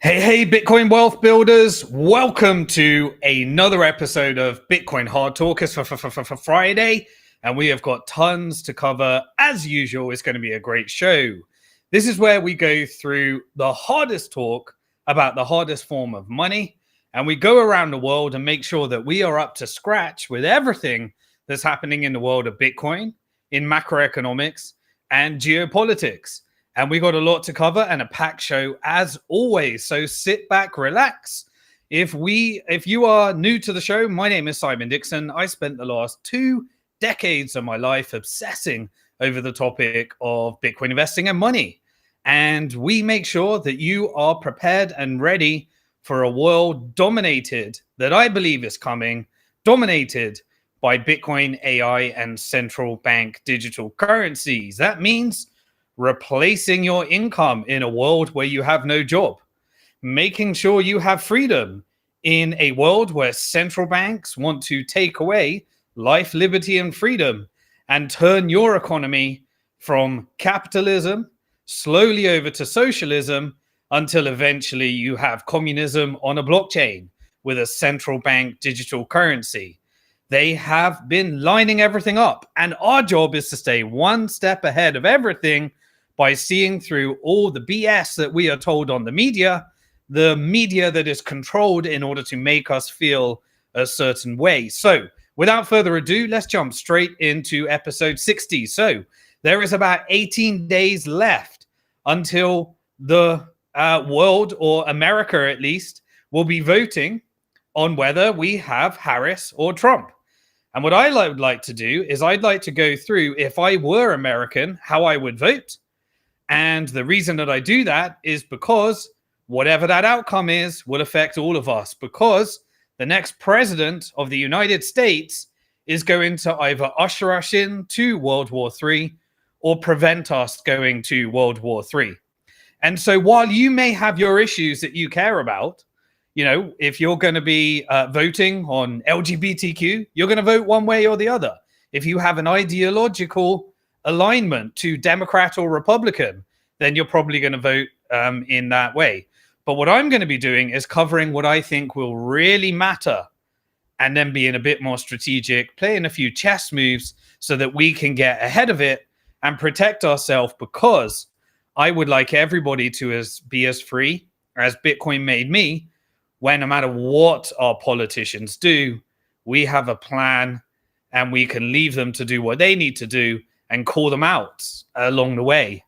Hey, Bitcoin wealth builders. Welcome to another episode of Bitcoin Hard Talk. It's for Friday, and we have got tons to cover. As usual, it's going to be a great show. This is where we go through the hardest talk about the hardest form of money, and we go around the world and make sure that we are up to scratch with everything that's happening in the world of Bitcoin, in macroeconomics, and geopolitics. And we got a lot to cover and a packed show as always. So sit back, relax. If you are new to the show, my name is Simon Dixon. I spent the last 2 decades of my life obsessing over the topic of Bitcoin investing and money. And we make sure that you are prepared and ready for a world dominated, that I believe is coming, dominated by Bitcoin, AI, and central bank digital currencies. That means replacing your income in a world where you have no job, making sure you have freedom in a world where central banks want to take away life, liberty, and freedom and turn your economy from capitalism slowly over to socialism until eventually you have communism on a blockchain with a central bank digital currency. They have been lining everything up, and our job is to stay one step ahead of everything by seeing through all the BS that we are told on the media that is controlled in order to make us feel a certain way. So without further ado, let's jump straight into episode 60. So there is about 18 days left until the world, or America at least, will be voting on whether we have Harris or Trump. And what I would like to do is I'd like to go through, if I were American, how I would vote. And the reason that I do that is because whatever that outcome is will affect all of us, because the next president of the United States is going to either usher us into World War III or prevent us going to World War III. And so while you may have your issues that you care about, you know, if you're going to be voting on LGBTQ, you're going to vote one way or the other. If you have an ideological alignment to Democrat or Republican, then you're probably going to vote in that way. But what I'm going to be doing is covering what I think will really matter, and then being a bit more strategic, playing a few chess moves so that we can get ahead of it and protect ourselves, because I would like everybody to be as free as Bitcoin made me, where no matter what our politicians do, we have a plan and we can leave them to do what they need to do and call them out along the way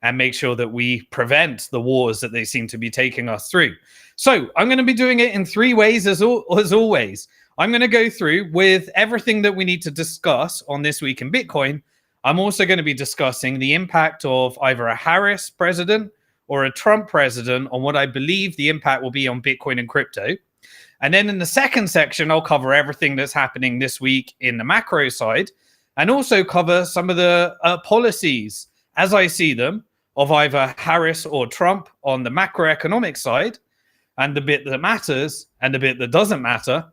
and make sure that we prevent the wars that they seem to be taking us through. So I'm going to be doing it in 3 ways as always. I'm going to go through with everything that we need to discuss on This Week in Bitcoin. I'm also going to be discussing the impact of either a Harris president or a Trump president on what I believe the impact will be on Bitcoin and crypto. And then in the second section, I'll cover everything that's happening this week in the macro side, and also cover some of the policies as I see them of either Harris or Trump on the macroeconomic side, and the bit that matters and the bit that doesn't matter.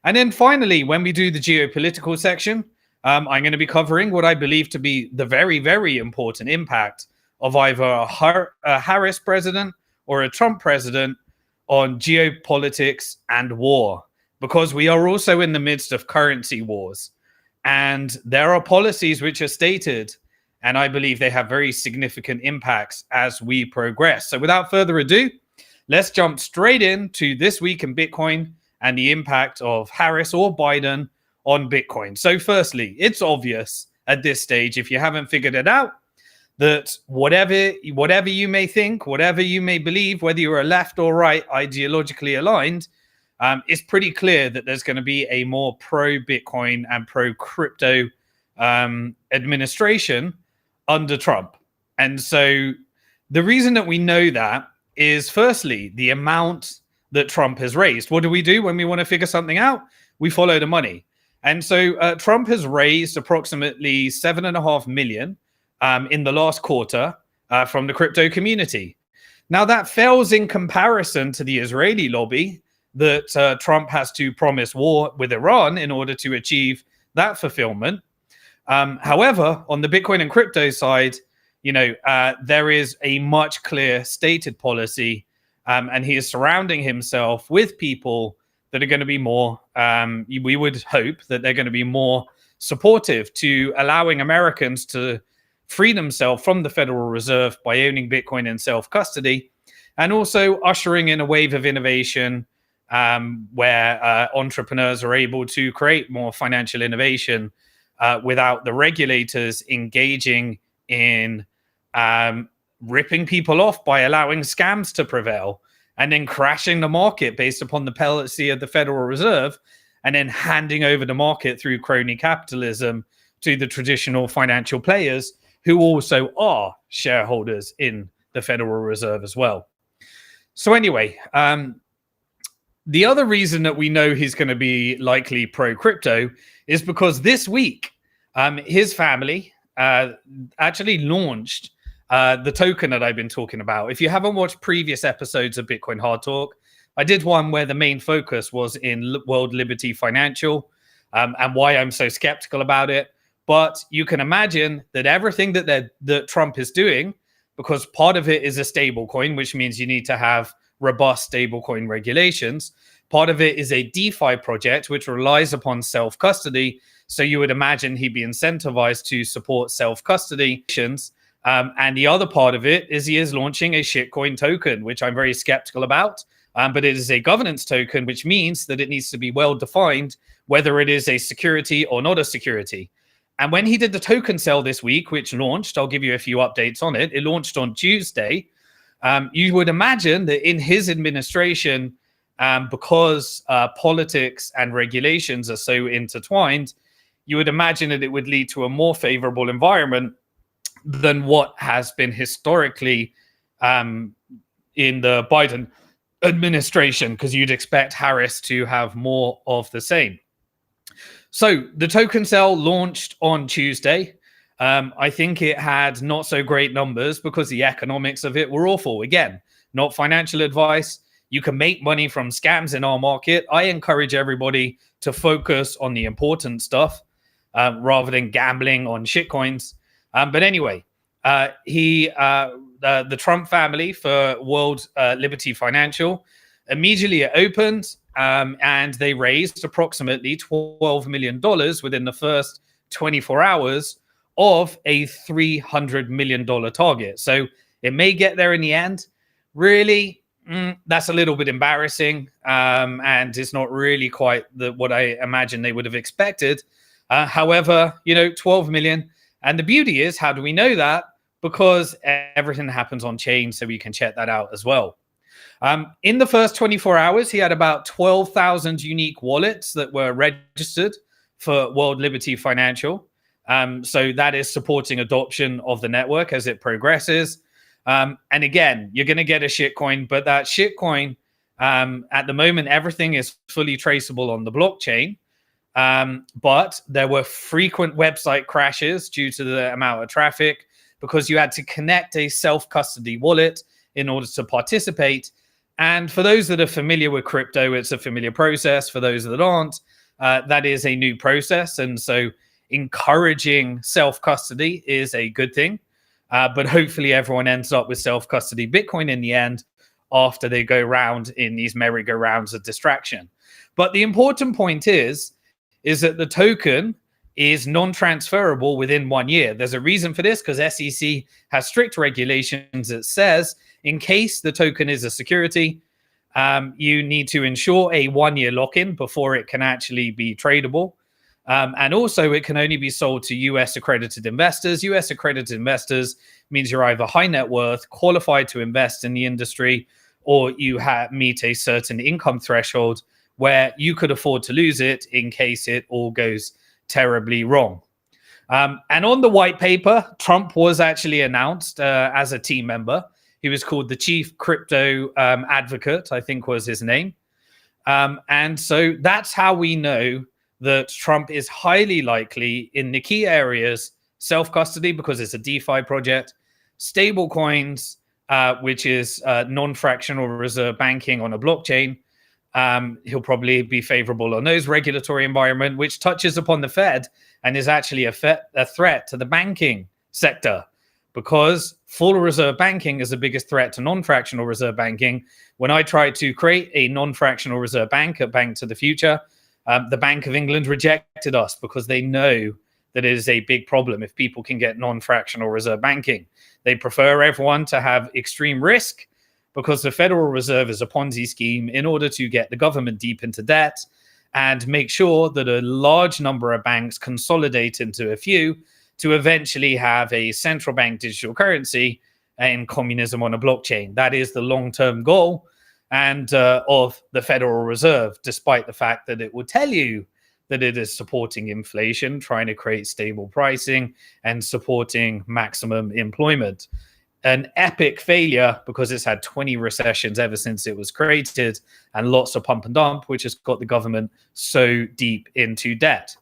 And then finally, when we do the geopolitical section, I'm going to be covering what I believe to be the very, very important impact of either a Harris president or a Trump president on geopolitics and war, because we are also in the midst of currency wars. And there are policies which are stated, and I believe they have very significant impacts as we progress. So without further ado, let's jump straight into This Week in Bitcoin and the impact of Harris or Biden on Bitcoin. So firstly, it's obvious at this stage, if you haven't figured it out, that whatever you may think, whatever you may believe, whether you're a left or right ideologically aligned, it's pretty clear that there's going to be a more pro-Bitcoin and pro-crypto administration under Trump. And so the reason that we know that is, firstly, the amount that Trump has raised. What do we do when we want to figure something out? We follow the money. And so Trump has raised approximately 7.5 million in the last quarter from the crypto community. Now, that fails in comparison to the Israeli lobby that Trump has to promise war with Iran in order to achieve that fulfillment. However, on the Bitcoin and crypto side, there is a much clear stated policy and he is surrounding himself with people that are going to be more, we would hope that they're going to be more supportive to allowing Americans to free themselves from the Federal Reserve by owning Bitcoin in self-custody, and also ushering in a wave of innovation where entrepreneurs are able to create more financial innovation without the regulators engaging in ripping people off by allowing scams to prevail and then crashing the market based upon the policy of the Federal Reserve, and then handing over the market through crony capitalism to the traditional financial players who also are shareholders in the Federal Reserve as well. So anyway, the other reason that we know he's going to be likely pro-crypto is because this week, his family actually launched the token that I've been talking about. If you haven't watched previous episodes of Bitcoin Hard Talk, I did one where the main focus was in World Liberty Financial and why I'm so skeptical about it. But you can imagine that everything that Trump is doing, because part of it is a stable coin, which means you need to have robust stablecoin regulations. Part of it is a DeFi project, which relies upon self-custody. So you would imagine he'd be incentivized to support self-custody. And the other part of it is he is launching a shitcoin token, which I'm very skeptical about. But it is a governance token, which means that it needs to be well defined whether it is a security or not a security. And when he did the token sale this week, which launched, I'll give you a few updates on it. It launched on Tuesday. You would imagine that in his administration, because politics and regulations are so intertwined, you would imagine that it would lead to a more favorable environment than what has been historically in the Biden administration, because you'd expect Harris to have more of the same. So the token sale launched on Tuesday. I think it had not so great numbers because the economics of it were awful. Again, not financial advice. You can make money from scams in our market. I encourage everybody to focus on the important stuff rather than gambling on shitcoins. But anyway, the Trump family for World Liberty Financial, immediately it opened and they raised approximately $12 million within the first 24 hours of a $300 million target. So it may get there in the end. Really, that's a little bit embarrassing. And it's not really quite what I imagine they would have expected. However, 12 million. And the beauty is, how do we know that? Because everything happens on chain, so we can check that out as well. In the first 24 hours, he had about 12,000 unique wallets that were registered for World Liberty Financial. So that is supporting adoption of the network as it progresses. And again, you're going to get a shitcoin, but that shitcoin, at the moment, everything is fully traceable on the blockchain. But there were frequent website crashes due to the amount of traffic because you had to connect a self-custody wallet in order to participate. And for those that are familiar with crypto, it's a familiar process. For those that aren't, that is a new process. And so encouraging self-custody is a good thing. But hopefully everyone ends up with self-custody Bitcoin in the end after they go round in these merry-go-rounds of distraction. But the important point is that the token is non-transferable within 1 year. There's a reason for this, because SEC has strict regulations that says in case the token is a security, you need to ensure a 1 year lock-in before it can actually be tradable. And also it can only be sold to US accredited investors. US accredited investors means you're either high net worth, qualified to invest in the industry, or you meet a certain income threshold where you could afford to lose it in case it all goes terribly wrong. And on the white paper, Trump was actually announced as a team member. He was called the Chief Crypto Advocate, I think was his name. And so that's how we know that Trump is highly likely in the key areas: self-custody, because it's a DeFi project; stable coins, which is non-fractional reserve banking on a blockchain. He'll probably be favorable on those regulatory environment, which touches upon the Fed and is actually a threat to the banking sector, because full reserve banking is the biggest threat to non-fractional reserve banking. When I tried to create a non-fractional reserve bank at Bank to the Future, the Bank of England rejected us because they know that it is a big problem if people can get non-fractional reserve banking. They prefer everyone to have extreme risk because the Federal Reserve is a Ponzi scheme in order to get the government deep into debt and make sure that a large number of banks consolidate into a few to eventually have a central bank digital currency in communism on a blockchain. That is the long-term goal and of the Federal Reserve, despite the fact that it will tell you that it is supporting inflation, trying to create stable pricing, and supporting maximum employment. An epic failure because it's had 20 recessions ever since it was created and lots of pump and dump, which has got the government so deep into debt.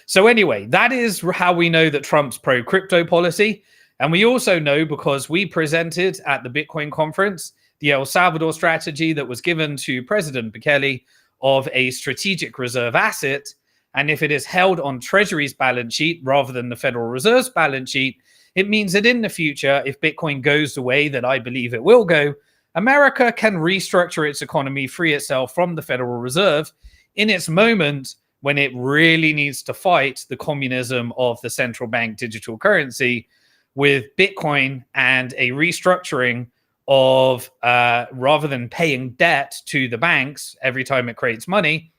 So anyway, that is how we know that Trump's pro-crypto policy. And we also know because we presented at the Bitcoin conference the El Salvador strategy that was given to President Bukele of a strategic reserve asset. And if it is held on Treasury's balance sheet rather than the Federal Reserve's balance sheet, it means that in the future, if Bitcoin goes the way that I believe it will go, America can restructure its economy, free itself from the Federal Reserve in its moment when it really needs to fight the communism of the central bank digital currency with Bitcoin and a restructuring of rather than paying debt to the banks every time it creates money,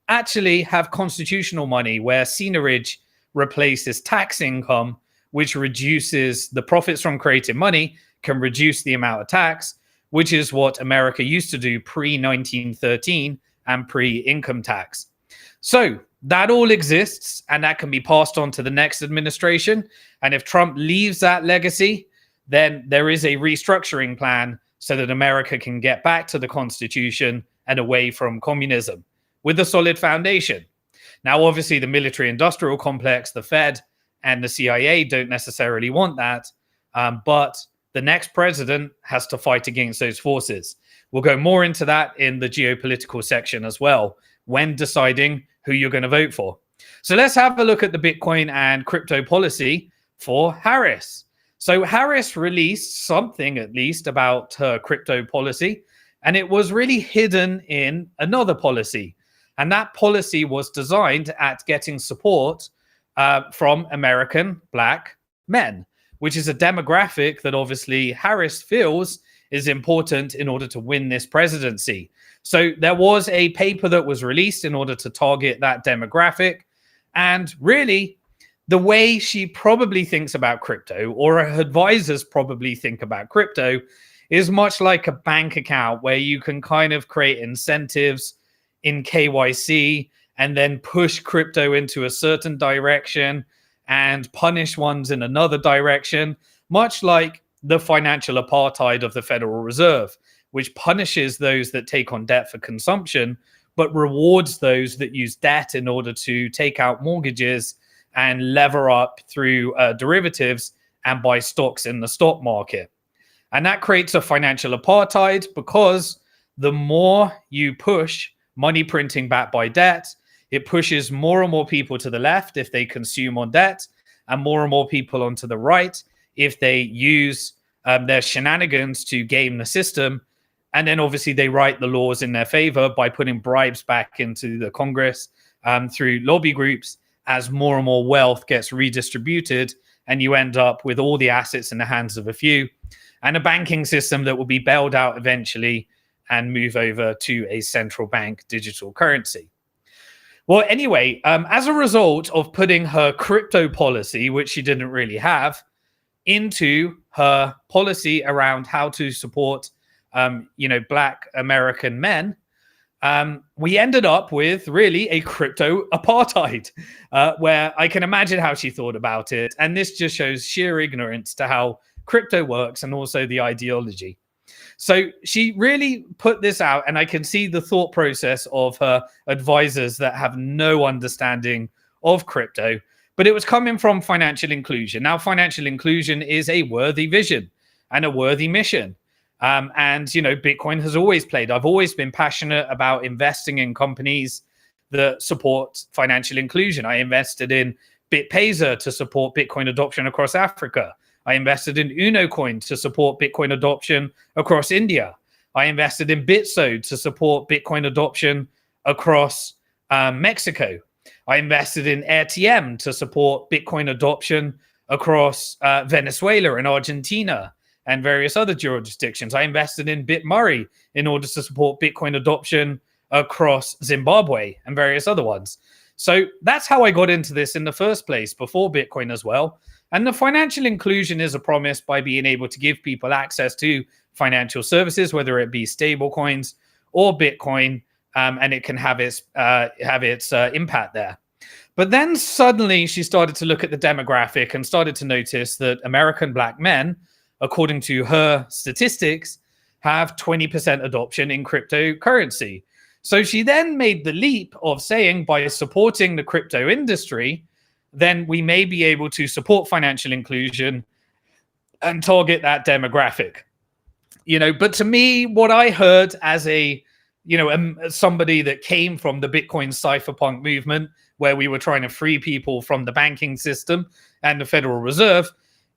actually have constitutional money where seigniorage replaces tax income, which reduces the profits from creating money, can reduce the amount of tax, which is what America used to do pre-1913 and pre-income tax. So that all exists, and that can be passed on to the next administration. And if Trump leaves that legacy, then there is a restructuring plan so that America can get back to the Constitution and away from communism with a solid foundation. Now, obviously, the military-industrial complex, the Fed, and the CIA don't necessarily want that, but the next president has to fight against those forces. We'll go more into that in the geopolitical section as well when deciding who you're going to vote for. So let's have a look at the Bitcoin and crypto policy for Harris. So Harris released something, at least, about her crypto policy, and it was really hidden in another policy. And that policy was designed at getting support from American Black men, which is a demographic that obviously Harris feels is important in order to win this presidency. So there was a paper that was released in order to target that demographic. And really, the way she probably thinks about crypto, or her advisors probably think about crypto, is much like a bank account where you can kind of create incentives in KYC and then push crypto into a certain direction and punish ones in another direction, much like the financial apartheid of the Federal Reserve, which punishes those that take on debt for consumption, but rewards those that use debt in order to take out mortgages and lever up through derivatives and buy stocks in the stock market. And that creates a financial apartheid because the more you push money printing backed by debt, it pushes more and more people to the left if they consume on debt, and more people onto the right if they use their shenanigans to game the system. And then obviously they write the laws in their favor by putting bribes back into the Congress through lobby groups as more and more wealth gets redistributed, and you end up with all the assets in the hands of a few and a banking system that will be bailed out eventually and move over to a central bank digital currency. Well, anyway, as a result of putting her crypto policy, which she didn't really have, into her policy around how to support, Black American men, we ended up with really a crypto apartheid, where I can imagine how she thought about it. And this just shows sheer ignorance to how crypto works and also the ideology. So she really put this out, and I can see the thought process of her advisors that have no understanding of crypto, but it was coming from financial inclusion. Now, financial inclusion is a worthy vision and a worthy mission. Bitcoin has always played. I've always been passionate about investing in companies that support financial inclusion. I invested in BitPayza to support Bitcoin adoption across Africa. I invested in Uno Coin to support Bitcoin adoption across India. I invested in Bitso to support Bitcoin adoption across Mexico. I invested in AirTM to support Bitcoin adoption across Venezuela and Argentina and various other jurisdictions. I invested in BitMurray in order to support Bitcoin adoption across Zimbabwe and various other ones. So that's how I got into this in the first place, before Bitcoin as well. And the financial inclusion is a promise by being able to give people access to financial services, whether it be stable coins or Bitcoin, and it can have its impact there. But then suddenly she started to look at the demographic and started to notice that American black men, according to her statistics, have 20% adoption in cryptocurrency. So she then made the leap of saying, by supporting the crypto industry, then we may be able to support financial inclusion and target that demographic. But to me, what I heard as somebody that came from the Bitcoin cypherpunk movement, where we were trying to free people from the banking system and the Federal Reserve,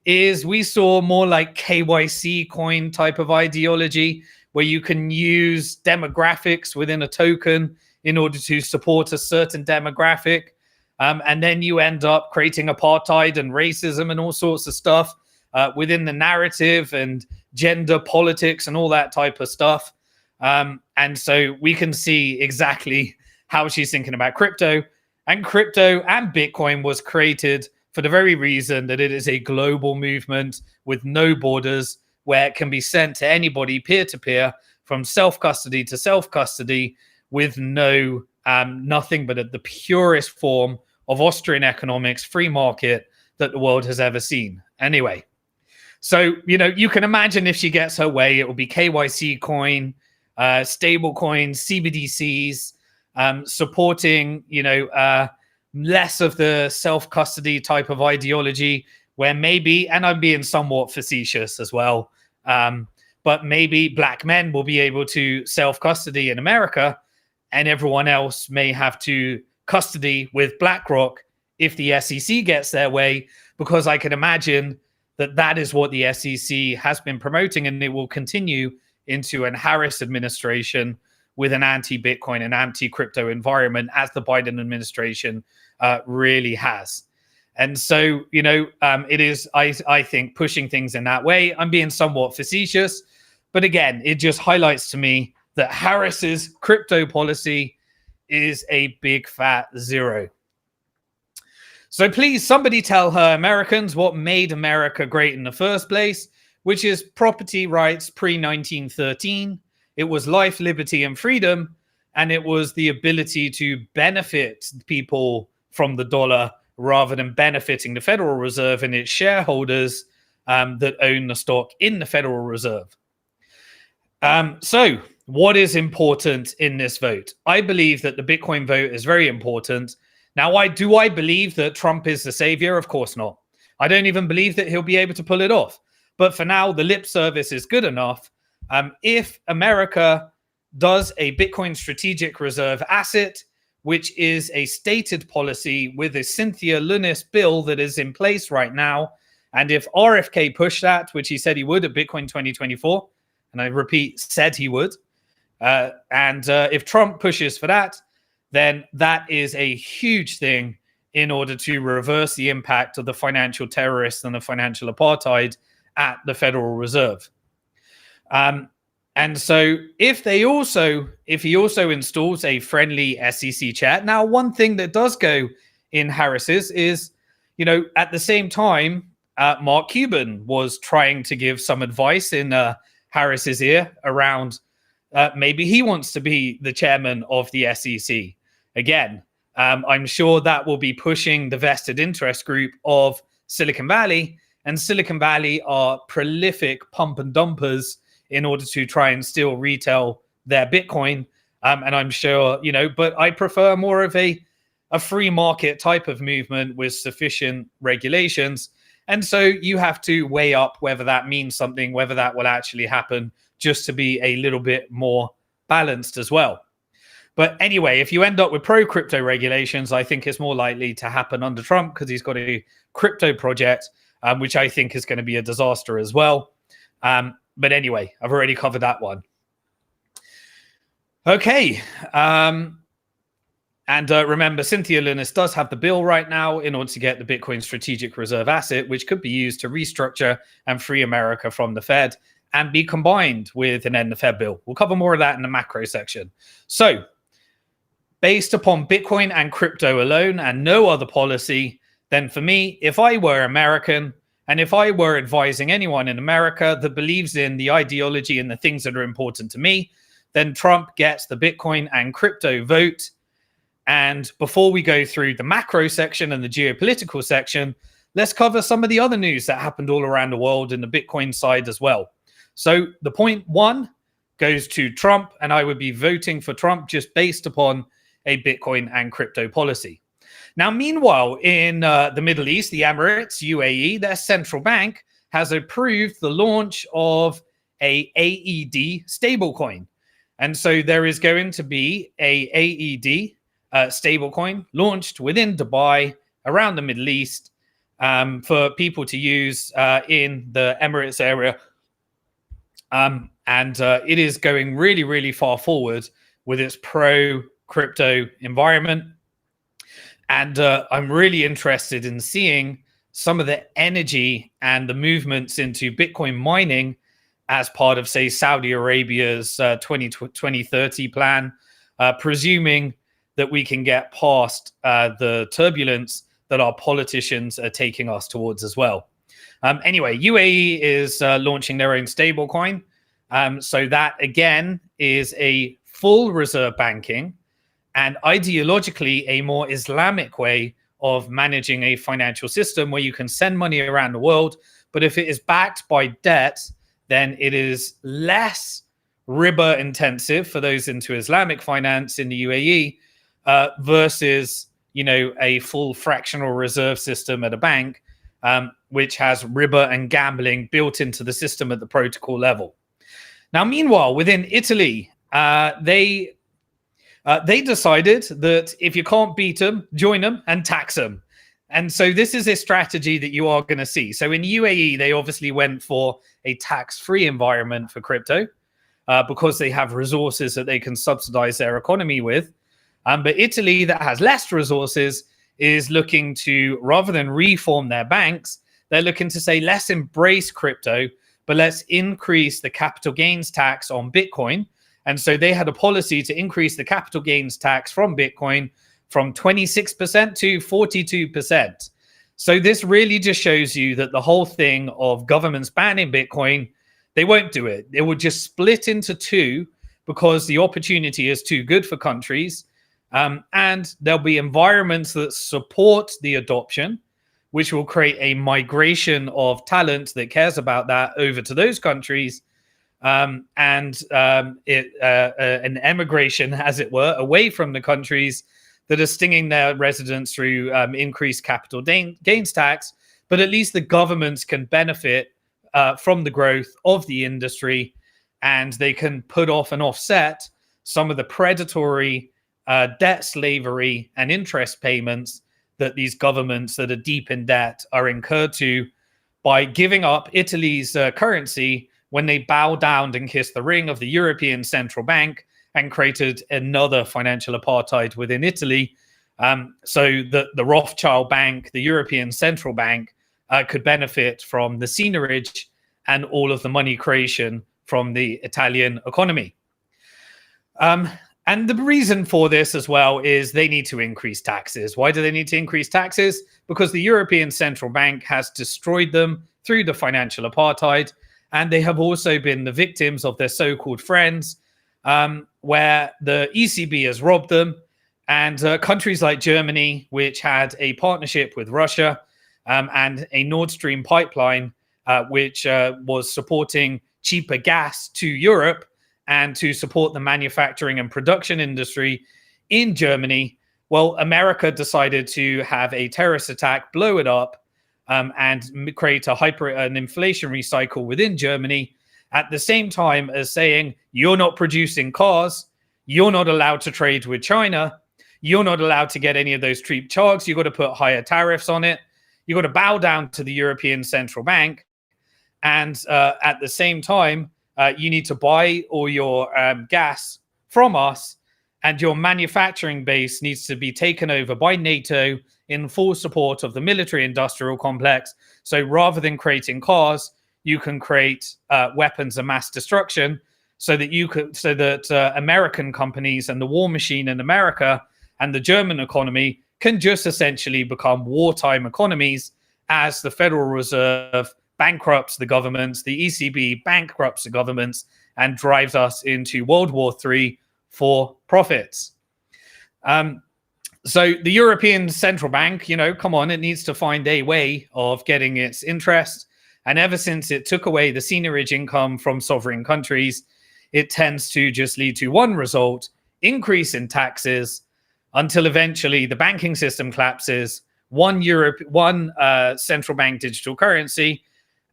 is we saw more like KYC coin type of ideology, where you can use demographics within a token in order to support a certain demographic. And then you end up creating apartheid and racism and all sorts of stuff within the narrative and gender politics and all that type of stuff. And so we can see exactly how she's thinking about crypto. And crypto and Bitcoin was created for the very reason that it is a global movement with no borders, where it can be sent to anybody peer-to-peer from self-custody to self-custody with nothing but the purest form of Austrian economics, free market that the world has ever seen. Anyway, so, you can imagine if she gets her way, it will be KYC coin, stable coins, CBDCs, supporting, less of the self-custody type of ideology, where maybe, and I'm being somewhat facetious as well, but maybe black men will be able to self-custody in America, and everyone else may have to custody with BlackRock if the SEC gets their way, because I can imagine that is what the SEC has been promoting, and it will continue into an Harris administration with an anti-Bitcoin and anti-crypto environment, as the Biden administration really has. And so, it is, I think, pushing things in that way. I'm being somewhat facetious, but again, it just highlights to me that Harris's crypto policy is a big fat zero. So please, somebody tell her Americans what made America great in the first place, which is property rights pre-1913. It was life, liberty, and freedom, and it was the ability to benefit people from the dollar rather than benefiting the Federal Reserve and its shareholders that own the stock in the Federal Reserve. So what is important in this vote? I believe that the Bitcoin vote is very important. Now, do I believe that Trump is the savior? Of course not. I don't even believe that he'll be able to pull it off. But for now, the lip service is good enough. If America does a Bitcoin strategic reserve asset, which is a stated policy with a Cynthia Lunis bill that is in place right now, and if RFK pushed that, which he said he would at Bitcoin 2024, and I repeat, said he would, and if Trump pushes for that, then that is a huge thing in order to reverse the impact of the financial terrorists and the financial apartheid at the Federal Reserve. And so if he also installs a friendly SEC chair. Now, one thing that does go in Harris's is, at the same time, Mark Cuban was trying to give some advice in Harris's ear around maybe he wants to be the chairman of the SEC. Again, I'm sure that will be pushing the vested interest group of Silicon Valley, and Silicon Valley are prolific pump and dumpers in order to try and still retail their Bitcoin. And I'm sure, but I prefer more of a free market type of movement with sufficient regulations. And so you have to weigh up whether that means something, whether that will actually happen, just to be a little bit more balanced as well. But anyway, if you end up with pro-crypto regulations, I think it's more likely to happen under Trump because he's got a crypto project. which I think is going to be a disaster as well. But anyway, I've already covered that one. Okay. And remember, Cynthia Lunis does have the bill right now in order to get the Bitcoin strategic reserve asset, which could be used to restructure and free America from the Fed and be combined with an end the Fed bill. We'll cover more of that in the macro section. So based upon Bitcoin and crypto alone and no other policy, then for me, if I were American and if I were advising anyone in America that believes in the ideology and the things that are important to me, then Trump gets the Bitcoin and crypto vote. And before we go through the macro section and the geopolitical section, let's cover some of the other news that happened all around the world in the Bitcoin side as well. So the point one goes to Trump, and I would be voting for Trump just based upon a Bitcoin and crypto policy. Now, meanwhile, in the Middle East, the Emirates, UAE, their central bank has approved the launch of a AED stablecoin. And so there is going to be a AED stablecoin launched within Dubai around the Middle East for people to use in the Emirates area. And it is going really, really far forward with its pro-crypto environment. And I'm really interested in seeing some of the energy and the movements into Bitcoin mining as part of, say, Saudi Arabia's 2030 plan, presuming that we can get past the turbulence that our politicians are taking us towards as well. Anyway, UAE is launching their own stablecoin. So that, again, is a full reserve banking and ideologically a more Islamic way of managing a financial system where you can send money around the world. But if it is backed by debt, then it is less riba intensive for those into Islamic finance in the UAE versus, a full fractional reserve system at a bank, which has riba and gambling built into the system at the protocol level. Now, meanwhile, within Italy, they decided that if you can't beat them, join them and tax them. And so this is a strategy that you are going to see. So in UAE, they obviously went for a tax-free environment for crypto because they have resources that they can subsidize their economy with. But Italy, that has less resources, is looking to, rather than reform their banks, they're looking to say, let's embrace crypto, but let's increase the capital gains tax on Bitcoin. And so they had a policy to increase the capital gains tax from Bitcoin from 26% to 42%. So this really just shows you that the whole thing of governments banning Bitcoin, they won't do it. It will just split into two because the opportunity is too good for countries. And there'll be environments that support the adoption, which will create a migration of talent that cares about that over to those countries, and an emigration, as it were, away from the countries that are stinging their residents through increased capital gains tax. But at least the governments can benefit from the growth of the industry, and they can put off and offset some of the predatory debt slavery and interest payments that these governments that are deep in debt are incurred to by giving up Italy's currency when they bow down and kiss the ring of the European Central Bank and created another financial apartheid within Italy. So that the Rothschild Bank, the European Central Bank, could benefit from the seigniorage and all of the money creation from the Italian economy. And the reason for this as well is they need to increase taxes. Why do they need to increase taxes? Because the European Central Bank has destroyed them through the financial apartheid. And they have also been the victims of their so-called friends, where the ECB has robbed them. And countries like Germany, which had a partnership with Russia and a Nord Stream pipeline, which was supporting cheaper gas to Europe, and to support the manufacturing and production industry in Germany. Well, America decided to have a terrorist attack, blow it up, and create an inflationary cycle within Germany, at the same time as saying, you're not producing cars, you're not allowed to trade with China, you're not allowed to get any of those cheap chugs, you've got to put higher tariffs on it, you've got to bow down to the European Central Bank. And at the same time, you need to buy all your gas from us, and your manufacturing base needs to be taken over by NATO in full support of the military-industrial complex. So rather than creating cars, you can create weapons of mass destruction, so that American companies and the war machine in America and the German economy can just essentially become wartime economies, as the Federal Reserve bankrupts the governments, the ECB bankrupts the governments, and drives us into World War III for profits. So the European Central Bank, come on, it needs to find a way of getting its interest. And ever since it took away the seigniorage income from sovereign countries, it tends to just lead to one result: increase in taxes, until eventually the banking system collapses, one central bank digital currency,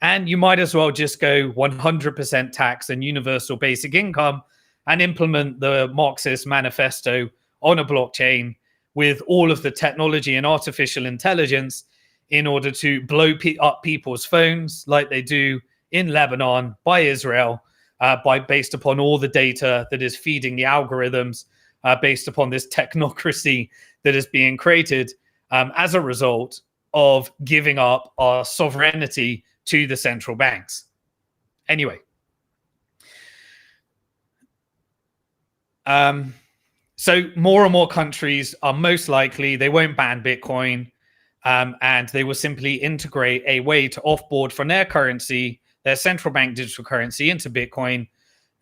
and you might as well just go 100% tax and universal basic income and implement the Marxist manifesto on a blockchain with all of the technology and artificial intelligence in order to blow up people's phones like they do in Lebanon by Israel, based upon all the data that is feeding the algorithms, based upon this technocracy that is being created as a result of giving up our sovereignty to the central banks. Anyway, so more and more countries are most likely, they won't ban Bitcoin, and they will simply integrate a way to offboard from their currency, their central bank digital currency, into Bitcoin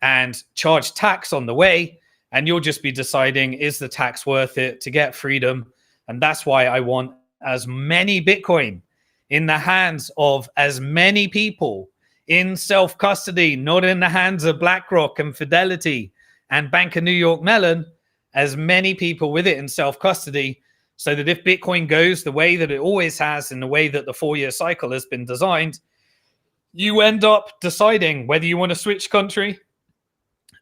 and charge tax on the way. And you'll just be deciding, is the tax worth it to get freedom? And that's why I want as many Bitcoin in the hands of as many people in self-custody, not in the hands of BlackRock and Fidelity and Bank of New York Mellon, as many people with it in self-custody, so that if Bitcoin goes the way that it always has, in the way that the 4-year cycle has been designed, you end up deciding whether you want to switch country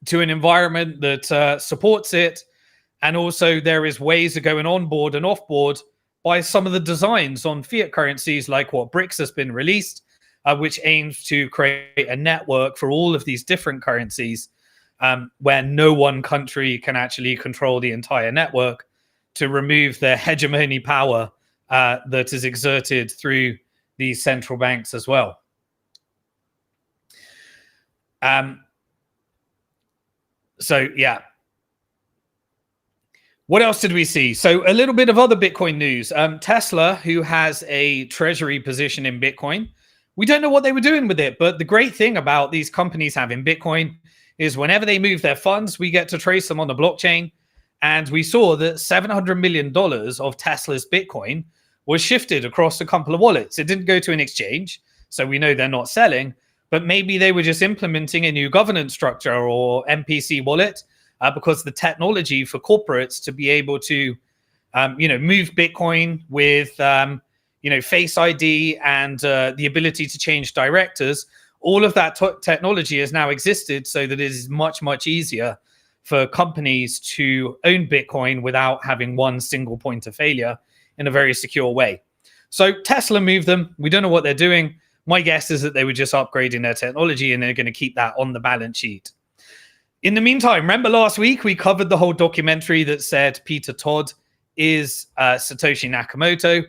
to an environment that supports it. And also there is ways of going on board and off board by some of the designs on fiat currencies, like what BRICS has been released, which aims to create a network for all of these different currencies, where no one country can actually control the entire network, to remove the hegemony power that is exerted through these central banks as well. So, yeah. What else did we see? So a little bit of other Bitcoin news. Tesla, who has a treasury position in Bitcoin, we don't know what they were doing with it. But the great thing about these companies having Bitcoin is whenever they move their funds, we get to trace them on the blockchain. And we saw that $700 million of Tesla's Bitcoin was shifted across a couple of wallets. It didn't go to an exchange, so we know they're not selling. But maybe they were just implementing a new governance structure or MPC wallet, because the technology for corporates to be able to, move Bitcoin with, Face ID and the ability to change directors, all of that technology has now existed, so that it is much, much easier for companies to own Bitcoin without having one single point of failure in a very secure way. So Tesla moved them. We don't know what they're doing. My guess is that they were just upgrading their technology, and they're going to keep that on the balance sheet. In the meantime, remember last week we covered the whole documentary that said Peter Todd is Satoshi Nakamoto?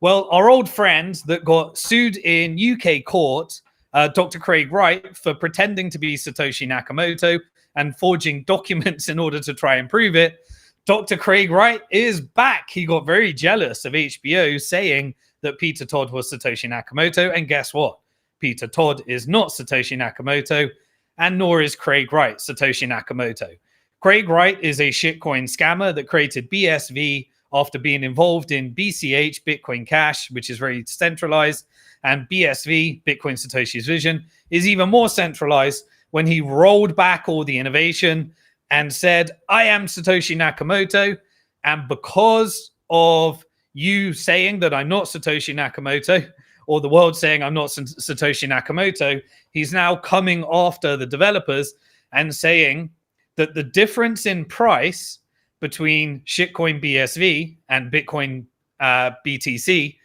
Well, our old friend that got sued in UK court, Dr. Craig Wright, for pretending to be Satoshi Nakamoto and forging documents in order to try and prove it, Dr. Craig Wright is back. He got very jealous of HBO saying that Peter Todd was Satoshi Nakamoto. And guess what? Peter Todd is not Satoshi Nakamoto, and nor is Craig Wright Satoshi Nakamoto. Craig Wright is a shitcoin scammer that created BSV after being involved in BCH, Bitcoin Cash, which is very centralized, and BSV, Bitcoin Satoshi's Vision, is even more centralized, when he rolled back all the innovation and said, I am Satoshi Nakamoto, and because of you saying that I'm not Satoshi Nakamoto, or the world saying I'm not Satoshi Nakamoto, he's now coming after the developers and saying that the difference in price between shitcoin BSV and Bitcoin BTC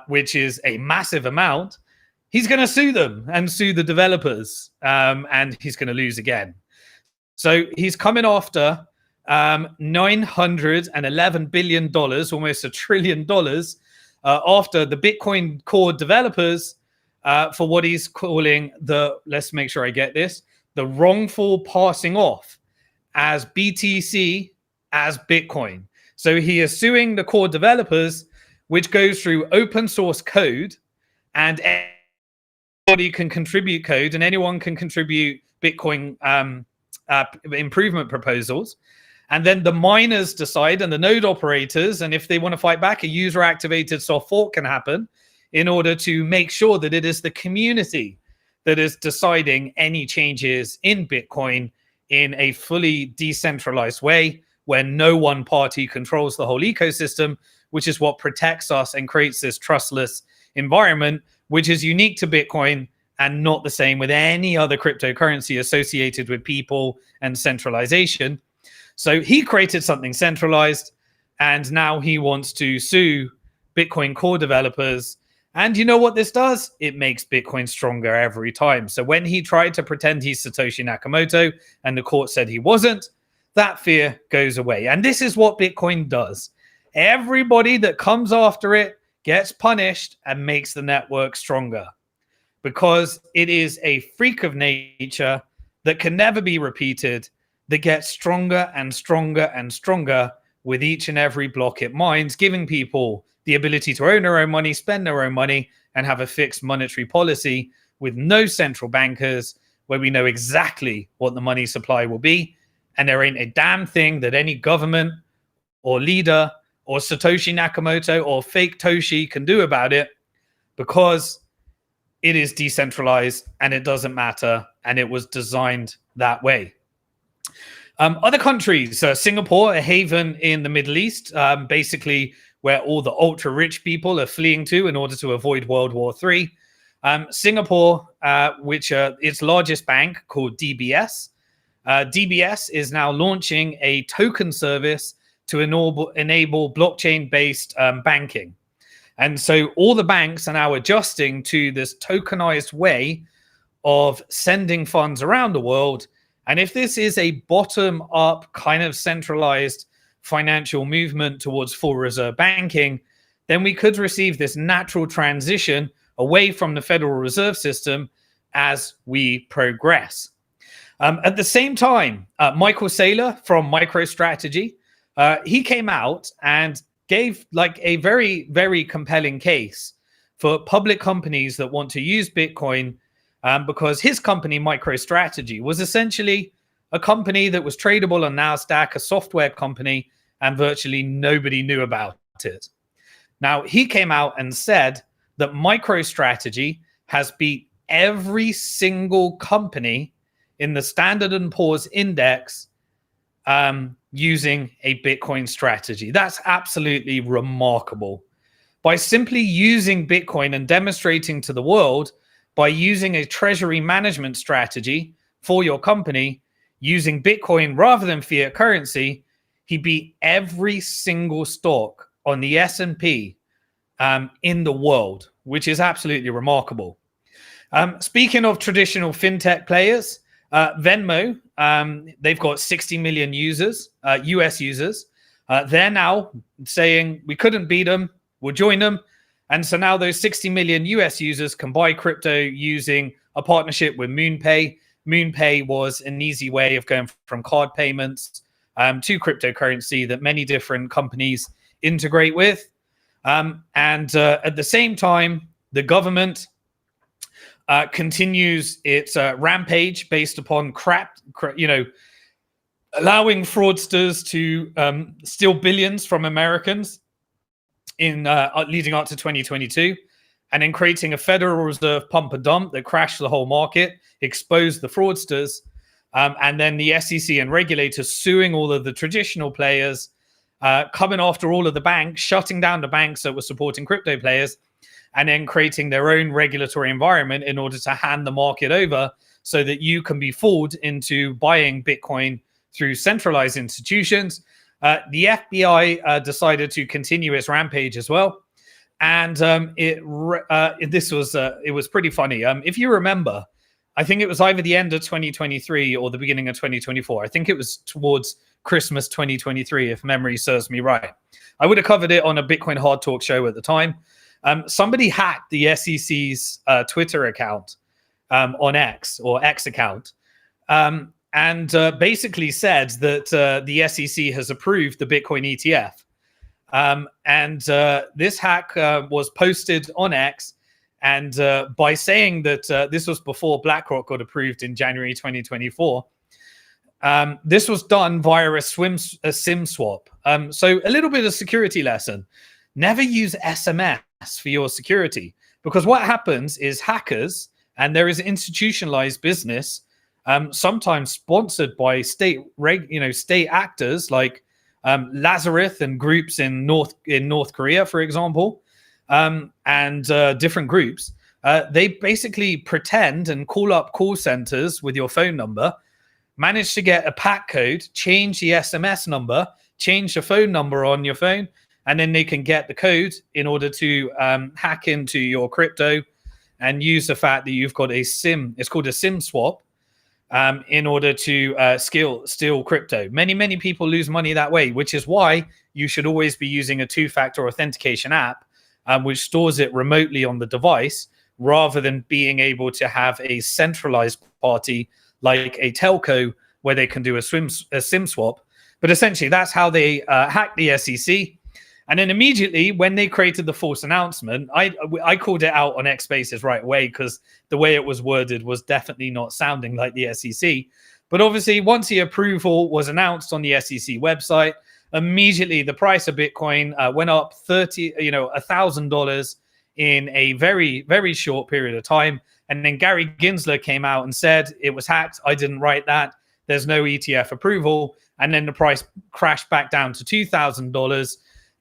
which is a massive amount, he's going to sue them and sue the developers, and he's going to lose again. So he's coming after $911 billion, almost $1 trillion, after the Bitcoin core developers for what he's calling let's make sure I get this, the wrongful passing off as BTC as Bitcoin. So he is suing the core developers, which goes through open source code, and anybody can contribute code and anyone can contribute Bitcoin improvement proposals. And then the miners decide, and the node operators, and if they want to fight back, a user activated soft fork can happen in order to make sure that it is the community that is deciding any changes in Bitcoin in a fully decentralized way, where no one party controls the whole ecosystem, which is what protects us and creates this trustless environment, which is unique to Bitcoin and not the same with any other cryptocurrency associated with people and centralization. So he created something centralized, and now he wants to sue Bitcoin core developers. And you know what this does? It makes Bitcoin stronger every time. So when he tried to pretend he's Satoshi Nakamoto and the court said he wasn't, that fear goes away. And this is what Bitcoin does. Everybody that comes after it gets punished and makes the network stronger, because it is a freak of nature that can never be repeated, that gets stronger and stronger and stronger with each and every block it mines, giving people the ability to own their own money, spend their own money, and have a fixed monetary policy with no central bankers, where we know exactly what the money supply will be. And there ain't a damn thing that any government or leader or Satoshi Nakamoto or fake Toshi can do about it, because it is decentralized and it doesn't matter, and it was designed that way. Other countries, Singapore, a haven in the Middle East, basically where all the ultra-rich people are fleeing to in order to avoid World War III. Singapore, which its largest bank called DBS, DBS is now launching a token service to enable blockchain-based banking. And so all the banks are now adjusting to this tokenized way of sending funds around the world. And if this is a bottom-up kind of centralized financial movement towards full reserve banking, then we could receive this natural transition away from the Federal Reserve System as we progress. At the same time, Michael Saylor from MicroStrategy, he came out and gave like a very, very compelling case for public companies that want to use Bitcoin, because his company, MicroStrategy, was essentially a company that was tradable on NASDAQ, a software company, and virtually nobody knew about it. Now, he came out and said that MicroStrategy has beat every single company in the Standard & Poor's index using a Bitcoin strategy. That's absolutely remarkable. By simply using Bitcoin and demonstrating to the world, by using a treasury management strategy for your company, using Bitcoin rather than fiat currency, he beat every single stock on the S&P in the world, which is absolutely remarkable. Speaking of traditional fintech players, Venmo, they've got 60 million users, US users. They're now saying we couldn't beat them, we'll join them. And so now those 60 million US users can buy crypto using a partnership with MoonPay. MoonPay was an easy way of going from card payments to cryptocurrency that many different companies integrate with. And at the same time, the government continues its rampage based upon allowing fraudsters to steal billions from Americans in leading up to 2022, and then creating a Federal Reserve pump and dump that crashed the whole market, exposed the fraudsters, and then the SEC and regulators suing all of the traditional players, coming after all of the banks, shutting down the banks that were supporting crypto players, and then creating their own regulatory environment in order to hand the market over so that you can be fooled into buying Bitcoin through centralized institutions. The FBI decided to continue its rampage as well. And it was pretty funny. If you remember, I think it was either the end of 2023 or the beginning of 2024. I think it was towards Christmas 2023, if memory serves me right. I would have covered it on a Bitcoin Hard Talk show at the time. Somebody hacked the SEC's Twitter account on X, or X account, and basically said that the SEC has approved the Bitcoin ETF. And this hack was posted on X, and by saying that this was before BlackRock got approved in January 2024, this was done via a SIM swap. So a little bit of security lesson: never use SMS for your security, because what happens is hackers, and there is institutionalized business, sometimes sponsored by state actors like Lazarus and groups in North Korea, for example, and different groups. They basically pretend and call up call centers with your phone number, manage to get a PAC code, change the SMS number, change the phone number on your phone, and then they can get the code in order to hack into your crypto and use the fact that you've got a SIM. It's called a SIM swap. In order to steal crypto. Many people lose money that way, which is why you should always be using a two-factor authentication app, which stores it remotely on the device, rather than being able to have a centralized party like a telco where they can do a SIM swap. But essentially, that's how they hacked the SEC. And then immediately, when they created the false announcement, I called it out on X Spaces right away, because the way it was worded was definitely not sounding like the SEC. But obviously, once the approval was announced on the SEC website, immediately the price of Bitcoin went up $1,000 in a very, very short period of time. And then Gary Gensler came out and said it was hacked. I didn't write that. There's no ETF approval. And then the price crashed back down to $2,000.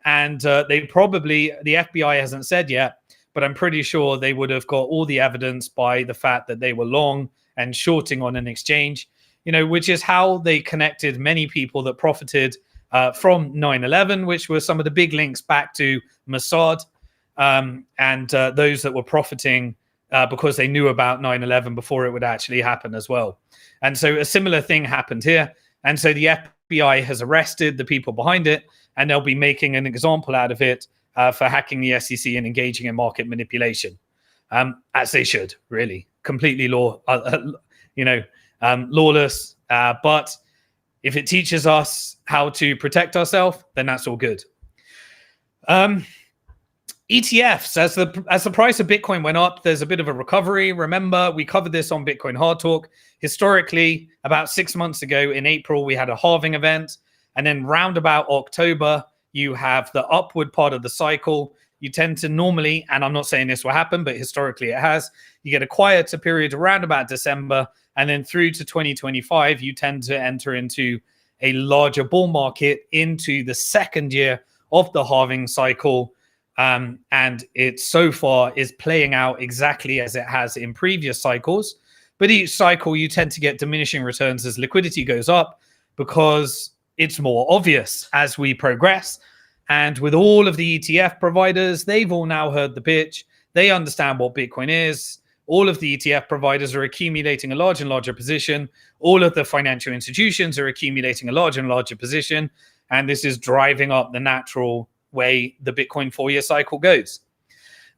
And the FBI hasn't said yet, but I'm pretty sure they would have got all the evidence by the fact that they were long and shorting on an exchange, which is how they connected many people that profited from 9/11, which were some of the big links back to Mossad, and those that were profiting because they knew about 9/11 before it would actually happen as well. And so a similar thing happened here. And so the FBI has arrested the people behind it, and they'll be making an example out of it for hacking the SEC and engaging in market manipulation, as they should, really. Completely lawless. But if it teaches us how to protect ourselves, then that's all good. ETFs, as the price of Bitcoin went up, there's a bit of a recovery. Remember, we covered this on Bitcoin Hard Talk. Historically, about 6 months ago in April, we had a halving event. And then round about October, you have the upward part of the cycle. You tend to normally, and I'm not saying this will happen, but historically it has, you get a quieter period around about December. And then through to 2025, you tend to enter into a larger bull market into the second year of the halving cycle. And it so far is playing out exactly as it has in previous cycles. But each cycle, you tend to get diminishing returns as liquidity goes up, because it's more obvious as we progress. And with all of the ETF providers, they've all now heard the pitch. They understand what Bitcoin is. All of the ETF providers are accumulating a larger and larger position. All of the financial institutions are accumulating a larger and larger position. And this is driving up the natural way the Bitcoin 4-year cycle goes.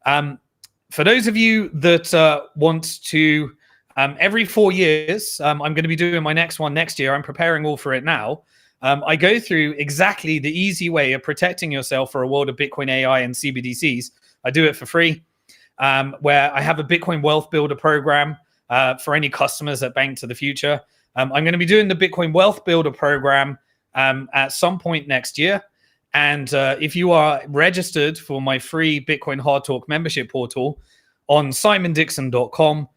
For those of you that want to, every 4 years, I'm going to be doing my next one next year. I'm preparing all for it now. I go through exactly the easy way of protecting yourself for a world of Bitcoin AI and CBDCs. I do it for free, where I have a Bitcoin Wealth Builder program for any customers that bank to the future. I'm going to be doing the Bitcoin Wealth Builder program at some point next year. And if you are registered for my free Bitcoin Hard Talk membership portal on simondixon.com,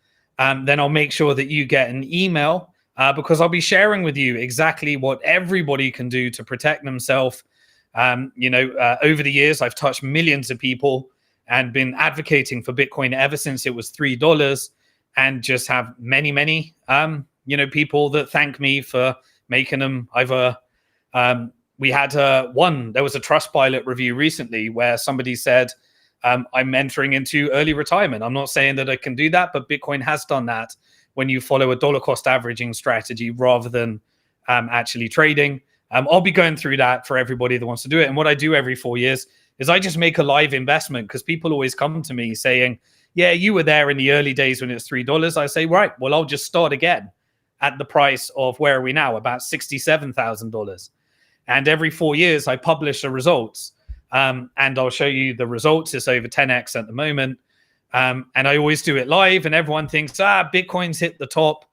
then I'll make sure that you get an email, because I'll be sharing with you exactly what everybody can do to protect themselves. Over the years, I've touched millions of people and been advocating for Bitcoin ever since it was $3, and just have many, people that thank me for making them either. We had there was a Trustpilot review recently where somebody said I'm entering into early retirement. I'm not saying that I can do that, but Bitcoin has done that when you follow a dollar cost averaging strategy rather than actually trading. I'll be going through that for everybody that wants to do it. And what I do every 4 years is I just make a live investment, because people always come to me saying, yeah, you were there in the early days when it was $3. I say, right, well, I'll just start again at the price of, where are we now? About $67,000. And every 4 years I publish the results, and I'll show you the results. It's over 10x at the moment. And I always do it live, and everyone thinks, Bitcoin's hit the top.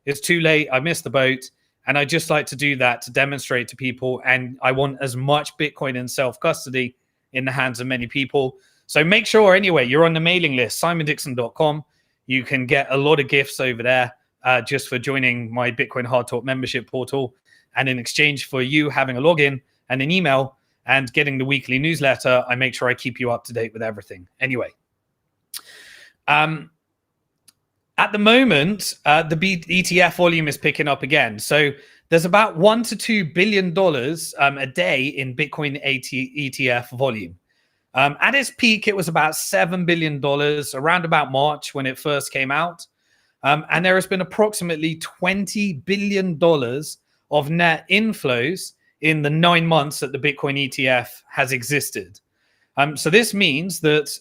It's too late. I missed the boat. And I just like to do that to demonstrate to people. And I want as much Bitcoin in self-custody in the hands of many people. So make sure, anyway, you're on the mailing list, simondixon.com. You can get a lot of gifts over there just for joining my Bitcoin Hard Talk membership portal. And in exchange for you having a login and an email and getting the weekly newsletter, I make sure I keep you up to date with everything. Anyway, at the moment, the ETF volume is picking up again. So there's about $1 to $2 billion a day in Bitcoin ETF volume. At its peak, it was about $7 billion around about March when it first came out. And there has been approximately $20 billion of net inflows in the 9 months that the Bitcoin ETF has existed. So this means that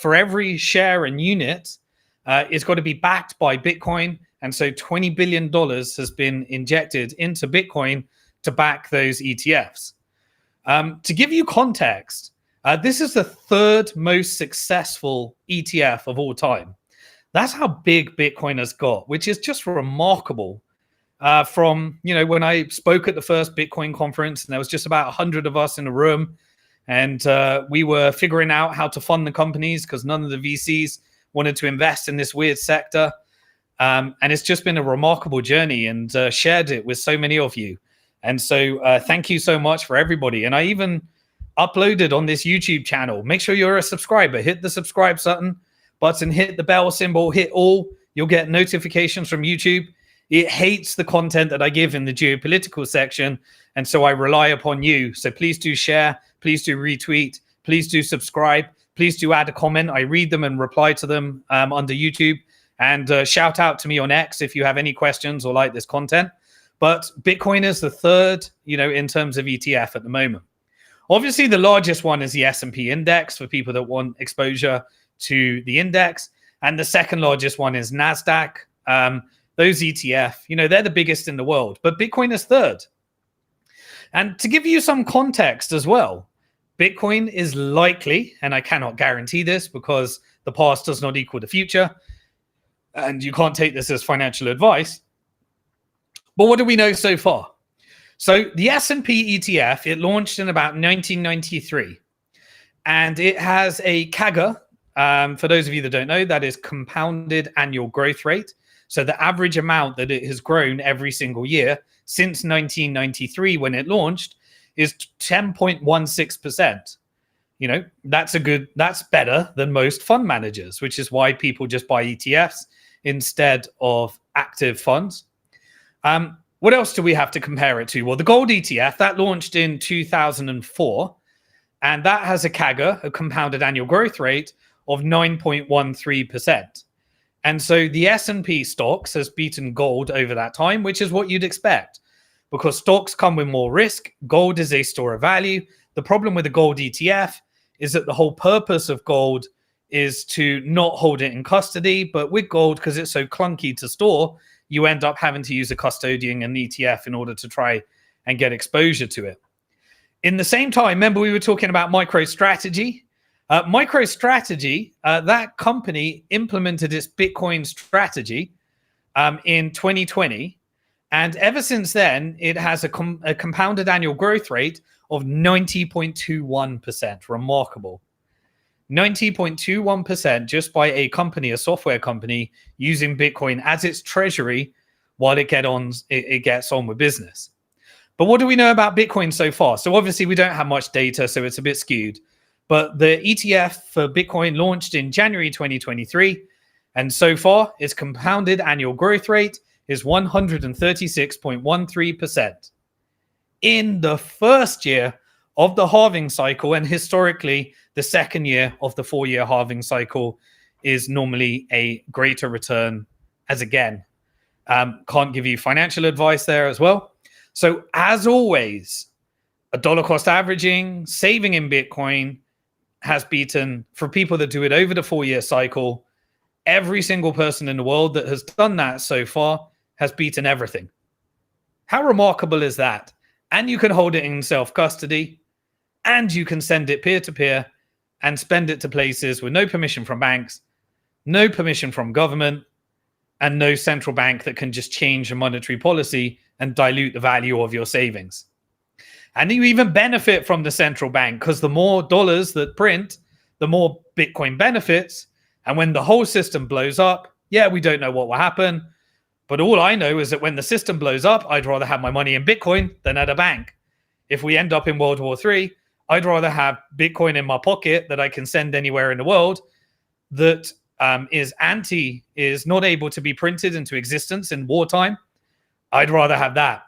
for every share and unit, it's got to be backed by Bitcoin. And so $20 billion has been injected into Bitcoin to back those ETFs. To give you context, this is the third most successful ETF of all time. That's how big Bitcoin has got, which is just remarkable. From, when I spoke at the first Bitcoin conference, and there was just about 100 of us in a room, and we were figuring out how to fund the companies because none of the VCs wanted to invest in this weird sector. And it's just been a remarkable journey, and shared it with so many of you. And so thank you so much for everybody. And I even uploaded on this YouTube channel. Make sure you're a subscriber. Hit the subscribe button, hit the bell symbol, hit all. You'll get notifications from YouTube. It hates the content that I give in the geopolitical section. And so I rely upon you. So please do share. Please do retweet. Please do subscribe. Please do add a comment. I read them and reply to them under YouTube. And shout out to me on X if you have any questions or like this content. But Bitcoin is the third, in terms of ETF at the moment. Obviously, the largest one is the S&P index for people that want exposure to the index. And the second largest one is NASDAQ. Those ETF, they're the biggest in the world. But Bitcoin is third. And to give you some context as well, Bitcoin is likely, and I cannot guarantee this because the past does not equal the future, and you can't take this as financial advice. But what do we know so far? So the S&P ETF, it launched in about 1993. And it has a CAGR. For those of you that don't know, that is compounded annual growth rate. So the average amount that it has grown every single year since 1993 when it launched is 10.16%. That's better than most fund managers, which is why people just buy ETFs instead of active funds. What else do we have to compare it to? Well, the gold ETF, that launched in 2004, and that has a CAGR, a compounded annual growth rate, of 9.13%. And so the S&P stocks has beaten gold over that time, which is what you'd expect, because stocks come with more risk. Gold is a store of value. The problem with the gold ETF is that the whole purpose of gold is to not hold it in custody. But with gold, because it's so clunky to store, you end up having to use a custodian and ETF in order to try and get exposure to it. In the same time, remember we were talking about MicroStrategy? MicroStrategy, that company implemented its Bitcoin strategy in 2020. And ever since then, it has a compounded annual growth rate of 90.21%. Remarkable. 90.21% just by a company, a software company, using Bitcoin as its treasury while it gets on with business. But what do we know about Bitcoin so far? So obviously we don't have much data, so it's a bit skewed. But the ETF for Bitcoin launched in January 2023. And so far, its compounded annual growth rate is 136.13%. In the first year of the halving cycle, and historically, the second year of the 4-year halving cycle is normally a greater return. As again, can't give you financial advice there as well. So as always, a dollar cost averaging, saving in Bitcoin has beaten, for people that do it over the 4-year cycle, every single person in the world that has done that so far has beaten everything. How remarkable is that? And you can hold it in self-custody, and you can send it peer-to-peer and spend it to places with no permission from banks, no permission from government, and no central bank that can just change a monetary policy and dilute the value of your savings. And you even benefit from the central bank, because the more dollars that print, the more Bitcoin benefits. And when the whole system blows up, yeah, we don't know what will happen. But all I know is that when the system blows up, I'd rather have my money in Bitcoin than at a bank. If we end up in World War III, I'd rather have Bitcoin in my pocket that I can send anywhere in the world that is not able to be printed into existence in wartime. I'd rather have that.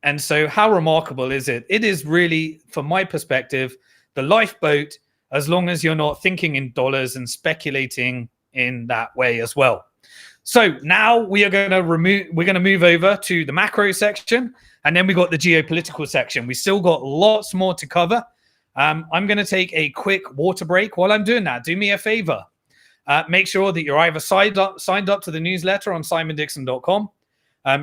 And so how remarkable is it? It is really, from my perspective, the lifeboat, as long as you're not thinking in dollars and speculating in that way as well. So now we're going to move over to the macro section, and then we got the geopolitical section. We still got lots more to cover. I'm going to take a quick water break. While I'm doing that, do me a favor. Make sure that you're either signed up to the newsletter on simondixon.com.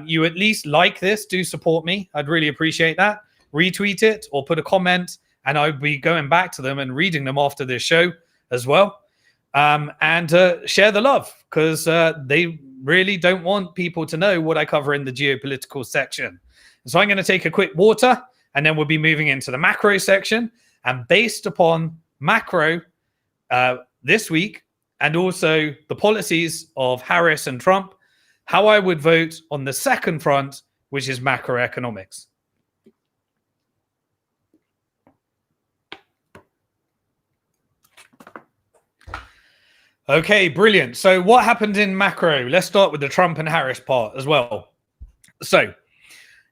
You at least like this, do support me. I'd really appreciate that. Retweet it or put a comment, and I'll be going back to them and reading them after this show as well. And share the love, because they really don't want people to know what I cover in the geopolitical section. So I'm going to take a quick water, and then we'll be moving into the macro section. And based upon macro this week, and also the policies of Harris and Trump, how I would vote on the second front, which is macroeconomics. Okay, brilliant. So what happened in macro? Let's start with the Trump and Harris part as well. So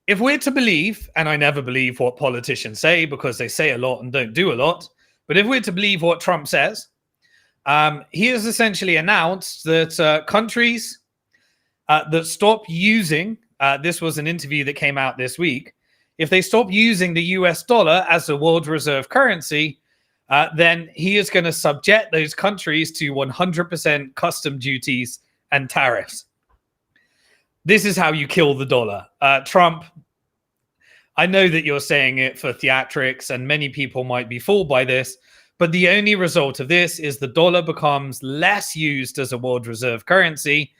if we're to believe, and I never believe what politicians say because they say a lot and don't do a lot, but if we're to believe what Trump says, he has essentially announced that countries that stop using, this was an interview that came out this week, if they stop using the US dollar as the world reserve currency, then he is going to subject those countries to 100% custom duties and tariffs. This is how you kill the dollar. Trump, I know that you're saying it for theatrics, and many people might be fooled by this, but the only result of this is the dollar becomes less used as a world reserve currency,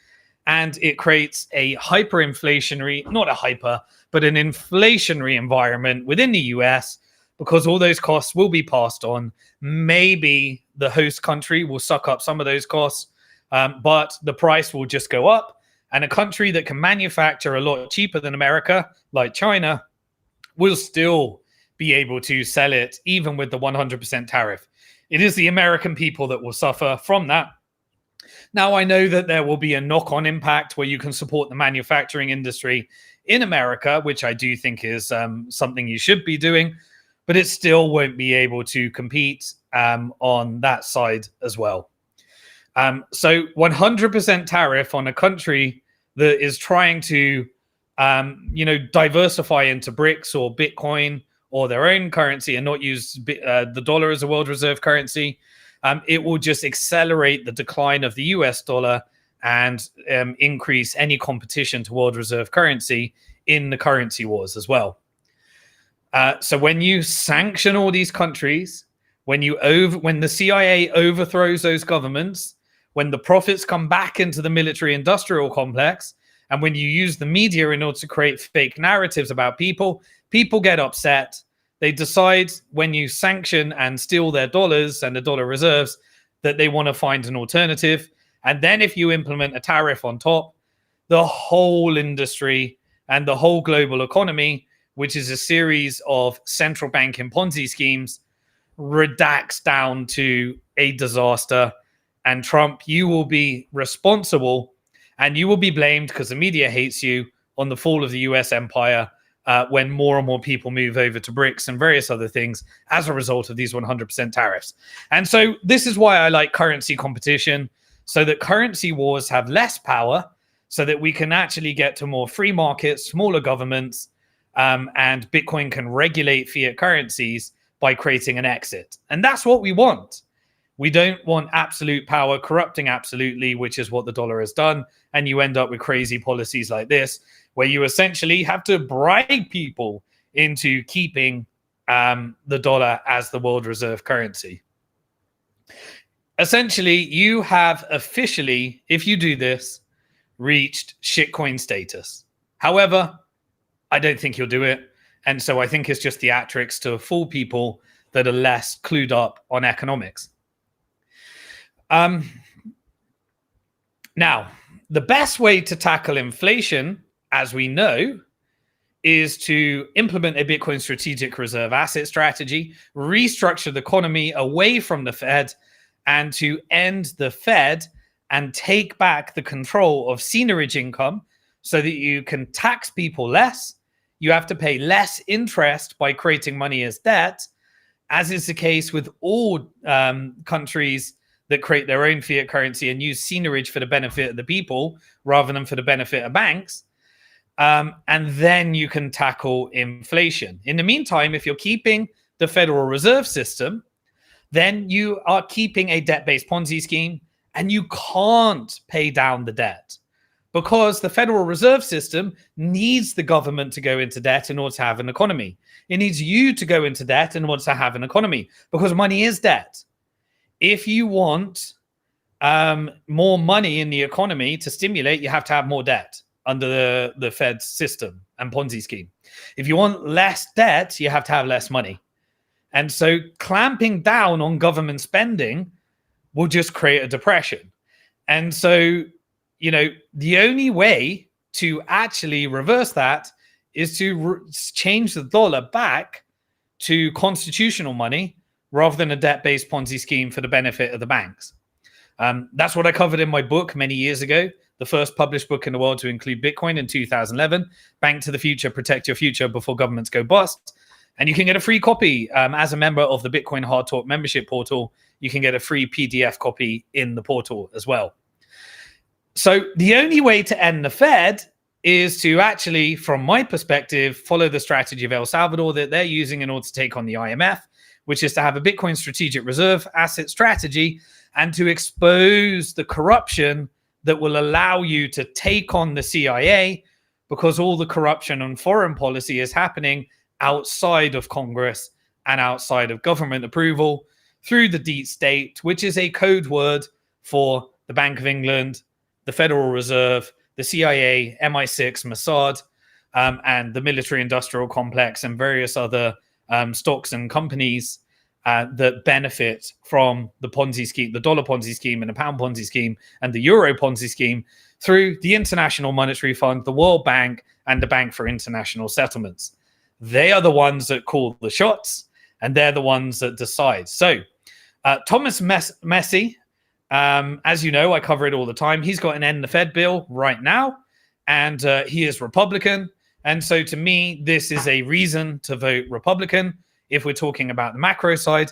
and it creates a hyperinflationary, not a hyper, but an inflationary environment within the US, because all those costs will be passed on. Maybe the host country will suck up some of those costs, but the price will just go up. And a country that can manufacture a lot cheaper than America, like China, will still be able to sell it even with the 100% tariff. It is the American people that will suffer from that. Now, I know that there will be a knock-on impact where you can support the manufacturing industry in America, which I do think is something you should be doing, but it still won't be able to compete on that side as well. So 100% tariff on a country that is trying to, diversify into BRICS or Bitcoin or their own currency and not use the dollar as a world reserve currency, it will just accelerate the decline of the US dollar and increase any competition to world reserve currency in the currency wars as well. So when you sanction all these countries, when the CIA overthrows those governments, when the profits come back into the military industrial complex, and when you use the media in order to create fake narratives about people get upset. They decide when you sanction and steal their dollars and the dollar reserves that they want to find an alternative. And then if you implement a tariff on top, the whole industry and the whole global economy, which is a series of central banking Ponzi schemes, redacts down to a disaster. And Trump, you will be responsible and you will be blamed, because the media hates you, on the fall of the US empire when more and more people move over to BRICS and various other things as a result of these 100% tariffs. And so this is why I like currency competition, so that currency wars have less power, so that we can actually get to more free markets, smaller governments, and Bitcoin can regulate fiat currencies by creating an exit. And that's what we want. We don't want absolute power corrupting absolutely, which is what the dollar has done. And you end up with crazy policies like this, where you essentially have to bribe people into keeping the dollar as the world reserve currency. Essentially, you have officially, if you do this, reached shitcoin status. However, I don't think you'll do it. And so I think it's just theatrics to fool people that are less clued up on economics. Now, the best way to tackle inflation, as we know, is to implement a Bitcoin strategic reserve asset strategy, restructure the economy away from the Fed, and to end the Fed and take back the control of seigniorage income so that you can tax people less. You have to pay less interest by creating money as debt, as is the case with all countries that create their own fiat currency and use seigniorage for the benefit of the people rather than for the benefit of banks. And then you can tackle inflation. In the meantime, if you're keeping the Federal Reserve System, then you are keeping a debt-based Ponzi scheme, and you can't pay down the debt because the Federal Reserve System needs the government to go into debt in order to have an economy. It needs you to go into debt in order to have an economy because money is debt. If you want more money in the economy to stimulate, you have to have more debt under the Fed's system and Ponzi scheme. If you want less debt, you have to have less money. And so clamping down on government spending will just create a depression. And so, you know, the only way to actually reverse that is to change the dollar back to constitutional money rather than a debt-based Ponzi scheme for the benefit of the banks. That's what I covered in my book many years ago, the first published book in the world to include Bitcoin in 2011, Bank to the Future, Protect Your Future Before Governments Go Bust. And you can get a free copy as a member of the Bitcoin Hard Talk membership portal. You can get a free PDF copy in the portal as well. So the only way to end the Fed is to actually, from my perspective, follow the strategy of El Salvador that they're using in order to take on the IMF, which is to have a Bitcoin strategic reserve asset strategy and to expose the corruption that will allow you to take on the CIA, because all the corruption on foreign policy is happening outside of Congress and outside of government approval through the deep state, which is a code word for the Bank of England, the Federal Reserve, the CIA, MI6, Mossad, and the military-industrial complex and various other stocks and companies that benefit from the Ponzi scheme, the dollar Ponzi scheme and the pound Ponzi scheme and the euro Ponzi scheme through the International Monetary Fund, the World Bank, and the Bank for International Settlements. They are the ones that call the shots, and they're the ones that decide. So Thomas Messi, as you know, I cover it all the time. He's got an end the Fed bill right now, and he is Republican. And so to me, this is a reason to vote Republican if we're talking about the macro side.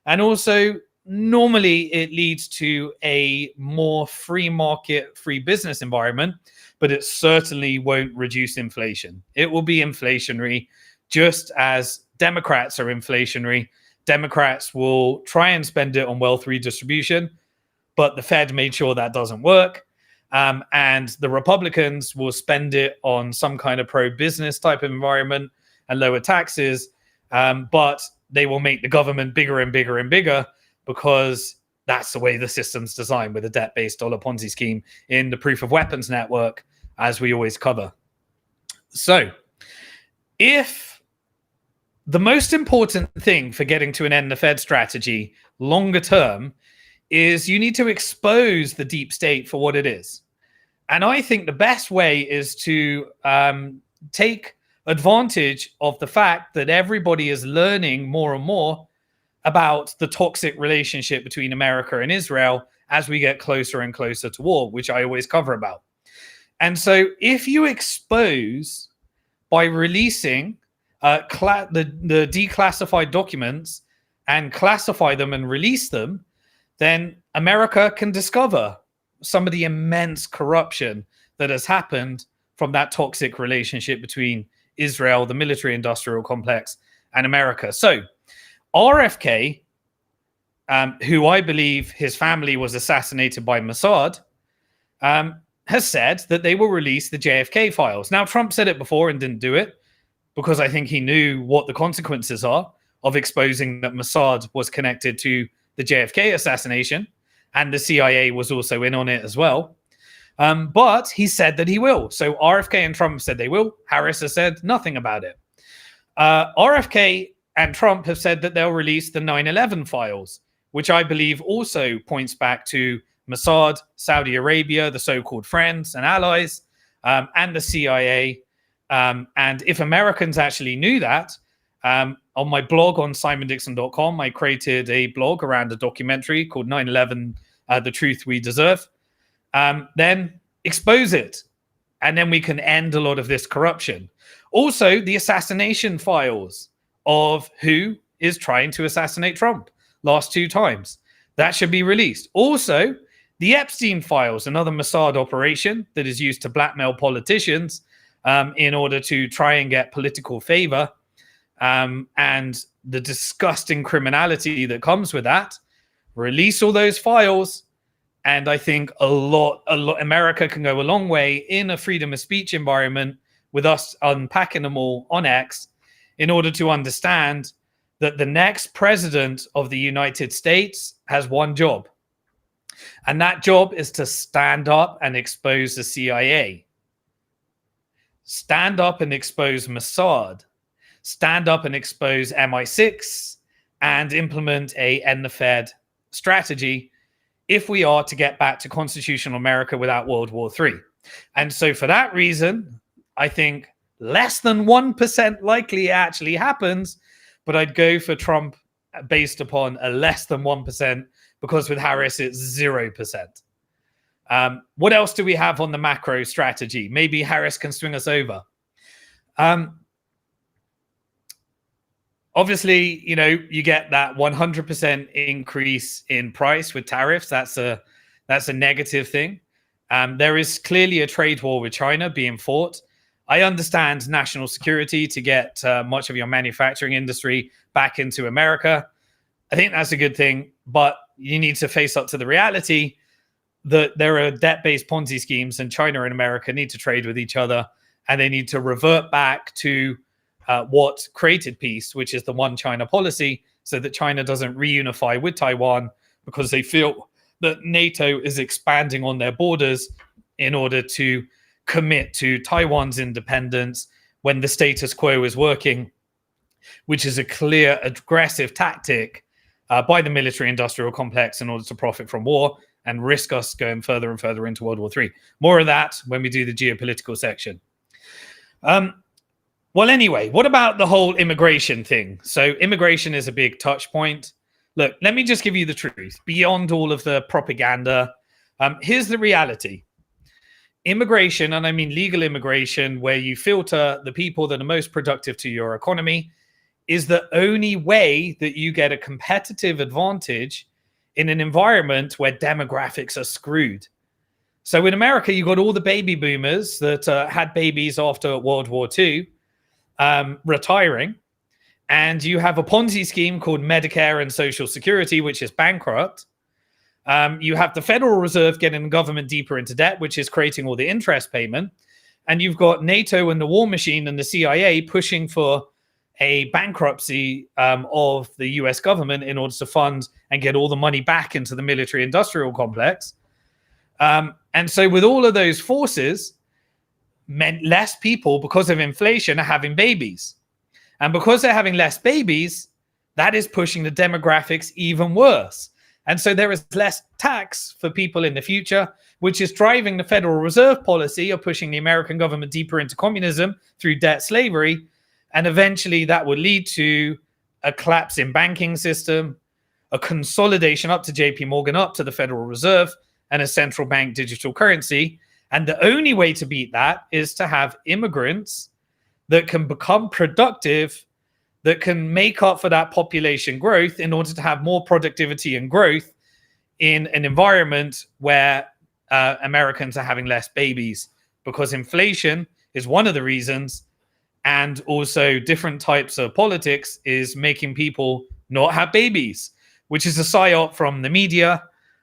And also, normally it leads to a more free market, free business environment, but it certainly won't reduce inflation. It will be inflationary, just as Democrats are inflationary. Democrats will try and spend it on wealth redistribution, but the Fed made sure that doesn't work. And the Republicans will spend it on some kind of pro-business type of environment and lower taxes, but they will make the government bigger and bigger and bigger because that's the way the system's designed, with a debt-based dollar Ponzi scheme in the proof of weapons network, as we always cover. So if the most important thing for getting to an end the Fed strategy longer term is you need to expose the deep state for what it is. And I think the best way is to take advantage of the fact that everybody is learning more and more about the toxic relationship between America and Israel as we get closer and closer to war, which I always cover about. And so if you expose by releasing the declassified documents and classify them and release them, then America can discover some of the immense corruption that has happened from that toxic relationship between Israel, the military-industrial complex, and America. So RFK, who I believe his family was assassinated by Mossad, has said that they will release the JFK files. Now, Trump said it before and didn't do it because I think he knew what the consequences are of exposing that Mossad was connected to the JFK assassination, and the CIA was also in on it as well. But he said that he will. So RFK and Trump said they will. Harris has said nothing about it. RFK and Trump have said that they'll release the 9/11 files, which I believe also points back to Mossad, Saudi Arabia, the so-called friends and allies, and the CIA. And if Americans actually knew that, on my blog on simondixon.com, I created a blog around a documentary called 9/11, The Truth We Deserve. Then expose it. And then we can end a lot of this corruption. Also, the assassination files of who is trying to assassinate Trump last 2 times. That should be released. Also, the Epstein files, another Mossad operation that is used to blackmail politicians in order to try and get political favor, and the disgusting criminality that comes with that. Release all those files. And I think a lot, America can go a long way in a freedom of speech environment with us unpacking them all on X in order to understand that the next president of the United States has one job. And that job is to stand up and expose the CIA. Stand up and expose Mossad. Stand up and expose MI6 and implement a end the Fed strategy if we are to get back to constitutional America without World War III. And so for that reason, I think less than 1% likely it actually happens, but I'd go for Trump based upon a less than 1%, because with Harris, it's 0%. What else do we have on the macro strategy? Maybe Harris can swing us over. Obviously, you get that 100% increase in price with tariffs. That's a negative thing. There is clearly a trade war with China being fought. I understand national security to get much of your manufacturing industry back into America. I think that's a good thing, but you need to face up to the reality that there are debt-based Ponzi schemes, and China and America need to trade with each other, and they need to revert back to what created peace, which is the one China policy, so that China doesn't reunify with Taiwan because they feel that NATO is expanding on their borders in order to commit to Taiwan's independence when the status quo is working, which is a clear aggressive tactic by the military-industrial complex in order to profit from war and risk us going further and further into World War III. More of that when we do the geopolitical section. Well, anyway, what about the whole immigration thing? So immigration is a big touch point. Look, let me just give you the truth. Beyond all of the propaganda, here's the reality. Immigration, and I mean legal immigration, where you filter the people that are most productive to your economy, is the only way that you get a competitive advantage in an environment where demographics are screwed. So in America, you got all the baby boomers that had babies after World War II retiring, and you have a Ponzi scheme called Medicare and Social Security, which is bankrupt. You have the Federal Reserve getting the government deeper into debt, which is creating all the interest payment. And you've got NATO and the war machine and the CIA pushing for a bankruptcy of the US government in order to fund and get all the money back into the military-industrial complex. And so with all of those forces, meant less people, because of inflation, are having babies. And because they're having less babies, that is pushing the demographics even worse. And so there is less tax for people in the future, which is driving the Federal Reserve policy of pushing the American government deeper into communism through debt slavery. And eventually that would lead to a collapse in banking system, a consolidation up to JP Morgan, up to the Federal Reserve, and a central bank digital currency. And the only way to beat that is to have immigrants that can become productive, that can make up for that population growth in order to have more productivity and growth in an environment where Americans are having less babies, because inflation is one of the reasons, and also different types of politics is making people not have babies, which is a psyop from the media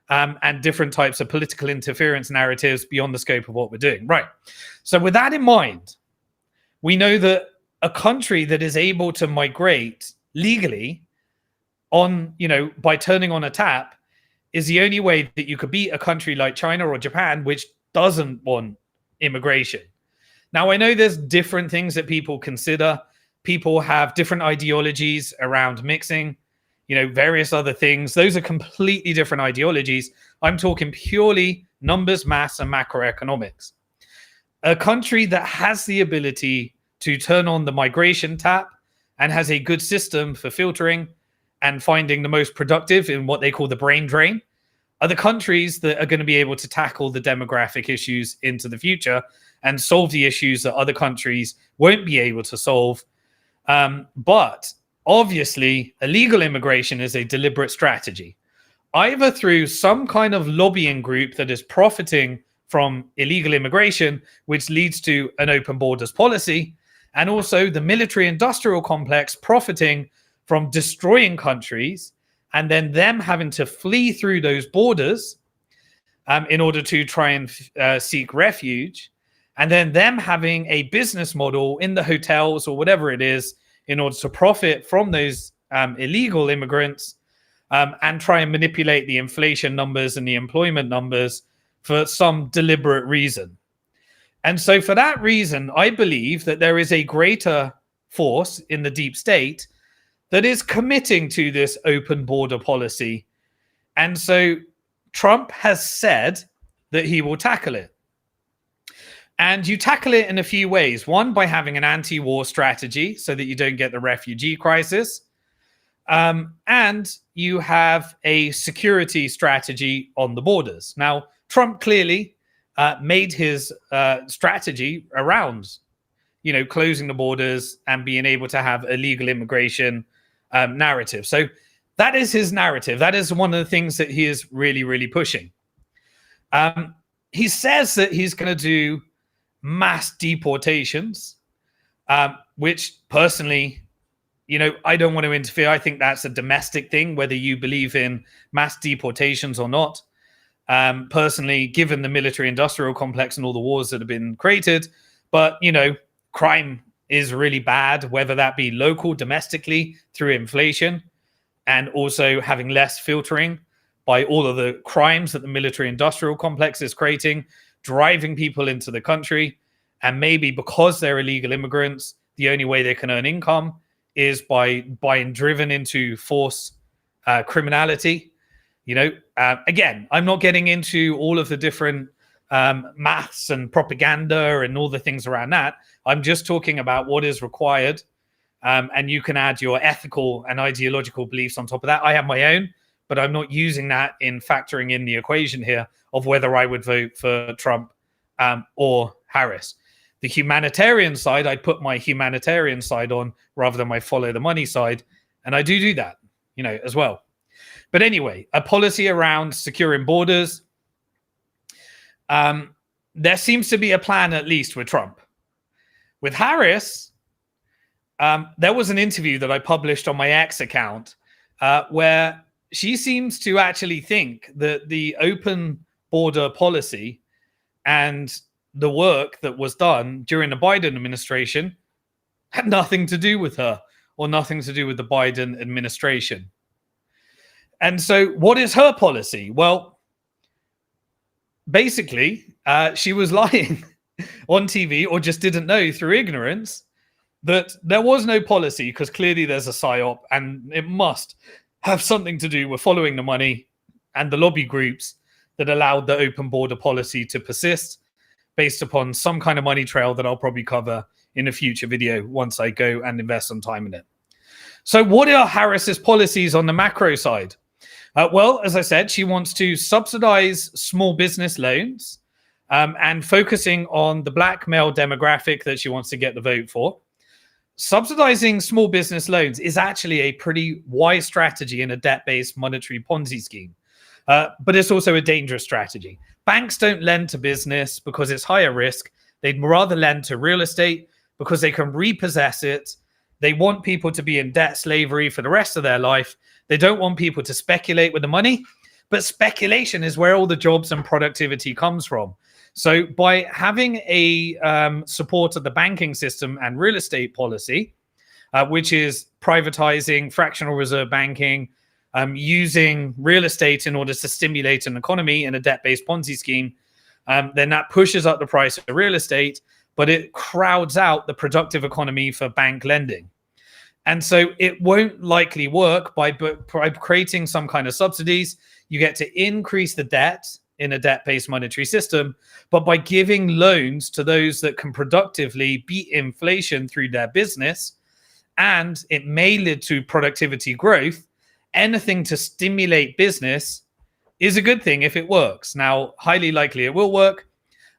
and different types of political interference narratives beyond the scope of what we're doing. Right. So with that in mind, we know that a country that is able to migrate legally on, by turning on a tap is the only way that you could beat a country like China or Japan, which doesn't want immigration. Now, I know there's different things that people consider. People have different ideologies around mixing, various other things. Those are completely different ideologies. I'm talking purely numbers, maths, and macroeconomics. A country that has the ability to turn on the migration tap and has a good system for filtering and finding the most productive in what they call the brain drain are the countries that are going to be able to tackle the demographic issues into the future and solve the issues that other countries won't be able to solve. But obviously, illegal immigration is a deliberate strategy, either through some kind of lobbying group that is profiting from illegal immigration, which leads to an open borders policy, and also the military industrial complex profiting from destroying countries and then them having to flee through those borders in order to try and seek refuge, and then them having a business model in the hotels or whatever it is in order to profit from those illegal immigrants and try and manipulate the inflation numbers and the employment numbers for some deliberate reason. And so for that reason, I believe that there is a greater force in the deep state that is committing to this open border policy. And so Trump has said that he will tackle it. And you tackle it in a few ways. One, by having an anti-war strategy so that you don't get the refugee crisis. And you have a security strategy on the borders. Now, Trump clearly made his strategy around, closing the borders and being able to have illegal immigration narrative. So that is his narrative. That is one of the things that he is really, really pushing. He says that he's going to do mass deportations, which personally, I don't want to interfere. I think that's a domestic thing, whether you believe in mass deportations or not. Personally, given the military industrial complex and all the wars that have been created, but, crime is really bad, whether that be local, domestically, through inflation, and also having less filtering by all of the crimes that the military industrial complex is creating, driving people into the country. And maybe because they're illegal immigrants, the only way they can earn income is by being driven into forced criminality. Again, I'm not getting into all of the different maths and propaganda and all the things around that. I'm just talking about what is required. And you can add your ethical and ideological beliefs on top of that. I have my own, but I'm not using that in factoring in the equation here of whether I would vote for Trump or Harris. The humanitarian side, I'd put my humanitarian side on rather than my follow the money side. And I do that, as well. But anyway, a policy around securing borders. There seems to be a plan, at least with Trump. With Harris, there was an interview that I published on my X account where she seems to actually think that the open border policy and the work that was done during the Biden administration had nothing to do with her or nothing to do with the Biden administration. And so what is her policy? Well, basically, she was lying on TV or just didn't know through ignorance that there was no policy, because clearly there's a psyop and it must have something to do with following the money and the lobby groups that allowed the open border policy to persist based upon some kind of money trail that I'll probably cover in a future video once I go and invest some time in it. So what are Harris's policies on the macro side? Well, as I said, she wants to subsidize small business loans and focusing on the black male demographic that she wants to get the vote for. subsidizing small business loans is actually a pretty wise strategy in a debt-based monetary Ponzi scheme. But it's also a dangerous strategy. Banks don't lend to business because it's higher risk. They'd rather lend to real estate because they can repossess it. They want people to be in debt slavery for the rest of their life. They don't want people to speculate with the money. But speculation is where all the jobs and productivity comes from. So by having a support of the banking system and real estate policy, which is privatizing fractional reserve banking, using real estate in order to stimulate an economy in a debt-based Ponzi scheme, then that pushes up the price of real estate, but it crowds out the productive economy for bank lending. And so it won't likely work by creating some kind of subsidies. You get to increase the debt in a debt-based monetary system, but by giving loans to those that can productively beat inflation through their business, and it may lead to productivity growth, anything to stimulate business is a good thing if it works. Now, highly likely it will work,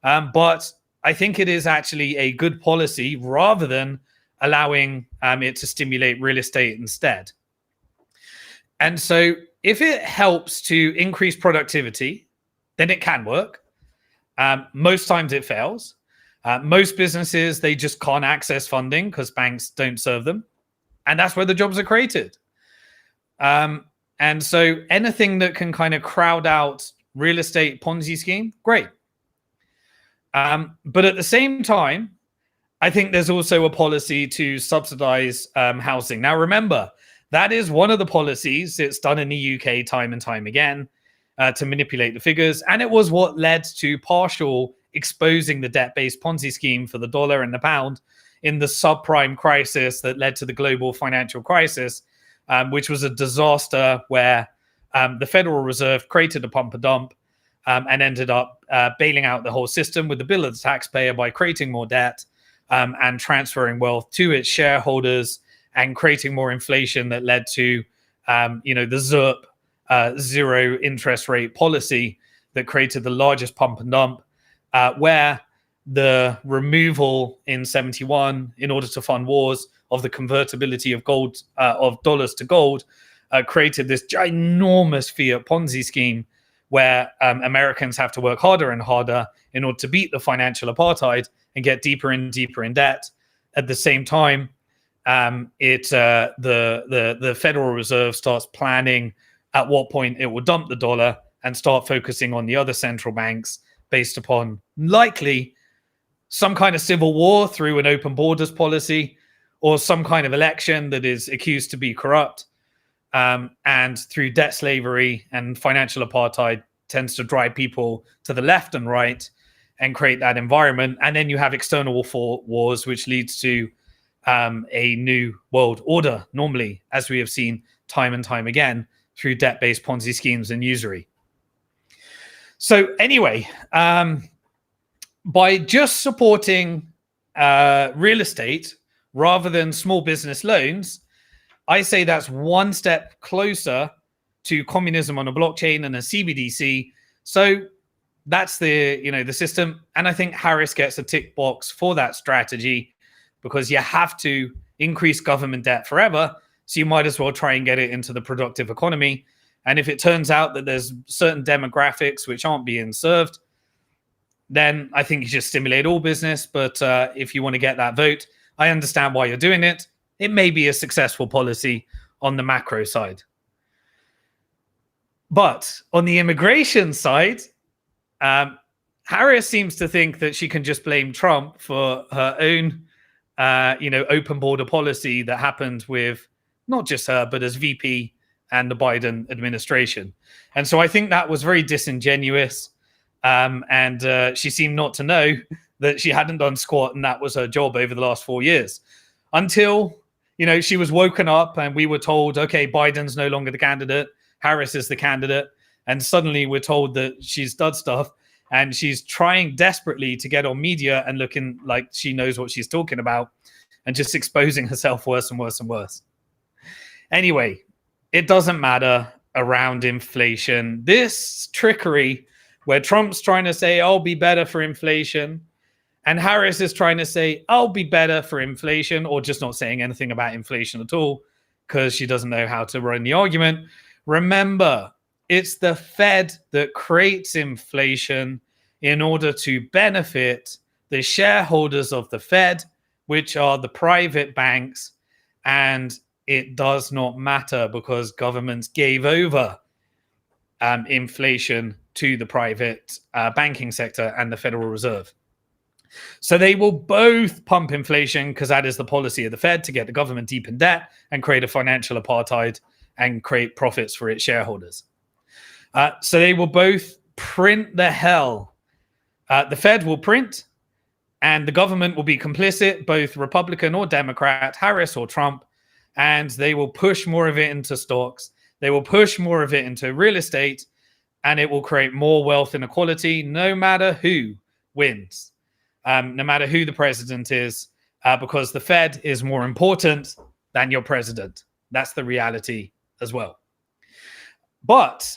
but I think it is actually a good policy rather than allowing it to stimulate real estate instead. And so if it helps to increase productivity, then it can work. Most times it fails. Most businesses, they just can't access funding because banks don't serve them. And that's where the jobs are created. And so anything that can kind of crowd out real estate Ponzi scheme, great. But at the same time, I think there's also a policy to subsidize housing. Now, remember, that is one of the policies that's done in the UK time and time again to manipulate the figures. And it was what led to partial exposing the debt-based Ponzi scheme for the dollar and the pound in the subprime crisis that led to the global financial crisis, which was a disaster where the Federal Reserve created a pump and dump and ended up bailing out the whole system with the bill of the taxpayer by creating more debt and transferring wealth to its shareholders and creating more inflation that led to, the ZIRP, zero interest rate policy that created the largest pump and dump, where the removal in 71 in order to fund wars of the convertibility of gold, of dollars to gold, created this ginormous fiat Ponzi scheme where Americans have to work harder and harder in order to beat the financial apartheid and get deeper and deeper in debt. At the same time, the Federal Reserve starts planning at what point it will dump the dollar and start focusing on the other central banks based upon likely some kind of civil war through an open borders policy or some kind of election that is accused to be corrupt. And through debt slavery and financial apartheid tends to drive people to the left and right and create that environment. And then you have external wars, which leads to a new world order, normally, as we have seen time and time again through debt-based Ponzi schemes and usury. So anyway, by just supporting real estate rather than small business loans, I say that's one step closer to communism on a blockchain and a CBDC. So that's the system. And I think Harris gets a tick box for that strategy because you have to increase government debt forever. So you might as well try and get it into the productive economy. And if it turns out that there's certain demographics which aren't being served, then I think you should stimulate all business. But if you want to get that vote, I understand why you're doing it. It may be a successful policy on the macro side. But on the immigration side, Harris seems to think that she can just blame Trump for her own, open border policy that happened with not just her, but as VP and the Biden administration. And so I think that was very disingenuous. And she seemed not to know that she hadn't done squat and that was her job over the last 4 years. Until, she was woken up and we were told, okay, Biden's no longer the candidate. Harris is the candidate. And suddenly we're told that she's done stuff and she's trying desperately to get on media and looking like she knows what she's talking about and just exposing herself worse and worse and worse. Anyway, it doesn't matter around inflation. This trickery where Trump's trying to say, I'll be better for inflation. And Harris is trying to say, I'll be better for inflation, or just not saying anything about inflation at all because she doesn't know how to run the argument. Remember, it's the Fed that creates inflation in order to benefit the shareholders of the Fed, which are the private banks. And it does not matter because governments gave over inflation to the private banking sector and the Federal Reserve. So they will both pump inflation because that is the policy of the Fed, to get the government deep in debt and create a financial apartheid and create profits for its shareholders. So they will both print the hell. The Fed will print and the government will be complicit, both Republican or Democrat, Harris or Trump, and they will push more of it into stocks. They will push more of it into real estate, and it will create more wealth inequality no matter who wins. No matter who the president is, because the Fed is more important than your president. That's the reality as well. But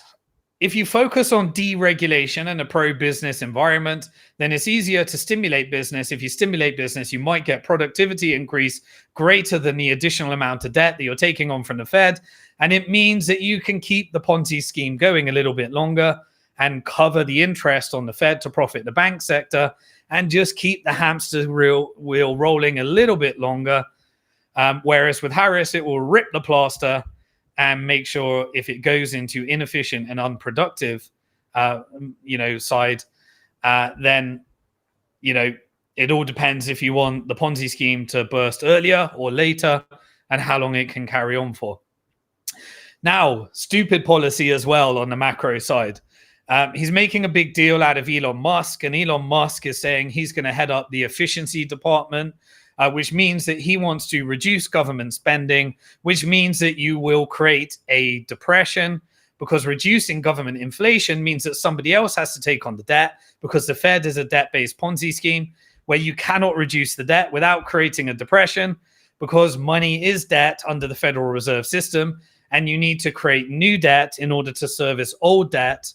if you focus on deregulation and a pro-business environment, then it's easier to stimulate business. If you stimulate business, you might get productivity increase greater than the additional amount of debt that you're taking on from the Fed. And it means that you can keep the Ponzi scheme going a little bit longer and cover the interest on the Fed to profit the bank sector, and just keep the hamster wheel rolling a little bit longer. Whereas with Harris, it will rip the plaster and make sure if it goes into inefficient and unproductive, side, then, it all depends if you want the Ponzi scheme to burst earlier or later and how long it can carry on for. Now, stupid policy as well on the macro side. He's making a big deal out of Elon Musk, and Elon Musk is saying he's going to head up the efficiency department, which means that he wants to reduce government spending, which means that you will create a depression, because reducing government inflation means that somebody else has to take on the debt, because the Fed is a debt-based Ponzi scheme where you cannot reduce the debt without creating a depression, because money is debt under the Federal Reserve System, and you need to create new debt in order to service old debt.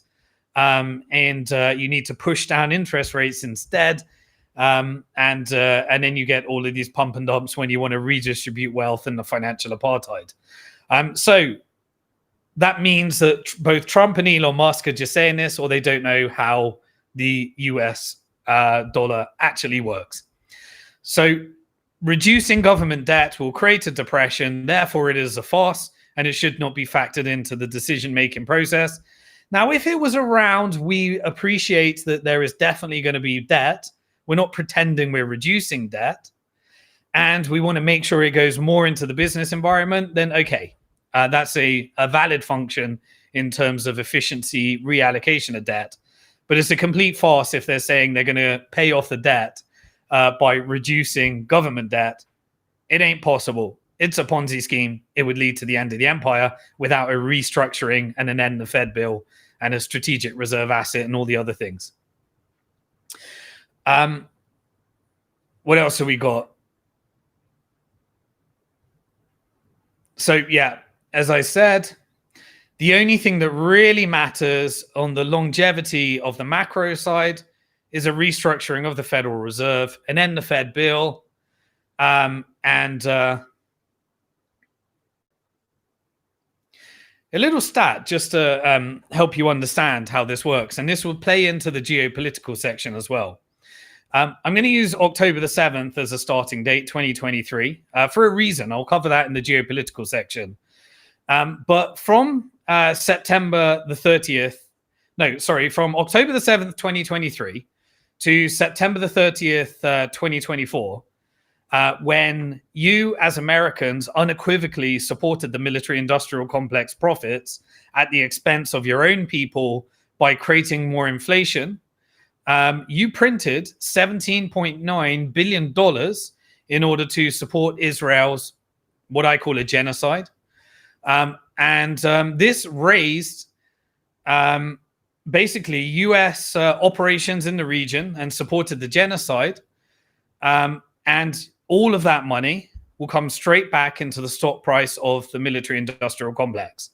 And you need to push down interest rates instead. And then you get all of these pump and dumps when you want to redistribute wealth and the financial apartheid. So that means that both Trump and Elon Musk are just saying this, or they don't know how the US dollar actually works. So reducing government debt will create a depression. Therefore, it is a farce, and it should not be factored into the decision-making process. Now, if it was around, we appreciate that there is definitely going to be debt. We're not pretending we're reducing debt. And we want to make sure it goes more into the business environment, then okay. That's a valid function in terms of efficiency reallocation of debt. But it's a complete farce if they're saying they're going to pay off the debt by reducing government debt. It ain't possible. It's a Ponzi scheme. It would lead to the end of the empire without a restructuring and an end of the Fed bill and a strategic reserve asset and all the other things. What else have we got? So, yeah, as I said, the only thing that really matters on the longevity of the macro side is a restructuring of the Federal Reserve, an end the Fed bill, and a little stat just to help you understand how this works. And this will play into the geopolitical section as well. I'm going to use October the 7th as a starting date, 2023, for a reason. I'll cover that in the geopolitical section. But from September the 30th, from October the 7th, 2023 to September the 30th, 2024, when you as Americans unequivocally supported the military-industrial complex profits at the expense of your own people by creating more inflation, you printed $17.9 billion in order to support Israel's, what I call a genocide. This raised basically U.S. operations in the region and supported the genocide. And all of that money will come straight back into the stock price of the military-industrial complex.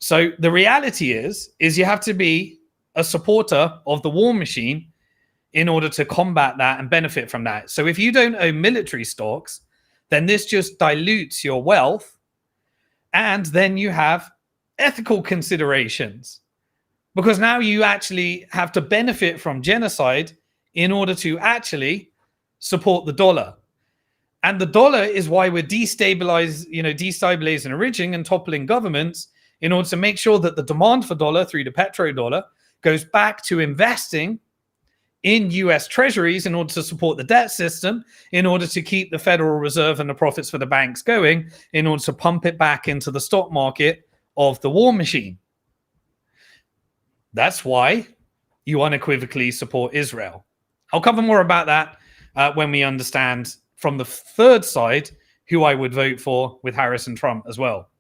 So the reality is you have to be a supporter of the war machine in order to combat that and benefit from that. So if you don't own military stocks, then this just dilutes your wealth. And then you have ethical considerations, because now you actually have to benefit from genocide in order to actually support the dollar. And the dollar is why we're destabilizing and enriching and toppling governments in order to make sure that the demand for dollar through the petrodollar goes back to investing in US treasuries in order to support the debt system, in order to keep the Federal Reserve and the profits for the banks going, in order to pump it back into the stock market of the war machine. That's why you unequivocally support Israel. I'll cover more about that when we understand from the third side who I would vote for with Harris and Trump as well.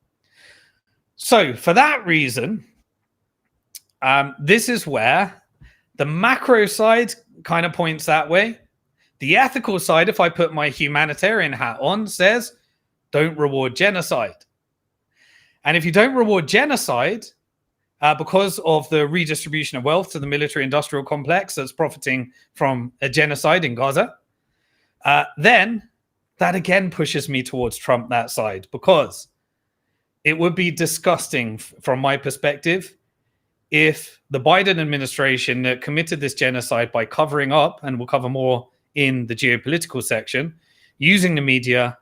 So for that reason, this is where the macro side kind of points that way. The ethical side, if I put my humanitarian hat on, says don't reward genocide. And if you don't reward genocide because of the redistribution of wealth to the military-industrial complex that's profiting from a genocide in Gaza, then that again pushes me towards Trump, that side, because it would be disgusting from my perspective if the Biden administration committed this genocide by covering up, and we'll cover more in the geopolitical section, using the media,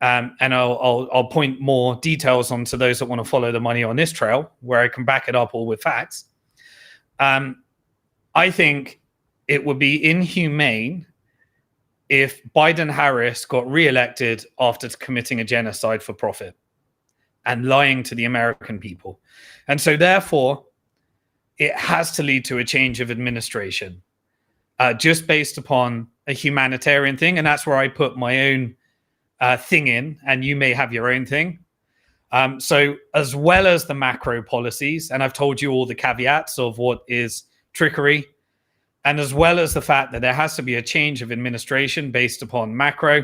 and I'll point more details onto those that want to follow the money on this trail, where I can back it up all with facts. I think it would be inhumane if Biden-Harris got reelected after committing a genocide for profit and lying to the American people. And so therefore, it has to lead to a change of administration, just based upon a humanitarian thing. And that's where I put my own thing in, and you may have your own thing. So as well as the macro policies, and I've told you all the caveats of what is trickery, and as well as the fact that there has to be a change of administration based upon macro.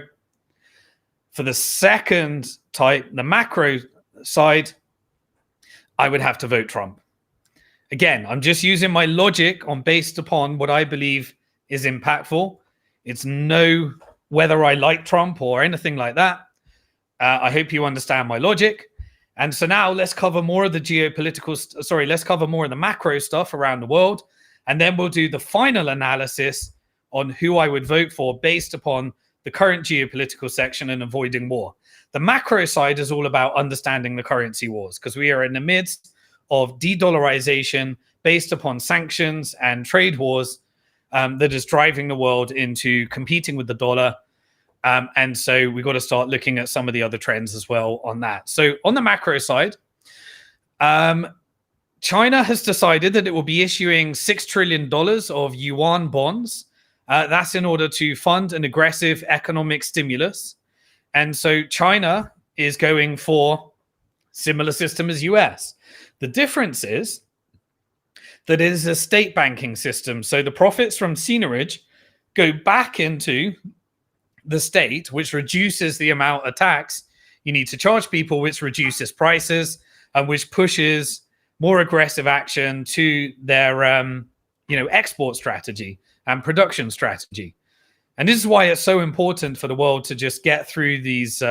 For the second type, the macro side, I would have to vote Trump. Again, I'm just using my logic based upon what I believe is impactful. It's no whether I like Trump or anything like that. I hope you understand my logic. And so now let's cover more of the let's cover more of the macro stuff around the world. And then we'll do the final analysis on who I would vote for based upon the current geopolitical section and avoiding war. The macro side is all about understanding the currency wars, because we are in the midst of de-dollarization based upon sanctions and trade wars that is driving the world into competing with the dollar. And so we've got to start looking at some of the other trends as well on that. So on the macro side, China has decided that it will be issuing $6 trillion of yuan bonds. That's in order to fund an aggressive economic stimulus. And so China is going for similar system as US. The difference is that it is a state banking system. So the profits from seigniorage go back into the state, which reduces the amount of tax you need to charge people, which reduces prices, and which pushes more aggressive action to their export strategy and production strategy. And this is why it's so important for the world to just get through these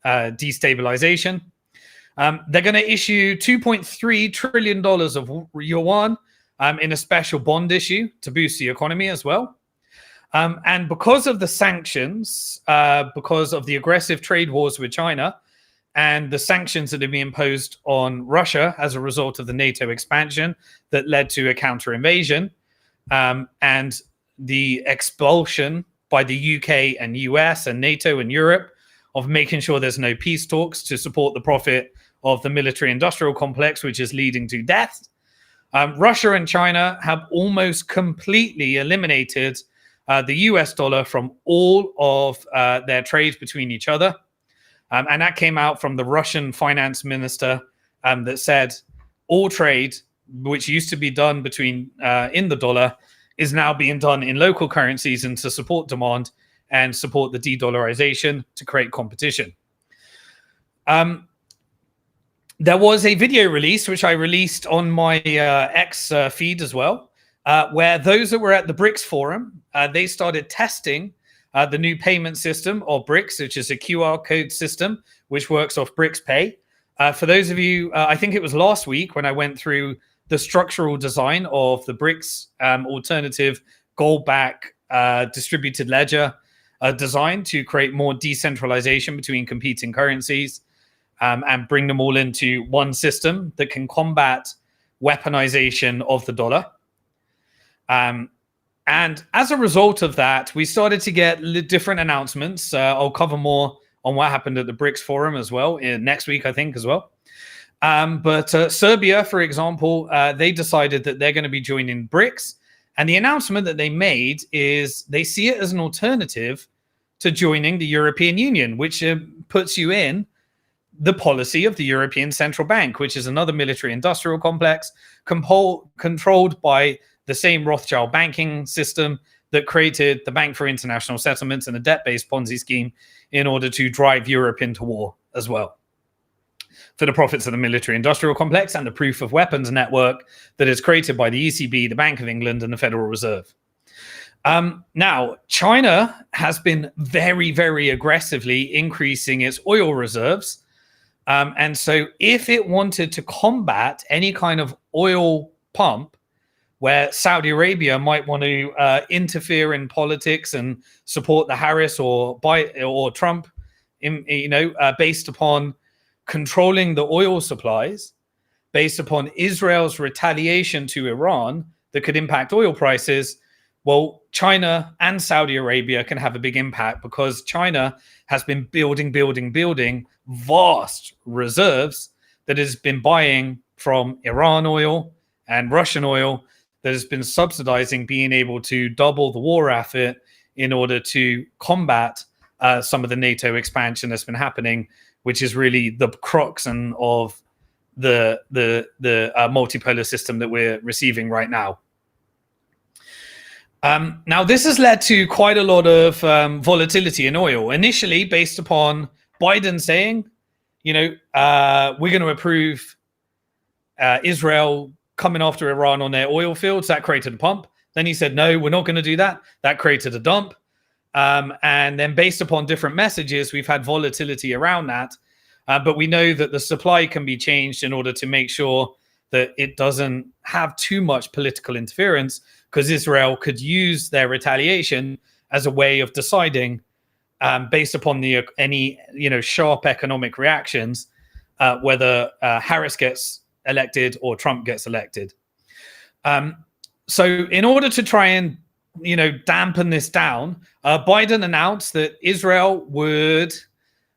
destabilization. They're going to issue $2.3 trillion of yuan in a special bond issue to boost the economy as well. And because of the sanctions, because of the aggressive trade wars with China, and the sanctions that have been imposed on Russia as a result of the NATO expansion that led to a counter-invasion, and the expulsion by the UK and US and NATO and Europe of making sure there's no peace talks to support the profit of the military-industrial complex, which is leading to death. Russia and China have almost completely eliminated the US dollar from all of their trade between each other. And that came out from the Russian finance minister that said all trade, which used to be done between in the dollar, is now being done in local currencies, and to support demand and support the de-dollarization to create competition. There was a video release, which I released on my X feed as well, where those that were at the BRICS forum, they started testing the new payment system of BRICS, which is a QR code system, which works off BRICS Pay. For those of you, I think it was last week when I went through the structural design of the BRICS alternative gold-backed distributed ledger design to create more decentralization between competing currencies and bring them all into one system that can combat weaponization of the dollar. And as a result of that, we started to get different announcements. I'll cover more on what happened at the BRICS forum as well next week, I think, as well. But Serbia, for example, they decided that they're going to be joining BRICS. And the announcement that they made is they see it as an alternative to joining the European Union, which puts you in the policy of the European Central Bank, which is another military-industrial complex controlled by the same Rothschild banking system that created the Bank for International Settlements and a debt-based Ponzi scheme in order to drive Europe into war as well, for the profits of the military-industrial complex and the proof of weapons network that is created by the ECB, the Bank of England, and the Federal Reserve. Now, China has been very, very aggressively increasing its oil reserves. And so if it wanted to combat any kind of oil pump where Saudi Arabia might want to interfere in politics and support the Harris or Trump, based upon controlling the oil supplies, based upon Israel's retaliation to Iran that could impact oil prices, well, China and Saudi Arabia can have a big impact because China has been building vast reserves that has been buying from Iran oil and Russian oil, that has been subsidizing being able to double the war effort in order to combat some of the NATO expansion that's been happening, which is really the crux of the multipolar system that we're receiving right now. Now, this has led to quite a lot of volatility in oil, initially based upon Biden saying, we're going to approve Israel coming after Iran on their oil fields. That created a pump. Then he said, no, we're not going to do that. That created a dump. And then based upon different messages, we've had volatility around that. But we know that the supply can be changed in order to make sure that it doesn't have too much political interference, because Israel could use their retaliation as a way of deciding, based upon any sharp economic reactions, whether Harris gets elected or Trump gets elected. So in order to try and dampen this down, Biden announced that Israel would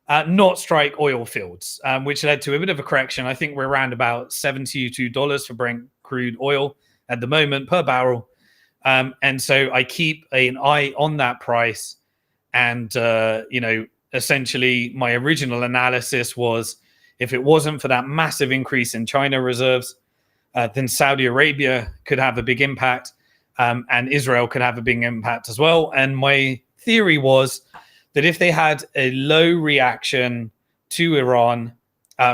not strike oil fields, which led to a bit of a correction. I think we're around about $72 for Brent crude oil at the moment per barrel. And so I keep an eye on that price. And, essentially my original analysis was, if it wasn't for that massive increase in China reserves, then Saudi Arabia could have a big impact, and Israel could have a big impact as well. And my theory was that if they had a low reaction to Iran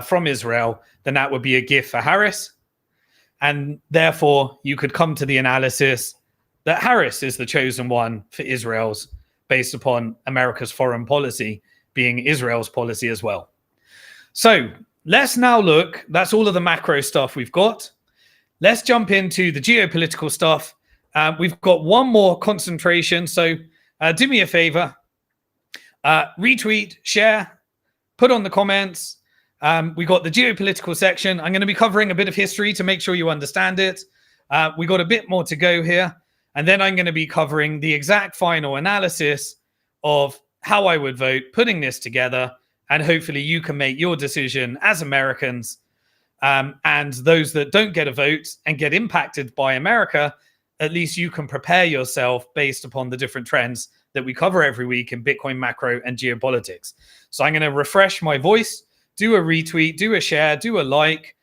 from Israel, then that would be a gift for Harris. And therefore, you could come to the analysis that Harris is the chosen one for Israel's, based upon America's foreign policy being Israel's policy as well. So let's now look. That's all of the macro stuff we've got. Let's jump into the geopolitical stuff. We've got one more concentration. So do me a favor. Retweet, share, put on the comments. We got the geopolitical section. I'm going to be covering a bit of history to make sure you understand it. We got a bit more to go here. And then I'm going to be covering the exact final analysis of how I would vote, putting this together, and hopefully you can make your decision as Americans. And those that don't get a vote and get impacted by America, at least you can prepare yourself based upon the different trends that we cover every week in Bitcoin, macro, and geopolitics. So I'm going to refresh my voice, do a retweet, do a share, do a like.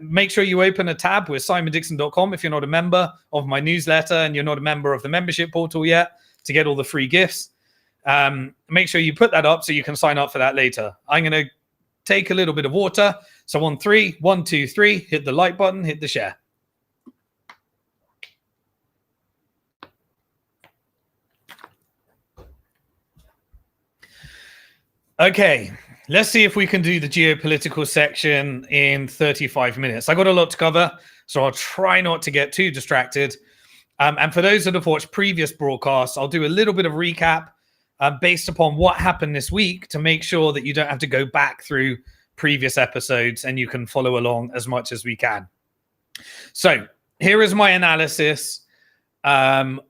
Make sure you open a tab with simondixon.com if you're not a member of my newsletter and you're not a member of the membership portal yet to get all the free gifts. Make sure you put that up so you can sign up for that later. I'm going to take a little bit of water. So on 3, 1, 2, 3, hit the like button, hit the share. Okay, let's see if we can do the geopolitical section in 35 minutes. I got a lot to cover, so I'll try not to get too distracted. And for those that have watched previous broadcasts, I'll do a little bit of recap based upon what happened this week to make sure that you don't have to go back through previous episodes and you can follow along as much as we can. So here is my analysis on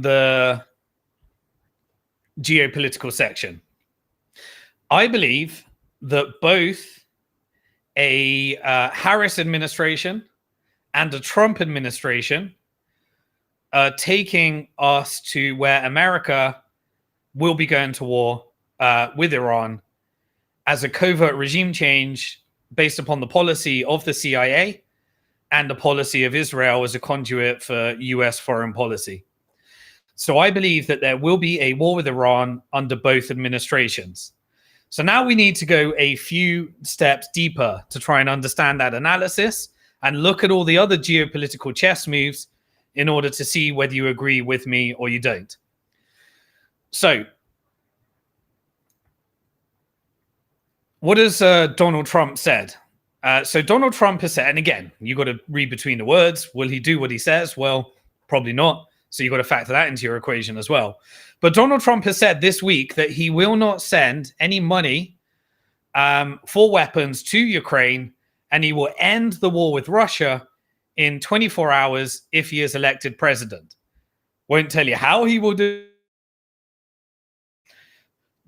the geopolitical section. I believe that both a Harris administration and a Trump administration are taking us to where America will be going to war with Iran as a covert regime change based upon the policy of the CIA and the policy of Israel as a conduit for US foreign policy. So I believe that there will be a war with Iran under both administrations. So now we need to go a few steps deeper to try and understand that analysis and look at all the other geopolitical chess moves in order to see whether you agree with me or you don't. So what has Donald Trump said? So Donald Trump has said, and again, you got to read between the words. Will he do what he says? Well, probably not. So you've got to factor that into your equation as well. But Donald Trump has said this week that he will not send any money for weapons to Ukraine, and he will end the war with Russia in 24 hours if he is elected president. Won't tell you how he will do.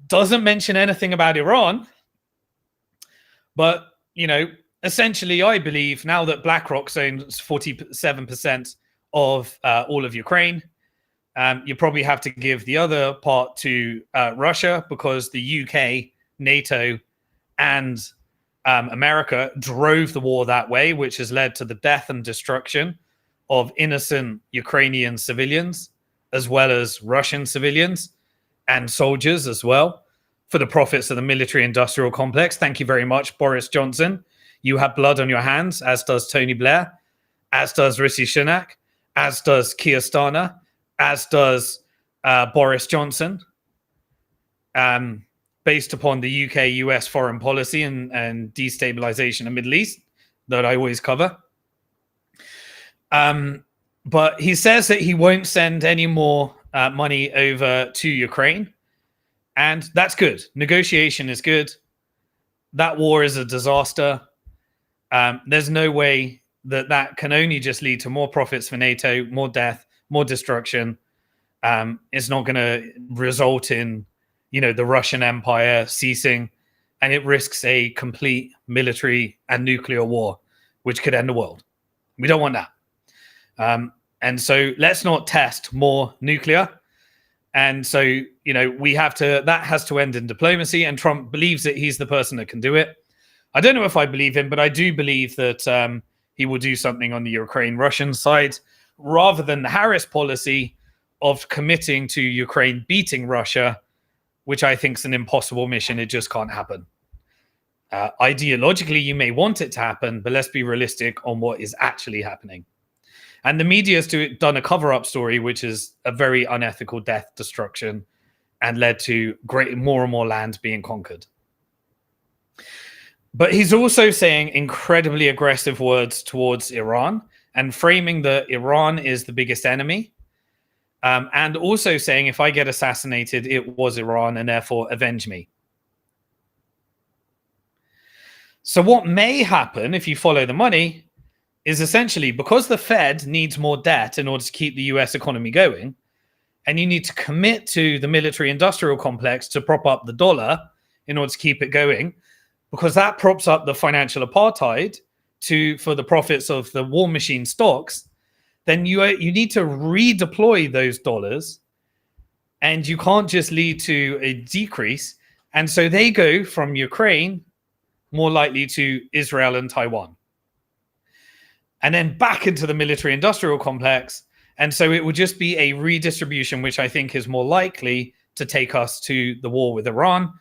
Doesn't mention anything about Iran. But, you know, essentially, I believe now that BlackRock owns 47% of all of Ukraine, you probably have to give the other part to Russia because the UK, NATO, and America drove the war that way, which has led to the death and destruction of innocent Ukrainian civilians, as well as Russian civilians and soldiers as well, for the profits of the military-industrial complex. Thank you very much, Boris Johnson. You have blood on your hands, as does Tony Blair, as does Rishi Sunak, as does Keir Starmer, as does Boris Johnson, based upon the UK-US foreign policy and destabilization of Middle East that I always cover. But he says that he won't send any more money over to Ukraine. And that's good. Negotiation is good. That war is a disaster. There's no way that that can only just lead to more profits for NATO, more death, more destruction. It's not going to result in, you know, the Russian Empire ceasing, and it risks a complete military and nuclear war, which could end the world. We don't want that. And so let's not test more nuclear. And so, you know, that has to end in diplomacy, and Trump believes that he's the person that can do it. I don't know if I believe him, but I do believe that he will do something on the Ukraine-Russian side rather than the Harris policy of committing to Ukraine beating Russia, which I think is an impossible mission. It just can't happen. Ideologically, you may want it to happen, but let's be realistic on what is actually happening. And the media has done a cover-up story, which is a very unethical death, destruction, and led to more and more land being conquered. But he's also saying incredibly aggressive words towards Iran and framing that Iran is the biggest enemy. And also saying, if I get assassinated, it was Iran, and therefore avenge me. So what may happen if you follow the money is essentially, because the Fed needs more debt in order to keep the US economy going, and you need to commit to the military-industrial complex to prop up the dollar in order to keep it going, because that props up the financial apartheid for the profits of the war machine stocks, then you need to redeploy those dollars, and you can't just lead to a decrease. And so they go from Ukraine more likely to Israel and Taiwan, and then back into the military-industrial complex. And so it would just be a redistribution, which I think is more likely to take us to the war with Iran,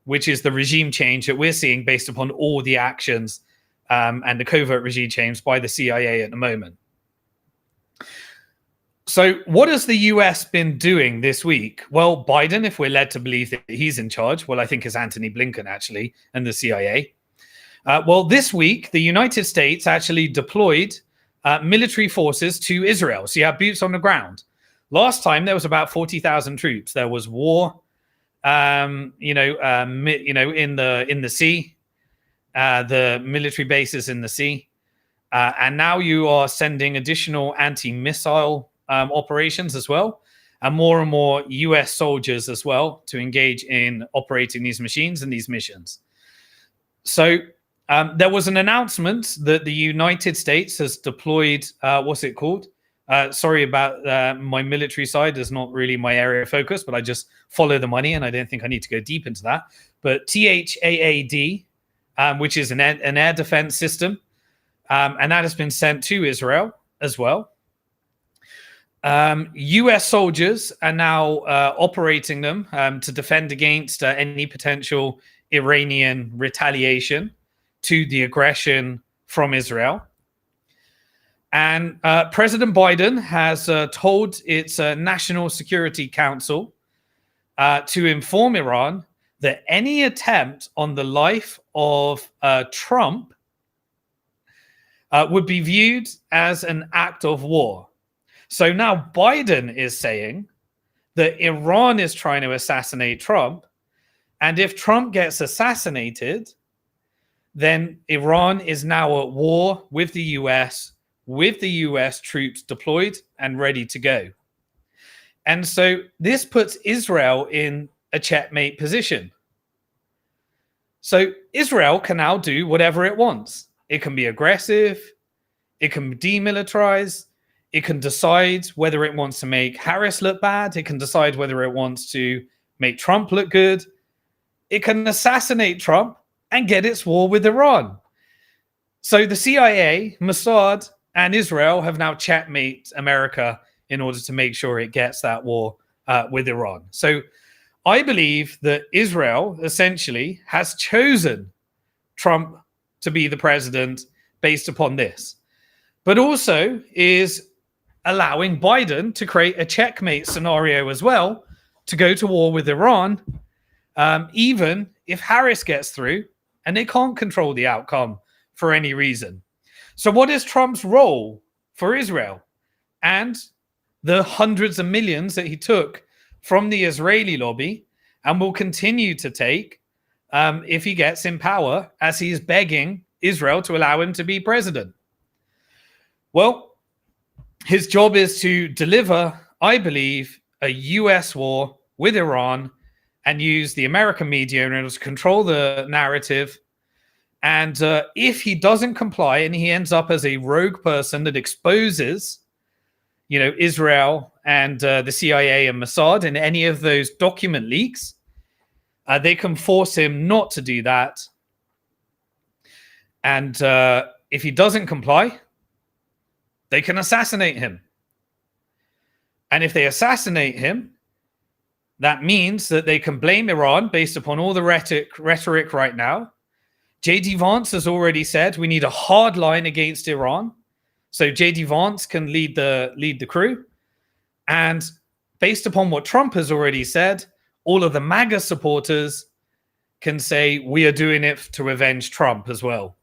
which is the regime change that we're seeing based upon all the actions and the covert regime change by the CIA at the moment. So what has the US been doing this week? Well, Biden, if we're led to believe that he's in charge, well, I think it's Anthony Blinken, actually, and the CIA. Well, this week, the United States actually deployed military forces to Israel. So you have boots on the ground. Last time, there was about 40,000 troops. There was war, in the sea, the military bases in the sea. And now you are sending additional anti-missile operations as well, and more US soldiers as well to engage in operating these machines and these missions. So there was an announcement that the United States has deployed, what's it called? Sorry about my military side. Is not really my area of focus, but I just follow the money, and I don't think I need to go deep into that. But THAAD, which is an air defense system, and that has been sent to Israel as well. US soldiers are now operating them to defend against any potential Iranian retaliation to the aggression from Israel. And President Biden has told its National Security Council to inform Iran that any attempt on the life of Trump would be viewed as an act of war. So now Biden is saying that Iran is trying to assassinate Trump. And if Trump gets assassinated, then Iran is now at war with the US troops deployed and ready to go. And so this puts Israel in a checkmate position. So Israel can now do whatever it wants. It can be aggressive. It can demilitarize. It can decide whether it wants to make Harris look bad. It can decide whether it wants to make Trump look good. It can assassinate Trump and get its war with Iran. So the CIA, Mossad, and Israel have now checkmate America in order to make sure it gets that war with Iran. So I believe that Israel essentially has chosen Trump to be the president based upon this, but also is allowing Biden to create a checkmate scenario as well to go to war with Iran, even if Harris gets through and they can't control the outcome for any reason. So what is Trump's role for Israel and the hundreds of millions that he took from the Israeli lobby and will continue to take if he gets in power, as he is begging Israel to allow him to be president? Well, his job is to deliver, I believe, a US war with Iran and use the American media in order to control the narrative. And if he doesn't comply and he ends up as a rogue person that exposes, Israel and the CIA and Mossad in any of those document leaks, they can force him not to do that. And if he doesn't comply, they can assassinate him. And if they assassinate him, that means that they can blame Iran based upon all the rhetoric right now. J.D. Vance has already said we need a hard line against Iran. So J.D. Vance can lead the crew. And based upon what Trump has already said, all of the MAGA supporters can say we are doing it to avenge Trump as well.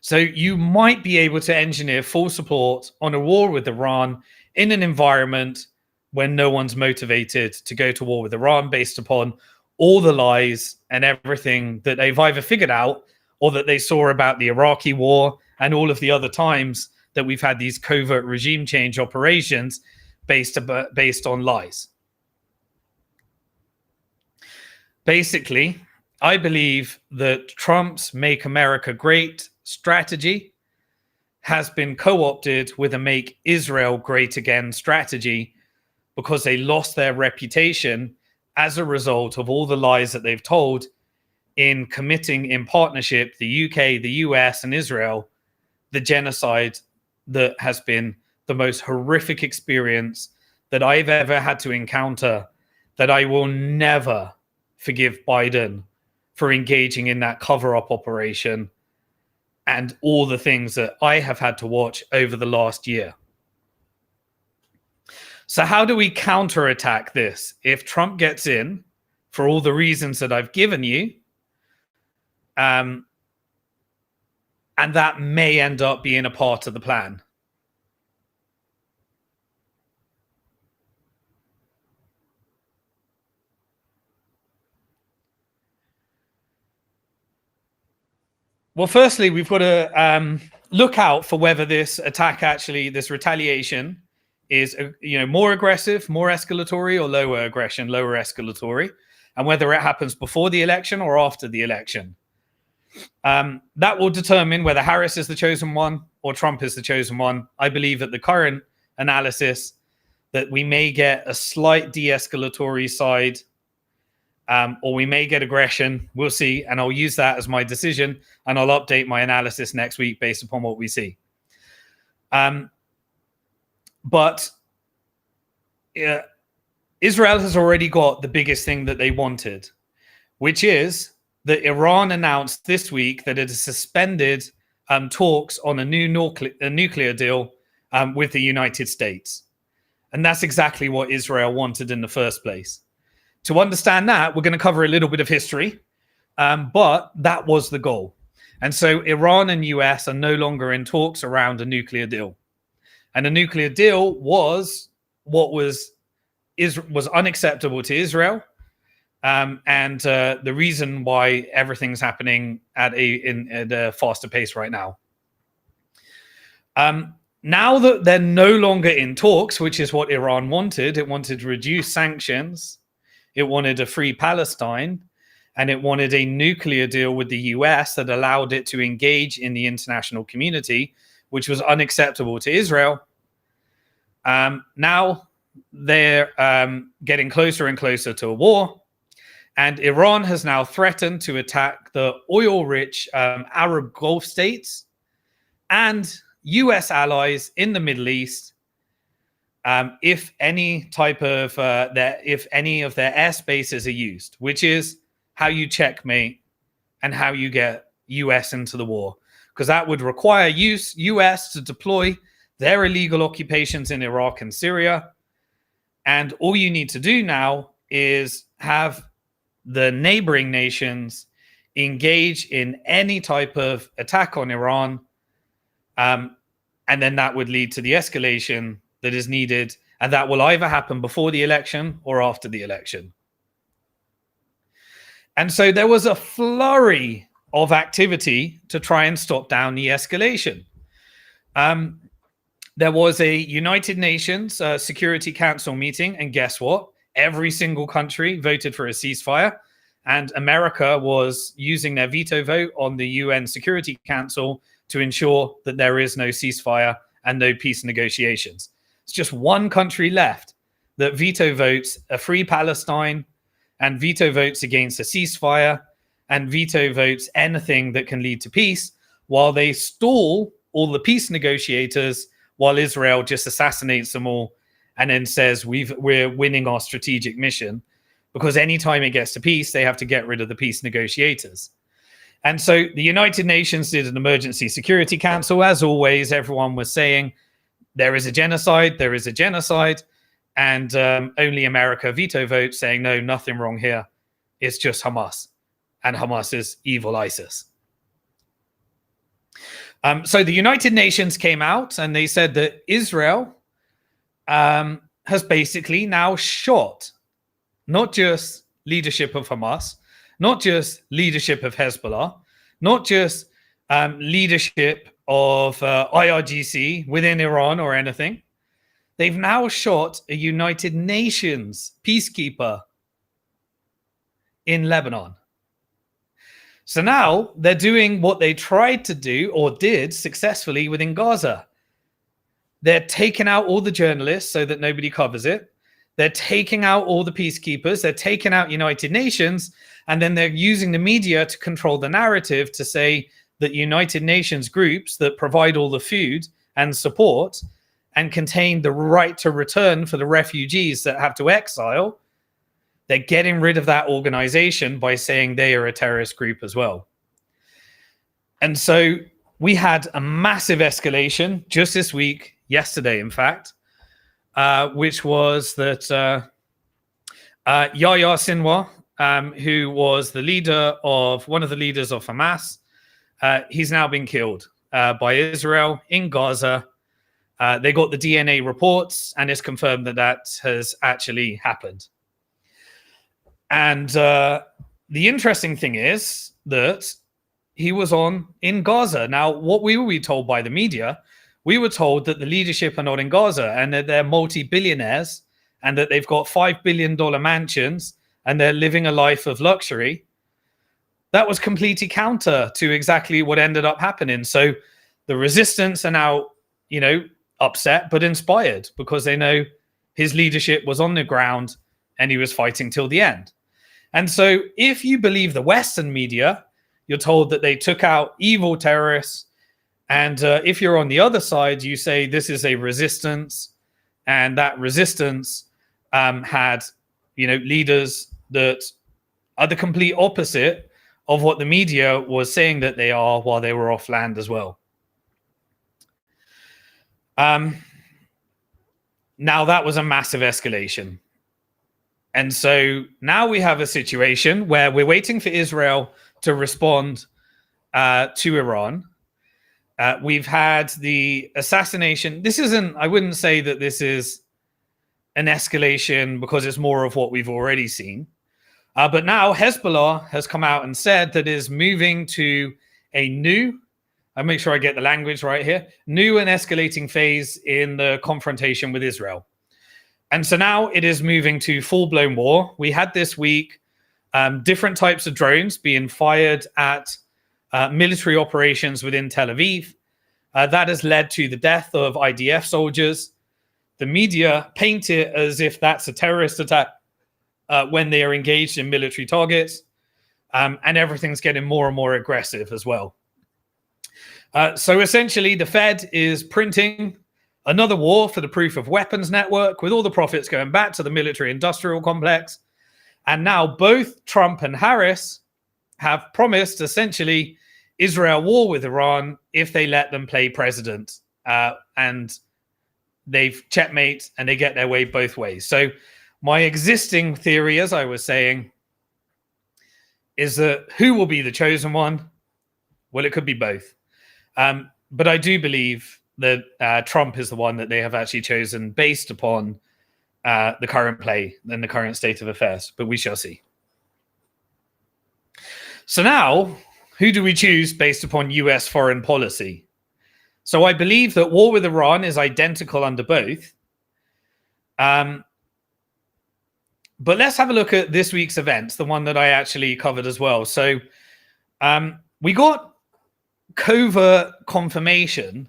So you might be able to engineer full support on a war with Iran in an environment when no one's motivated to go to war with Iran based upon all the lies and everything that they've either figured out or that they saw about the Iraqi war and all of the other times that we've had these covert regime change operations based on lies. Basically, I believe that Trump's Make America Great strategy has been co-opted with a Make Israel Great Again strategy because they lost their reputation as a result of all the lies that they've told in committing in partnership, the UK, the US, and Israel, the genocide that has been the most horrific experience that I've ever had to encounter, that I will never forgive Biden for engaging in that cover-up operation and all the things that I have had to watch over the last year. So how do we counterattack this? If Trump gets in, for all the reasons that I've given you, and that may end up being a part of the plan. Well, firstly, we've got to look out for whether this attack, actually, this retaliation, is more aggressive, more escalatory, or lower aggression, lower escalatory, and whether it happens before the election or after the election. That will determine whether Harris is the chosen one or Trump is the chosen one. I believe at the current analysis that we may get a slight de-escalatory side, or we may get aggression. We'll see, and I'll use that as my decision, and I'll update my analysis next week based upon what we see. But Israel has already got the biggest thing that they wanted, which is that Iran announced this week that it has suspended talks on a new nuclear deal with the United States. And that's exactly what Israel wanted in the first place. To understand that, we're going to cover a little bit of history, but that was the goal. And so Iran and US are no longer in talks around a nuclear deal. And a nuclear deal was what was unacceptable to Israel, and the reason why everything's happening at a faster pace right now. Now that they're no longer in talks, which is what Iran wanted, it wanted to reduce sanctions, it wanted a free Palestine, and it wanted a nuclear deal with the US that allowed it to engage in the international community, which was unacceptable to Israel. Now they're getting closer and closer to a war, and Iran has now threatened to attack the oil-rich Arab Gulf states and US allies in the Middle East if any of their airspaces are used, which is how you checkmate and how you get US into the war, because that would require US to deploy their illegal occupations in Iraq and Syria. And all you need to do now is have the neighboring nations engage in any type of attack on Iran, and then that would lead to the escalation that is needed, and that will either happen before the election or after the election. And so there was a flurry of activity to try and stop down the escalation. There was a United Nations Security Council meeting, and guess what? Every single country voted for a ceasefire, and America was using their veto vote on the UN Security Council to ensure that there is no ceasefire and no peace negotiations. It's just one country left that veto votes a free Palestine and veto votes against a ceasefire and veto votes anything that can lead to peace, while they stall all the peace negotiators, while Israel just assassinates them all and then says we're winning our strategic mission, because anytime it gets to peace, they have to get rid of the peace negotiators. And so the United Nations did an emergency security council. As always, everyone was saying there is a genocide, there is a genocide. And only America veto votes saying, no, nothing wrong here. It's just Hamas. And Hamas is evil ISIS. So the United Nations came out and they said that Israel has basically now shot not just leadership of Hamas, not just leadership of Hezbollah, not just leadership of IRGC within Iran or anything. They've now shot a United Nations peacekeeper in Lebanon. So now they're doing what they tried to do or did successfully within Gaza. They're taking out all the journalists so that nobody covers it. They're taking out all the peacekeepers. They're taking out United Nations. And then they're using the media to control the narrative to say that United Nations groups that provide all the food and support and contain the right to return for the refugees that have to exile, they're getting rid of that organization by saying they are a terrorist group as well. And so we had a massive escalation just this week, yesterday, in fact, which was that Yahya Sinwar, who was one of the leaders of Hamas, he's now been killed by Israel in Gaza. They got the DNA reports, and it's confirmed that has actually happened. And the interesting thing is that he was in Gaza. Now, what we were told by the media, we were told that the leadership are not in Gaza and that they're multi-billionaires and that they've got $5 billion mansions and they're living a life of luxury. That was completely counter to exactly what ended up happening. So the resistance are now, upset but inspired because they know his leadership was on the ground and he was fighting till the end. And so if you believe the Western media, you're told that they took out evil terrorists. And if you're on the other side, you say this is a resistance. And that resistance had, leaders that are the complete opposite of what the media was saying that they are while they were off land as well. Now that was a massive escalation. And so now we have a situation where we're waiting for Israel to respond to Iran. We've had the assassination. I wouldn't say that this is an escalation because it's more of what we've already seen. But now Hezbollah has come out and said that it is moving to a new, I'll make sure I get the language right here, new and escalating phase in the confrontation with Israel. And so now it is moving to full-blown war. We had this week different types of drones being fired at military operations within Tel Aviv. That has led to the death of IDF soldiers. The media paint it as if that's a terrorist attack when they are engaged in military targets. And everything's getting more and more aggressive as well. So essentially, the Fed is printing another war for the proof of weapons network with all the profits going back to the military industrial complex. And now both Trump and Harris have promised essentially Israel war with Iran if they let them play president. And they've checkmate and they get their way both ways. So my existing theory, as I was saying, is that who will be the chosen one? Well, it could be both. But I do believe that Trump is the one that they have actually chosen based upon the current play and the current state of affairs. But we shall see. So now, who do we choose based upon US foreign policy? So I believe that war with Iran is identical under both. But let's have a look at this week's events, the one that I actually covered as well. So we got covert confirmation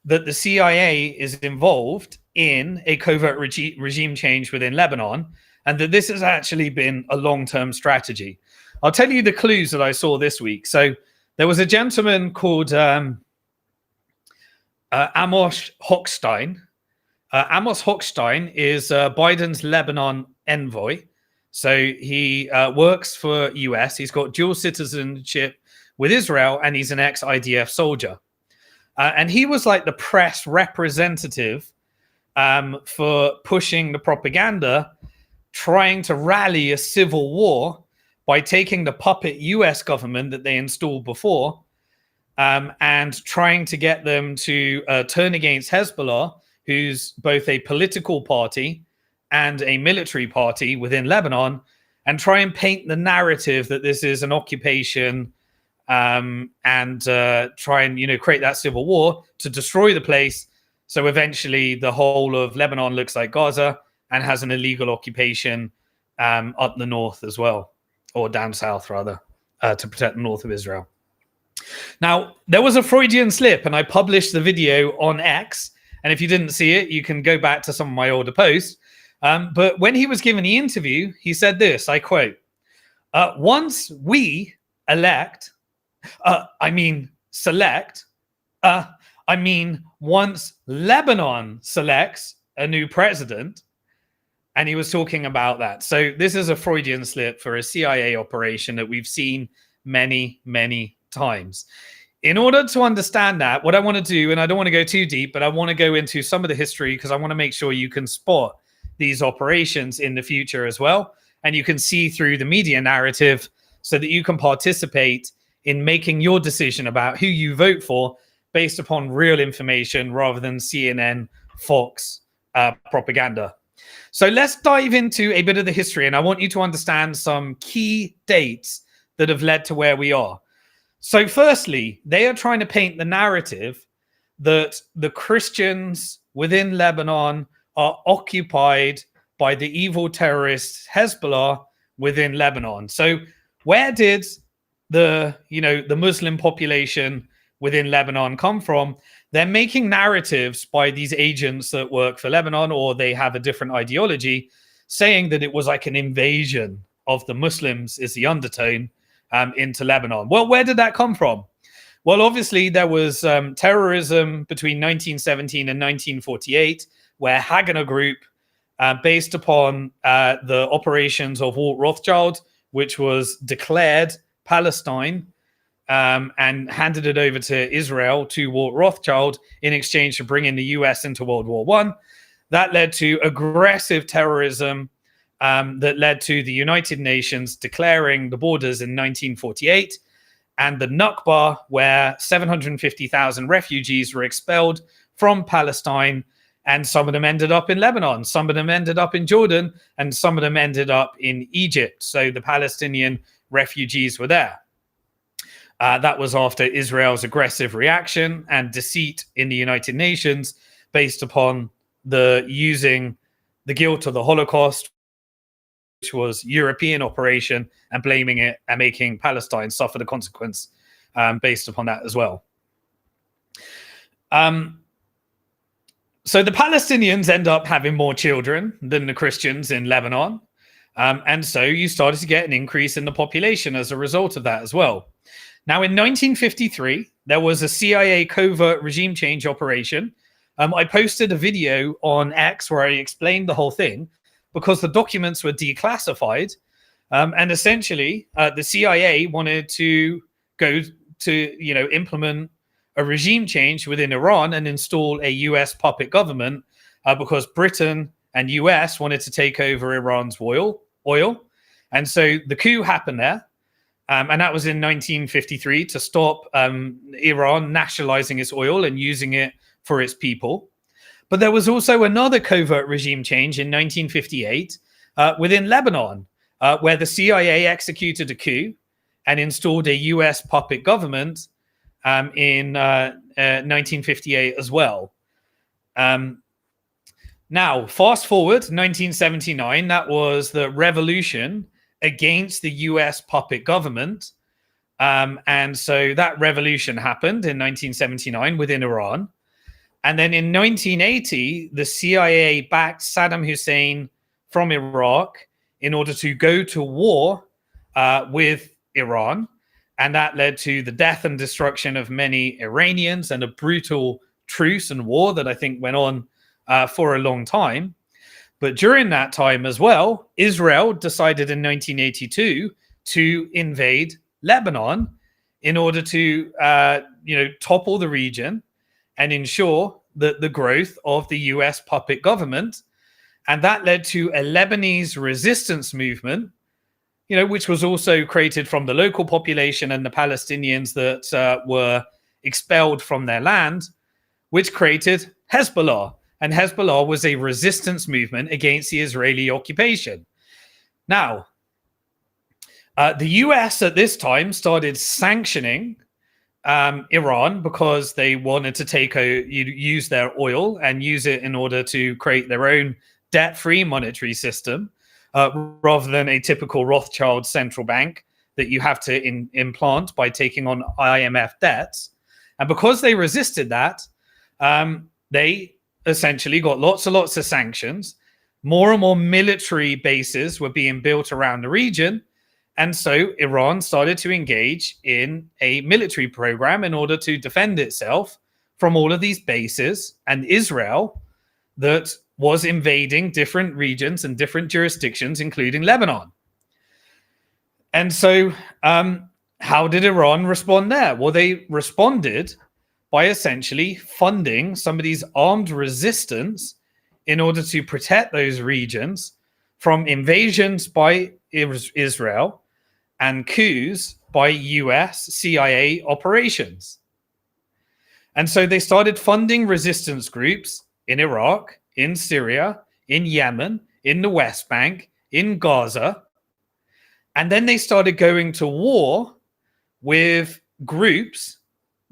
that the CIA is involved in a covert regime change within Lebanon, and that this has actually been a long-term strategy. I'll tell you the clues that I saw this week. So there was a gentleman called Amos Hochstein. Amos Hochstein is Biden's Lebanon envoy. So he works for US. He's got dual citizenship with Israel, and he's an ex-IDF soldier. And he was like the press representative for pushing the propaganda, trying to rally a civil war by taking the puppet US government that they installed before and trying to get them to turn against Hezbollah, who's both a political party and a military party within Lebanon, and try and paint the narrative that this is an occupation and try and, create that civil war to destroy the place. So eventually the whole of Lebanon looks like Gaza and has an illegal occupation up the north as well, or down south rather, to protect the north of Israel. Now, there was a Freudian slip, and I published the video on X. And if you didn't see it, you can go back to some of my older posts. But when he was given the interview, he said this, I quote, once we once Lebanon selects a new president, and he was talking about that. So this is a Freudian slip for a CIA operation that we've seen many, many times. in order to understand that, what I want to do, and I don't want to go too deep, but I want to go into some of the history because I want to make sure you can spot these operations in the future as well. And you can see through the media narrative so that you can participate in making your decision about who you vote for based upon real information rather than CNN, Fox propaganda. So let's dive into a bit of the history. And I want you to understand some key dates that have led to where we are. So firstly, they are trying to paint the narrative that the Christians within Lebanon are occupied by the evil terrorist Hezbollah within Lebanon. So where did the Muslim population within Lebanon come from? They're making narratives by these agents that work for Lebanon, or they have a different ideology, saying that it was like an invasion of the Muslims is the undertone into Lebanon. Well, where did that come from? Well, obviously, there was terrorism between 1917 and 1948, where Haganah Group, based upon the operations of Walt Rothschild, which was declared Palestine and handed it over to Israel to Walt Rothschild in exchange for bringing the US into World War I. That led to aggressive terrorism that led to the United Nations declaring the borders in 1948 and the Nakba, where 750,000 refugees were expelled from Palestine, and some of them ended up in Lebanon, some of them ended up in Jordan, and some of them ended up in Egypt. So the Palestinian refugees were there. That was after Israel's aggressive reaction and deceit in the United Nations based upon using the guilt of the Holocaust, which was European operation, and blaming it and making Palestine suffer the consequence based upon that as well. So the Palestinians end up having more children than the Christians in Lebanon. And so you started to get an increase in the population as a result of that as well. Now, in 1953, there was a CIA covert regime change operation. I posted a video on X where I explained the whole thing because the documents were declassified. And essentially, the CIA wanted to go to, implement a regime change within Iran and install a US puppet government because Britain and US wanted to take over Iran's oil. And so the coup happened there. And that was in 1953 to stop Iran nationalizing its oil and using it for its people. But there was also another covert regime change in 1958 within Lebanon, where the CIA executed a coup and installed a US puppet government in 1958 as well. Now, fast forward 1979, that was the revolution against the US puppet government. And so that revolution happened in 1979 within Iran. And then in 1980, the CIA backed Saddam Hussein from Iraq in order to go to war with Iran. And that led to the death and destruction of many Iranians and a brutal truce and war that I think went on for a long time. But during that time as well, Israel decided in 1982 to invade Lebanon in order to, topple the region and ensure the growth of the US puppet government. And that led to a Lebanese resistance movement, which was also created from the local population and the Palestinians that were expelled from their land, which created Hezbollah. And Hezbollah was a resistance movement against the Israeli occupation. Now, the US at this time started sanctioning Iran because they wanted to use their oil and use it in order to create their own debt-free monetary system, rather than a typical Rothschild central bank that you have to implant by taking on IMF debts. And because they resisted that, they essentially got lots and lots of sanctions. More and more military bases were being built around the region. And so Iran started to engage in a military program in order to defend itself from all of these bases and Israel that was invading different regions and different jurisdictions, including Lebanon. And so how did Iran respond there? Well, they responded by essentially funding somebody's armed resistance in order to protect those regions from invasions by Israel and coups by US CIA operations. And so they started funding resistance groups in Iraq, in Syria, in Yemen, in the West Bank, in Gaza. And then they started going to war with groups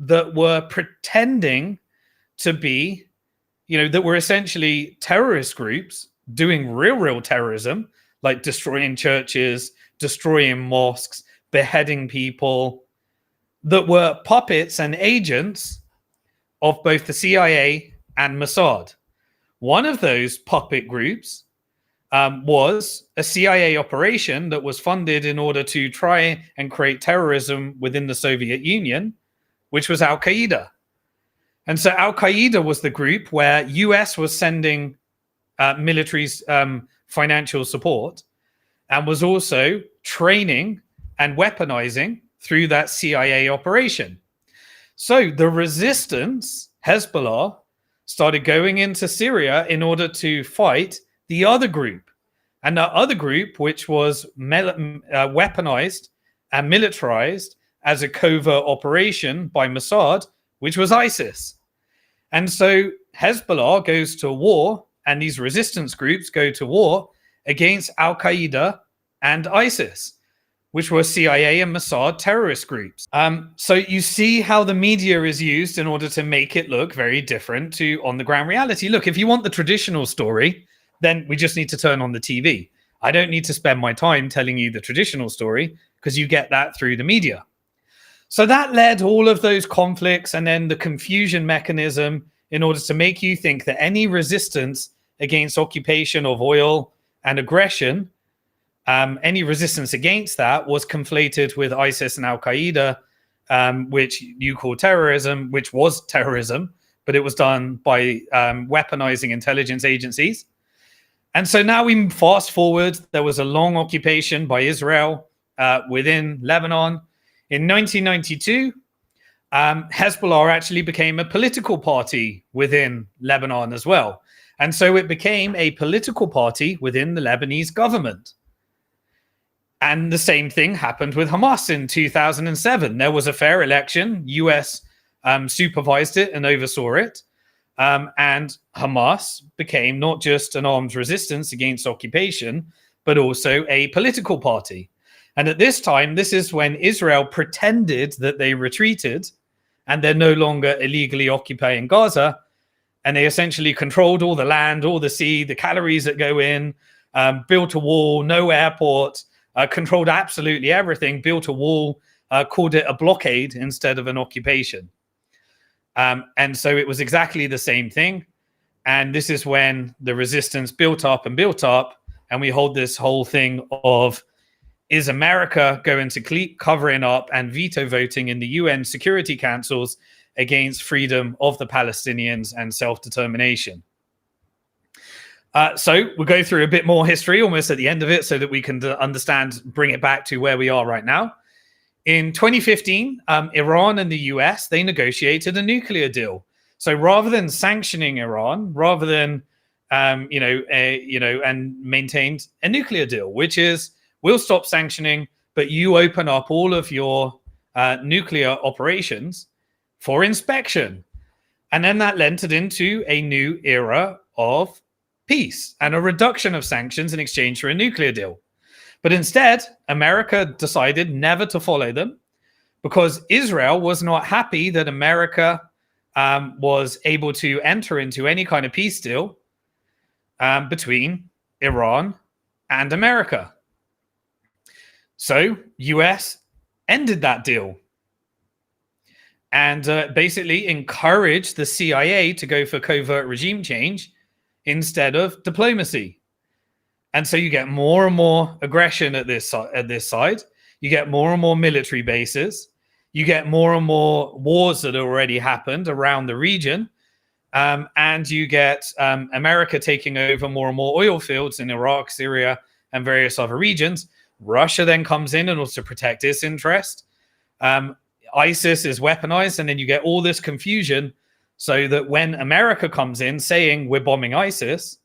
that were pretending to be, that were essentially terrorist groups doing real terrorism, like destroying churches, destroying mosques, beheading people, that were puppets and agents of both the CIA and Mossad. One of those puppet groups was a CIA operation that was funded in order to try and create terrorism within the Soviet Union, which was Al-Qaeda. And so Al-Qaeda was the group where US was sending military financial support and was also training and weaponizing through that CIA operation. So the resistance, Hezbollah, started going into Syria in order to fight the other group. And that other group, which was weaponized and militarized as a covert operation by Mossad, which was ISIS. And so Hezbollah goes to war, and these resistance groups go to war against Al-Qaeda and ISIS, which were CIA and Mossad terrorist groups. So you see how the media is used in order to make it look very different to on-the-ground reality. Look, if you want the traditional story, then we just need to turn on the TV. I don't need to spend my time telling you the traditional story because you get that through the media. So that led all of those conflicts and then the confusion mechanism in order to make you think that any resistance against occupation of oil and aggression, any resistance against that was conflated with ISIS and Al-Qaeda, which you call terrorism, which was terrorism, but it was done by weaponizing intelligence agencies. And so now we fast forward, there was a long occupation by Israel within Lebanon. In 1992, Hezbollah actually became a political party within Lebanon as well. And so it became a political party within the Lebanese government. And the same thing happened with Hamas in 2007. There was a fair election. US supervised it and oversaw it. And Hamas became not just an armed resistance against occupation, but also a political party. And at this time, this is when Israel pretended that they retreated and they're no longer illegally occupying Gaza. And they essentially controlled all the land, all the sea, the calories that go in, built a wall, no airport, controlled absolutely everything, built a wall, called it a blockade instead of an occupation. And so it was exactly the same thing. And this is when the resistance built up. And we hold this whole thing of, is America going to keep covering up and veto voting in the UN Security Councils against freedom of the Palestinians and self-determination? So we'll go through a bit more history almost at the end of it so that we can understand, bring it back to where we are right now. In 2015, Iran and the US, they negotiated a nuclear deal. So rather than sanctioning Iran, rather than, and maintained a nuclear deal, which is, we'll stop sanctioning, but you open up all of your nuclear operations for inspection. And then that entered into a new era of peace and a reduction of sanctions in exchange for a nuclear deal. But instead, America decided never to follow them because Israel was not happy that America was able to enter into any kind of peace deal between Iran and America. So US ended that deal and basically encouraged the CIA to go for covert regime change instead of diplomacy. And so you get more and more aggression at this side. You get more and more military bases. You get more and more wars that already happened around the region. And you get America taking over more and more oil fields in Iraq, Syria, and various other regions. Russia then comes in and also protect its interest. ISIS is weaponized, and then you get all this confusion, so that when America comes in saying we're bombing ISIS,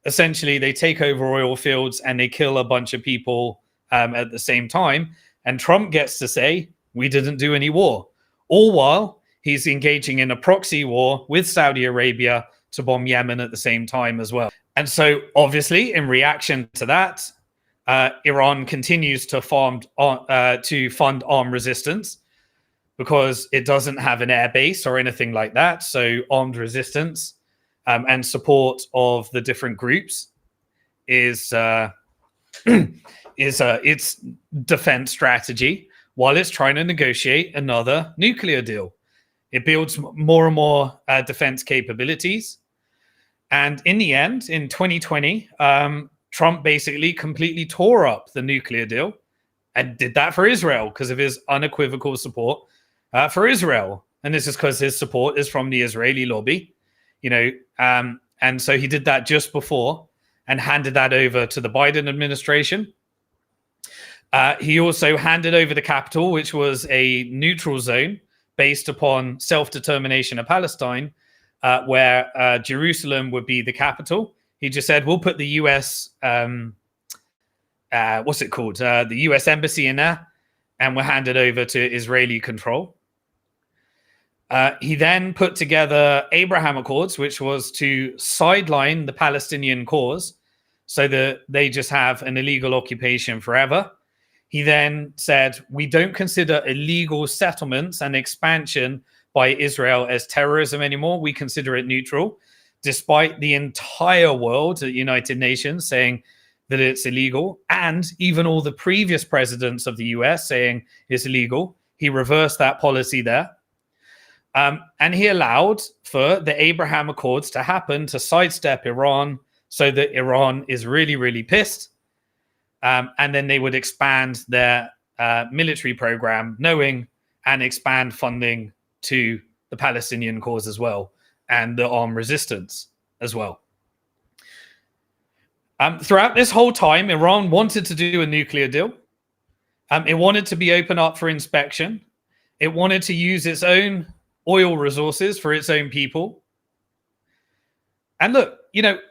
essentially they take over oil fields and they kill a bunch of people at the same time. And Trump gets to say, we didn't do any war. All while he's engaging in a proxy war with Saudi Arabia to bomb Yemen at the same time as well. And so obviously in reaction to that, Iran continues to fund armed resistance, because it doesn't have an air base or anything like that. So armed resistance and support of the different groups is its defense strategy while it's trying to negotiate another nuclear deal. It builds more and more defense capabilities. And in the end, in 2020, Trump basically completely tore up the nuclear deal and did that for Israel because of his unequivocal support for Israel. And this is because his support is from the Israeli lobby, and so he did that just before and handed that over to the Biden administration. He also handed over the capital, which was a neutral zone based upon self-determination of Palestine, where Jerusalem would be the capital. He just said, we'll put the U.S., the U.S. embassy in there, and we'll hand it over to Israeli control. He then put together Abraham Accords, which was to sideline the Palestinian cause so that they just have an illegal occupation forever. He then said, we don't consider illegal settlements and expansion by Israel as terrorism anymore. We consider it neutral, despite the entire world, the United Nations, saying that it's illegal, and even all the previous presidents of the US saying it's illegal. He reversed that policy there. And he allowed for the Abraham Accords to happen to sidestep Iran so that Iran is really, really pissed. And then they would expand their military program, knowing, and expand funding to the Palestinian cause as well, and the armed resistance as well. Throughout this whole time, Iran wanted to do a nuclear deal. It wanted to be open up for inspection. It wanted to use its own oil resources for its own people. And look,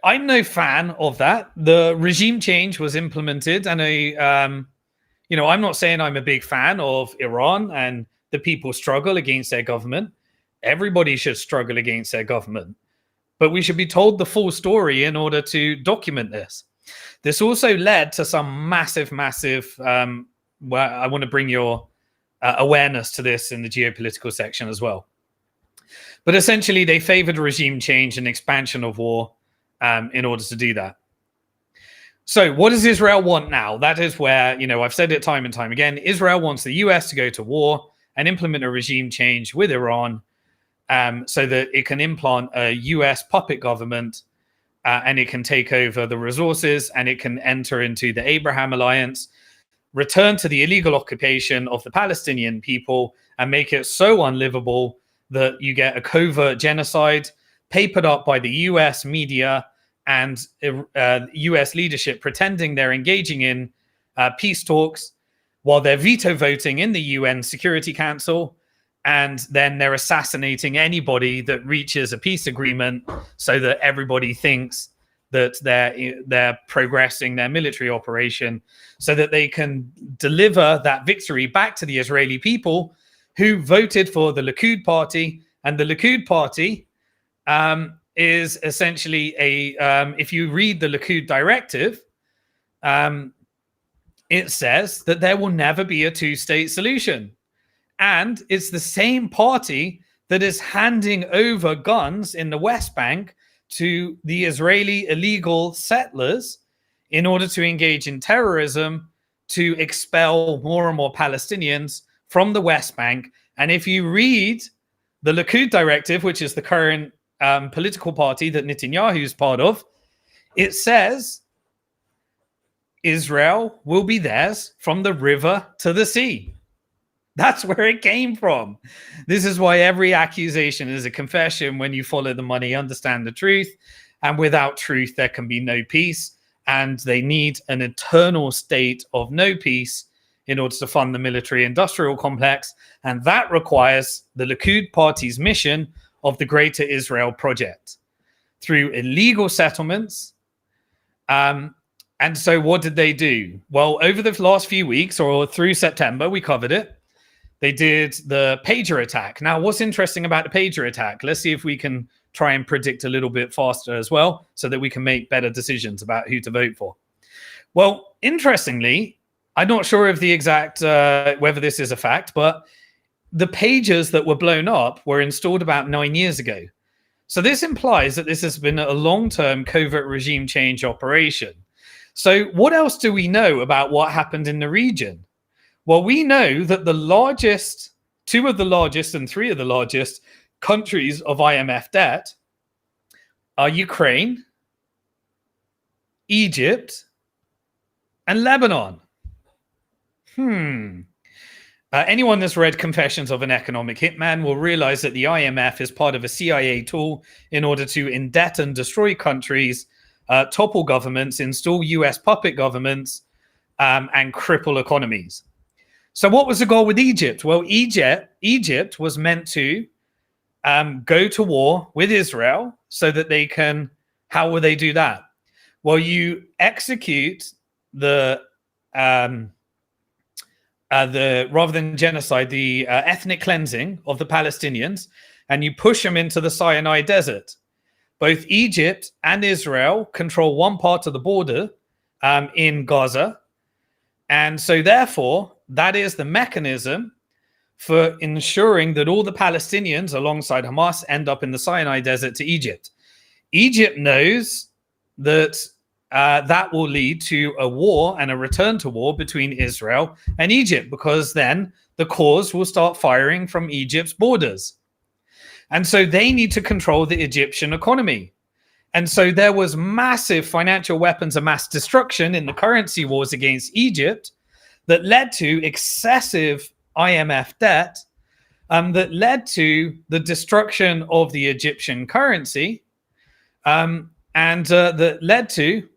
I'm no fan of that. The regime change was implemented, and I'm not saying I'm a big fan of Iran and the people struggle against their government. Everybody should struggle against their government, but we should be told the full story in order to document this. This also led to some massive, where I want to bring your awareness to this in the geopolitical section as well. But essentially, they favored regime change and expansion of war in order to do that. So what does Israel want now? That is where, I've said it time and time again, Israel wants the US to go to war and implement a regime change with Iran so that it can implant a US puppet government and it can take over the resources and it can enter into the Abraham Alliance, return to the illegal occupation of the Palestinian people and make it so unlivable that you get a covert genocide papered up by the US media and US leadership pretending they're engaging in peace talks while they're veto voting in the UN Security Council, and then they're assassinating anybody that reaches a peace agreement so that everybody thinks that they're progressing their military operation so that they can deliver that victory back to the Israeli people who voted for the Likud party. And the Likud party is essentially if you read the Likud directive, it says that there will never be a two-state solution. And it's the same party that is handing over guns in the West Bank to the Israeli illegal settlers in order to engage in terrorism, to expel more and more Palestinians from the West Bank. And if you read the Likud directive, which is the current political party that Netanyahu is part of, it says Israel will be theirs from the river to the sea. That's where it came from. This is why every accusation is a confession. When you follow the money, understand the truth. And without truth, there can be no peace. And they need an eternal state of no peace in order to fund the military-industrial complex, and that requires the Likud party's mission of the Greater Israel Project through illegal settlements. And so what did they do? Well, over the last few weeks, or through September, we covered it, they did the pager attack. Now, what's interesting about the pager attack? Let's see if we can try and predict a little bit faster as well, so that we can make better decisions about who to vote for. Well, interestingly, I'm not sure of the exact, whether this is a fact, but the pagers that were blown up were installed about 9 years ago. So this implies that this has been a long-term covert regime change operation. So what else do we know about what happened in the region? Well, we know that the largest, two of the largest and three of the largest countries of IMF debt are Ukraine, Egypt, and Lebanon. Anyone that's read Confessions of an Economic Hitman will realize that the IMF is part of a CIA tool in order to indebt and destroy countries, topple governments, install US puppet governments, and cripple economies. So what was the goal with Egypt? Well, Egypt was meant to go to war with Israel so that they can, how will they do that? Well, you execute the rather than genocide, the ethnic cleansing of the Palestinians, and you push them into the Sinai Desert. Both Egypt and Israel control one part of the border in Gaza. And so therefore, that is the mechanism for ensuring that all the Palestinians alongside Hamas end up in the Sinai Desert to Egypt. Egypt knows that that will lead to a war and a return to war between Israel and Egypt, because then the cause will start firing from Egypt's borders. And so they need to control the Egyptian economy. And so there was massive financial weapons of mass destruction in the currency wars against Egypt that led to excessive IMF debt, that led to the destruction of the Egyptian currency, and that led to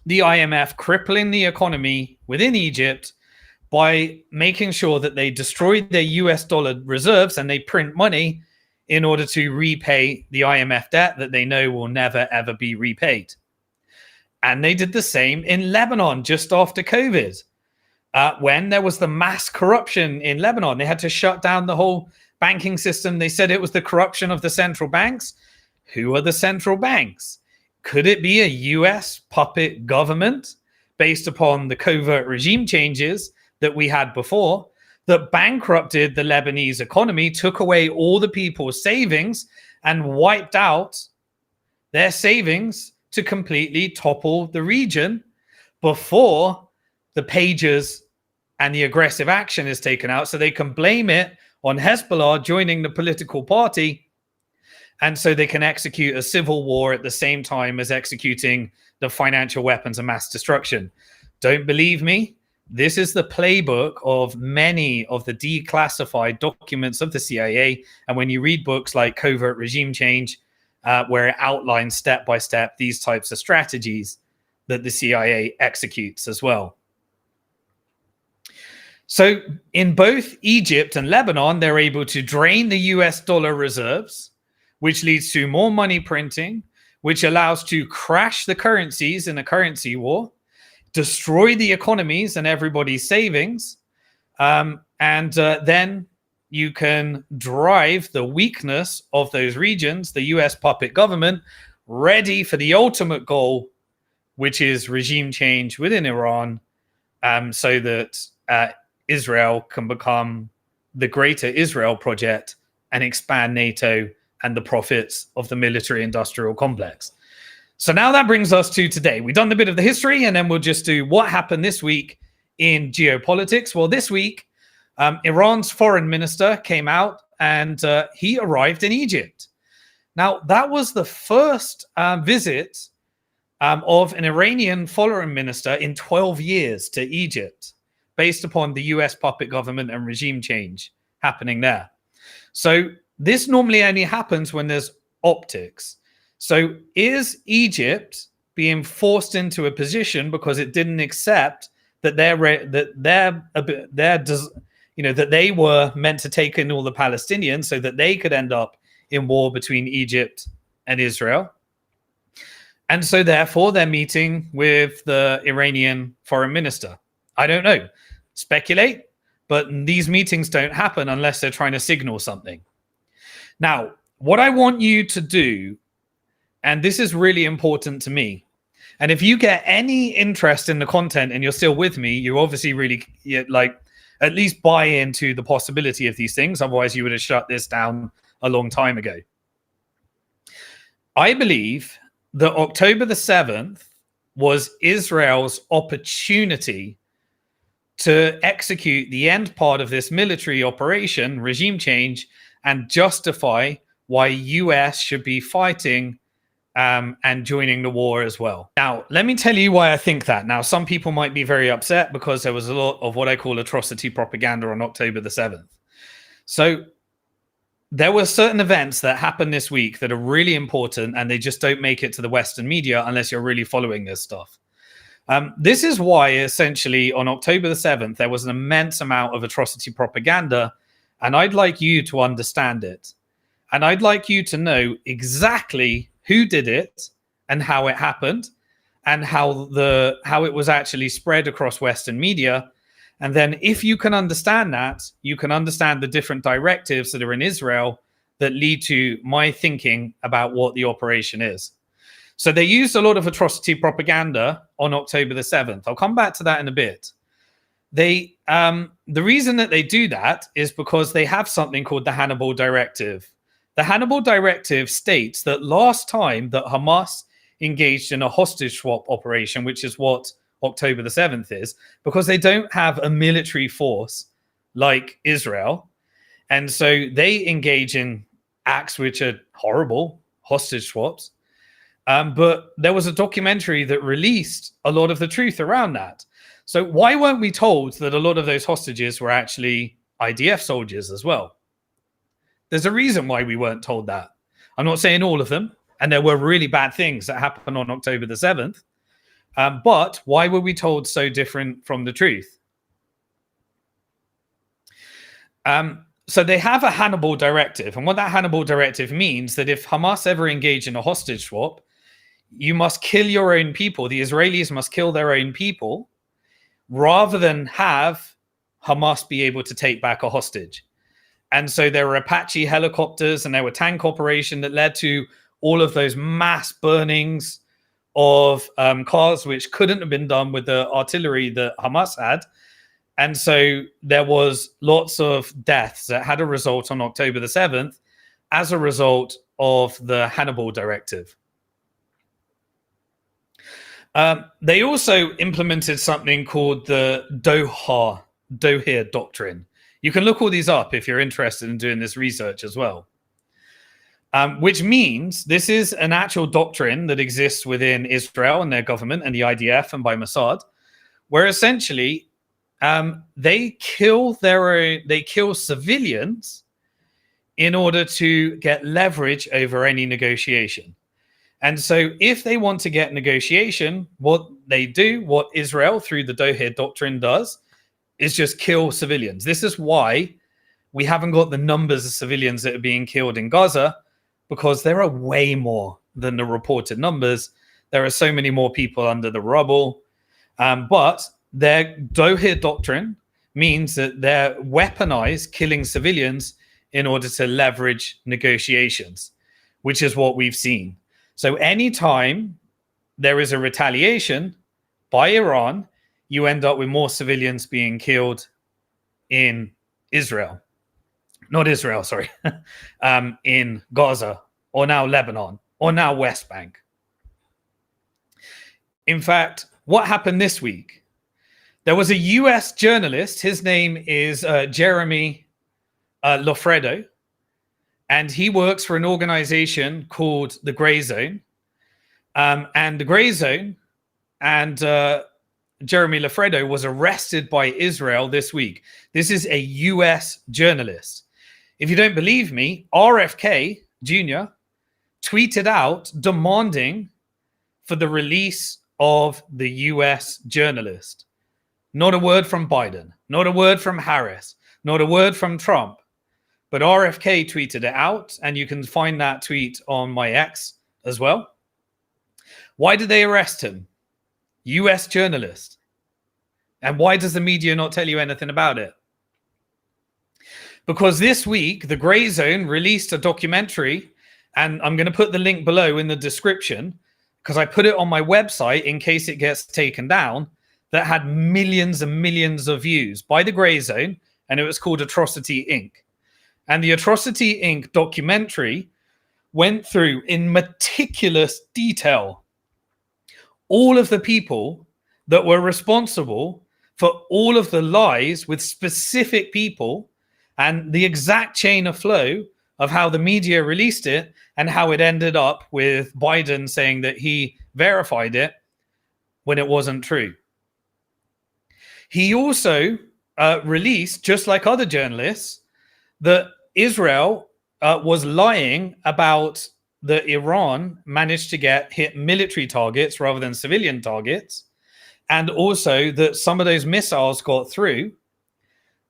the IMF crippling the economy within Egypt by making sure that they destroyed their US dollar reserves and they print money in order to repay the IMF debt that they know will never, ever be repaid. And they did the same in Lebanon just after COVID. When there was the mass corruption in Lebanon, they had to shut down the whole banking system. They said it was the corruption of the central banks. Who are the central banks? Could it be a US puppet government based upon the covert regime changes that we had before that bankrupted the Lebanese economy, took away all the people's savings and wiped out their savings to completely topple the region before the pagers and the aggressive action is taken out, so they can blame it on Hezbollah joining the political party, and so they can execute a civil war at the same time as executing the financial weapons of mass destruction. Don't believe me? This is the playbook of many of the declassified documents of the CIA. And when you read books like Covert Regime Change, where it outlines step by step these types of strategies that the CIA executes as well. So in both Egypt and Lebanon, they're able to drain the US dollar reserves, which leads to more money printing, which allows to crash the currencies in a currency war, destroy the economies and everybody's savings, and then you can drive the weakness of those regions, the US puppet government, ready for the ultimate goal, which is regime change within Iran, so that Israel can become the Greater Israel Project and expand NATO and the profits of the military-industrial complex. So now that brings us to today. We've done a bit of the history, and then we'll just do what happened this week in geopolitics. Well, this week, Iran's foreign minister came out and he arrived in Egypt. Now, that was the first visit of an Iranian foreign minister in 12 years to Egypt, based upon the US puppet government and regime change happening there. So this normally only happens when there's optics. So is Egypt being forced into a position because it didn't accept that that they were meant to take in all the Palestinians so that they could end up in war between Egypt and Israel. And so therefore they're meeting with the Iranian foreign minister. I don't know, speculate, but these meetings don't happen unless they're trying to signal something. Now, what I want you to do, and this is really important to me, and if you get any interest in the content and you're still with me, you obviously really at least buy into the possibility of these things. Otherwise, you would have shut this down a long time ago. I believe that October the 7th was Israel's opportunity to execute the end part of this military operation, regime change, and justify why US should be fighting and joining the war as well. Now, let me tell you why I think that. Now, some people might be very upset because there was a lot of what I call atrocity propaganda on October the 7th. So there were certain events that happened this week that are really important, and they just don't make it to the Western media unless you're really following this stuff. This is why, essentially, on October the 7th, there was an immense amount of atrocity propaganda, and I'd like you to understand it. And I'd like you to know exactly who did it and how it happened and how it was actually spread across Western media. And then if you can understand that, you can understand the different directives that are in Israel that lead to my thinking about what the operation is. So they used a lot of atrocity propaganda on October the 7th. I'll come back to that in a bit. The reason that they do that is because they have something called the Hannibal Directive. The Hannibal Directive states that last time that Hamas engaged in a hostage swap operation, which is what October the 7th is, because they don't have a military force like Israel. And so they engage in acts which are horrible, hostage swaps. But there was a documentary that released a lot of the truth around that. So why weren't we told that a lot of those hostages were actually IDF soldiers as well? There's a reason why we weren't told that. I'm not saying all of them, and there were really bad things that happened on October the 7th. But why were we told so different from the truth? So they have a Hannibal Directive. And what that Hannibal Directive means that if Hamas ever engage in a hostage swap, you must kill your own people. The Israelis must kill their own people rather than have Hamas be able to take back a hostage. And so there were Apache helicopters and there were tank operation that led to all of those mass burnings of cars, which couldn't have been done with the artillery that Hamas had. And so there was lots of deaths that had a result on October the 7th as a result of the Hannibal Directive. They also implemented something called the Doha Doctrine. You can look all these up if you're interested in doing this research as well. Which means this is an actual doctrine that exists within Israel and their government and the IDF and by Mossad, where essentially they kill civilians in order to get leverage over any negotiation. And so if they want to get negotiation, what Israel through the Doha Doctrine does is just kill civilians. This is why we haven't got the numbers of civilians that are being killed in Gaza, because there are way more than the reported numbers. There are so many more people under the rubble. But their Doha Doctrine means that they're weaponized killing civilians in order to leverage negotiations, which is what we've seen. So anytime there is a retaliation by Iran, you end up with more civilians being killed in Israel. Not Israel, sorry. In Gaza, or now Lebanon, or now West Bank. In fact, what happened this week? There was a US journalist. His name is Jeremy Lofredo. And he works for an organization called the Gray Zone. And the Gray Zone and Jeremy Lofredo was arrested by Israel this week. This is a US journalist. If you don't believe me, RFK Jr. tweeted out demanding for the release of the US journalist. Not a word from Biden, not a word from Harris, not a word from Trump. But RFK tweeted it out, and you can find that tweet on my X as well. Why did they arrest him? US journalist. And why does the media not tell you anything about it? Because this week, the Grey Zone released a documentary, and I'm going to put the link below in the description, because I put it on my website in case it gets taken down, that had millions and millions of views by the Grey Zone, and it was called Atrocity Inc. And the Atrocity Inc. documentary went through in meticulous detail all of the people that were responsible for all of the lies with specific people and the exact chain of flow of how the media released it and how it ended up with Biden saying that he verified it when it wasn't true. He also released, just like other journalists, that Israel was lying about that Iran managed to hit military targets rather than civilian targets, and also that some of those missiles got through.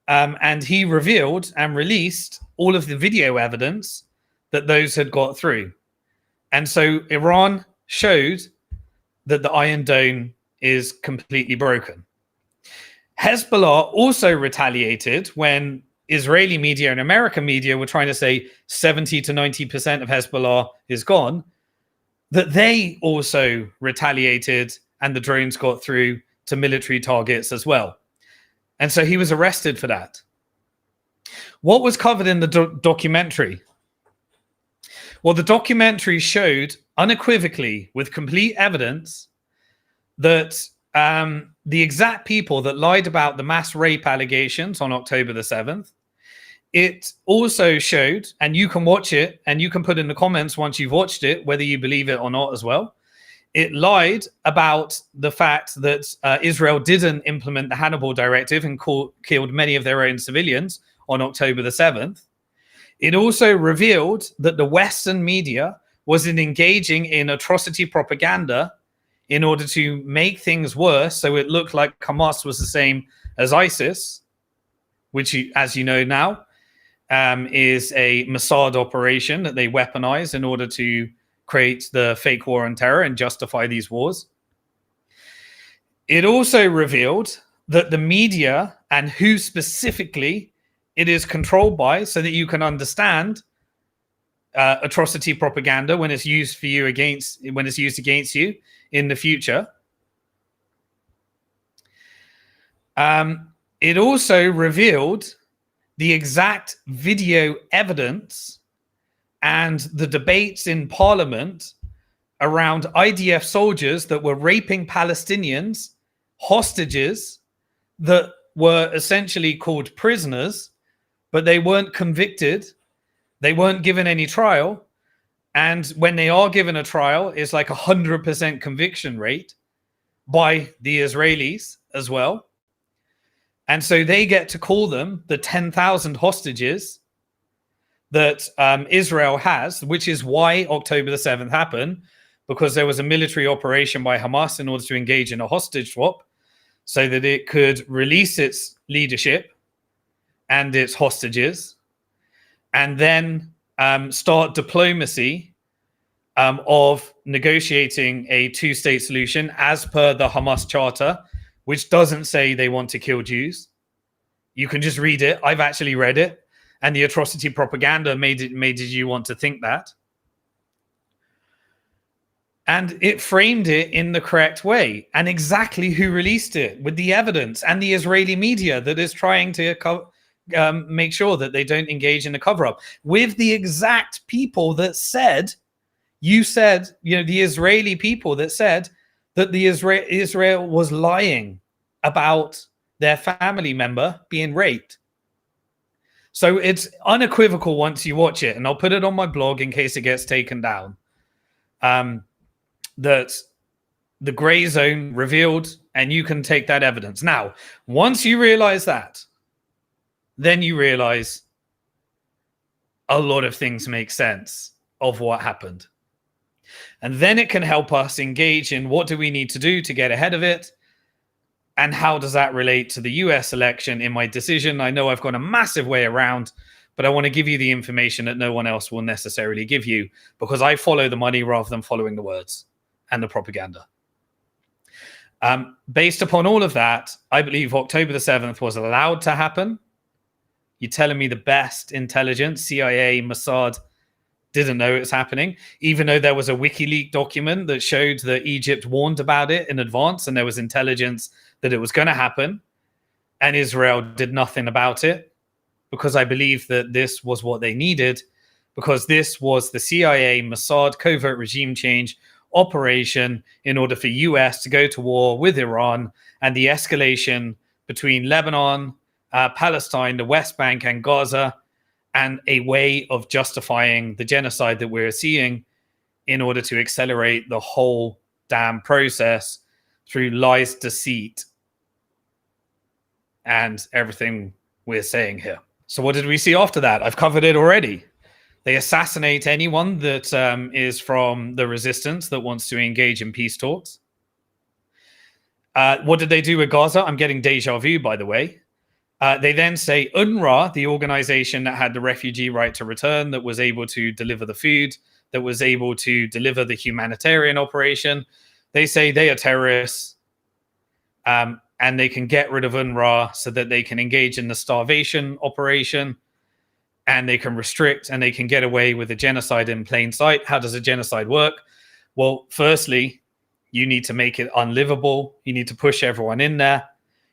And he revealed and released all of the video evidence that those had got through. And so Iran showed that the Iron Dome is completely broken. Hezbollah also retaliated when Israeli media and American media were trying to say 70 to 90% of Hezbollah is gone, that they also retaliated and the drones got through to military targets as well. And so he was arrested for that. What was covered in the documentary? Well, the documentary showed unequivocally, with complete evidence, that the exact people that lied about the mass rape allegations on October the 7th, it also showed, and you can watch it, and you can put in the comments once you've watched it, whether you believe it or not as well. It lied about the fact that Israel didn't implement the Hannibal Directive and killed many of their own civilians on October the 7th. It also revealed that the Western media was engaging in atrocity propaganda in order to make things worse, so it looked like Hamas was the same as ISIS, which, as you know now, is a Mossad operation that they weaponize in order to create the fake war on terror and justify these wars. It also revealed that the media and who specifically it is controlled by, so that you can understand atrocity propaganda when it's used for you when it's used against you in the future. It also revealed the exact video evidence and the debates in Parliament around IDF soldiers that were raping Palestinians, hostages that were essentially called prisoners, but they weren't convicted. They weren't given any trial. And when they are given a trial, it's like 100% conviction rate by the Israelis as well. And so they get to call them the 10,000 hostages that Israel has, which is why October the 7th happened, because there was a military operation by Hamas in order to engage in a hostage swap so that it could release its leadership and its hostages, and then start diplomacy of negotiating a two-state solution as per the Hamas Charter, which doesn't say they want to kill Jews. You can just read it. I've actually read it. And the atrocity propaganda made you want to think that. And it framed it in the correct way. And exactly who released it with the evidence, and the Israeli media that is trying to make sure that they don't engage in a cover-up, with the exact people that said, the Israeli people that said that Israel was lying about their family member being raped. So it's unequivocal once you watch it, and I'll put it on my blog in case it gets taken down, that the Grey Zone revealed, and you can take that evidence. Now, once you realize that, then you realize a lot of things make sense of what happened. And then it can help us engage in what do we need to do to get ahead of it. And how does that relate to the US election in my decision? I know I've gone a massive way around, but I want to give you the information that no one else will necessarily give you, because I follow the money rather than following the words and the propaganda. Based upon all of that, I believe October the 7th was allowed to happen. You're telling me the best intelligence, CIA, Mossad, didn't know it was happening, even though there was a WikiLeaks document that showed that Egypt warned about it in advance and there was intelligence that it was going to happen, and Israel did nothing about it, because I believe that this was what they needed, because this was the CIA, Mossad covert regime change operation in order for US to go to war with Iran, and the escalation between Lebanon, Palestine, the West Bank, and Gaza, and a way of justifying the genocide that we're seeing in order to accelerate the whole damn process through lies, deceit, and everything we're saying here. So what did we see after that? I've covered it already. They assassinate anyone that is from the resistance that wants to engage in peace talks. What did they do with Gaza? I'm getting deja vu, by the way. They then say UNRWA, the organization that had the refugee right to return, that was able to deliver the food, that was able to deliver the humanitarian operation, they say they are terrorists, and they can get rid of UNRWA so that they can engage in the starvation operation, and they can restrict and they can get away with a genocide in plain sight. How does a genocide work? Well, firstly, you need to make it unlivable. You need to push everyone in there.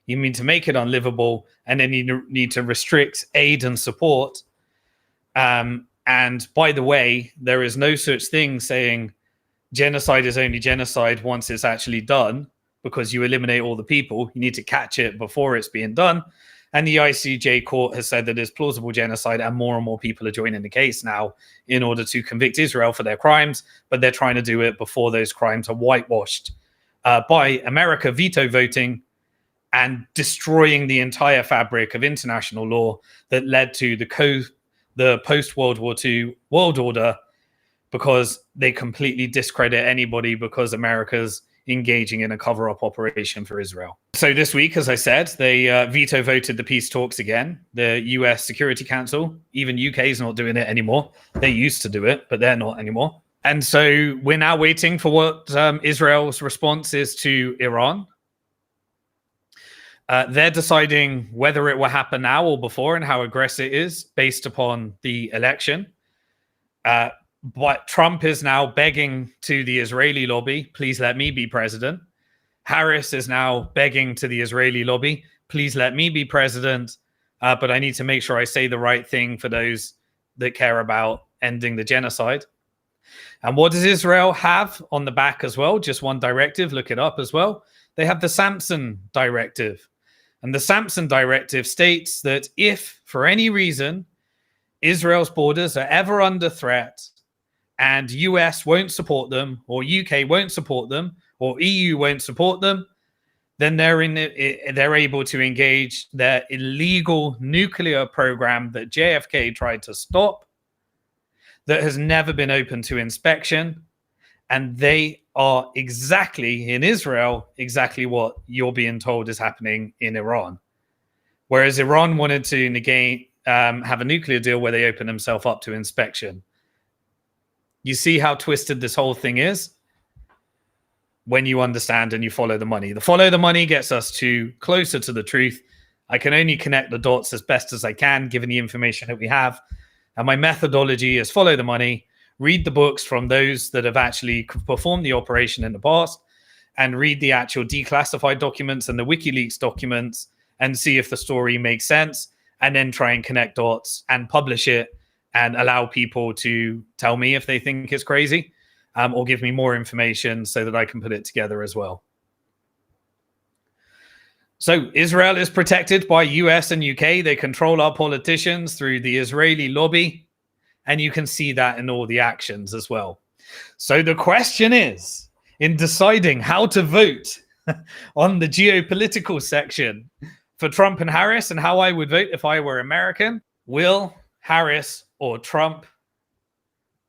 You need to make it unlivable, and then you need to restrict aid and support. And by the way, there is no such thing saying genocide is only genocide once it's actually done, because you eliminate all the people. You need to catch it before it's being done. And the ICJ court has said that it's plausible genocide, and more people are joining the case now in order to convict Israel for their crimes, but they're trying to do it before those crimes are whitewashed by America veto voting and destroying the entire fabric of international law that led to the post-World War II world order, because they completely discredit anybody because America's engaging in a cover-up operation for Israel. So this week, as I said, they veto voted the peace talks again. The US Security Council, even UK is not doing it anymore. They used to do it, but they're not anymore. And so we're now waiting for what Israel's response is to Iran. They're deciding whether it will happen now or before, and how aggressive it is based upon the election. But Trump is now begging to the Israeli lobby, please let me be president. Harris is now begging to the Israeli lobby, please let me be president. But I need to make sure I say the right thing for those that care about ending the genocide. And what does Israel have on the back as well? Just one directive, look it up as well. They have the Samson Directive. And the Samson Directive states that if, for any reason, Israel's borders are ever under threat, and US won't support them, or UK won't support them, or EU won't support them, then they're able to engage their illegal nuclear program that JFK tried to stop, that has never been open to inspection. And they are exactly, in Israel, exactly what you're being told is happening in Iran. Whereas Iran wanted to have a nuclear deal where they open themselves up to inspection. You see how twisted this whole thing is when you understand and you follow the money. The follow the money gets us closer to the truth. I can only connect the dots as best as I can, given the information that we have. And my methodology is follow the money, read the books from those that have actually performed the operation in the past, and read the actual declassified documents and the WikiLeaks documents, and see if the story makes sense, and then try and connect dots and publish it, and allow people to tell me if they think it's crazy, or give me more information so that I can put it together as well. So Israel is protected by US and UK. They control our politicians through the Israeli lobby, and you can see that in all the actions as well. So the question is, in deciding how to vote on the geopolitical section for Trump and Harris, and how I would vote if I were American, will Harris or Trump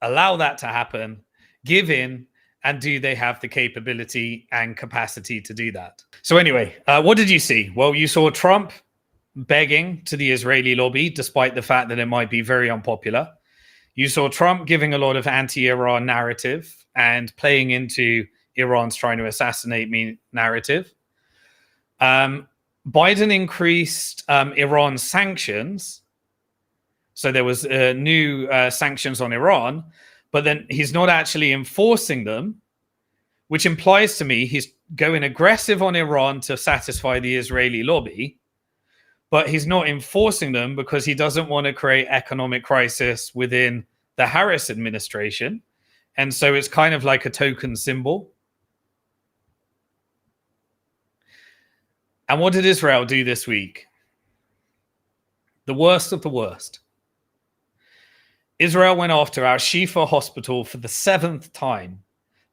allow that to happen, give in, And do they have the capability and capacity to do that? So anyway, what did you see? Well, you saw Trump begging to the Israeli lobby, despite the fact that it might be very unpopular. You saw Trump giving a lot of anti-Iran narrative and playing into Iran's trying to assassinate me narrative. Biden increased Iran's sanctions. So there was new sanctions on Iran, but then he's not actually enforcing them, which implies to me he's going aggressive on Iran to satisfy the Israeli lobby, but he's not enforcing them because he doesn't want to create economic crisis within the Harris administration. And so it's kind of like a token symbol. And what did Israel do this week? The worst of the worst. Israel went after our Shifa hospital for the 7th time,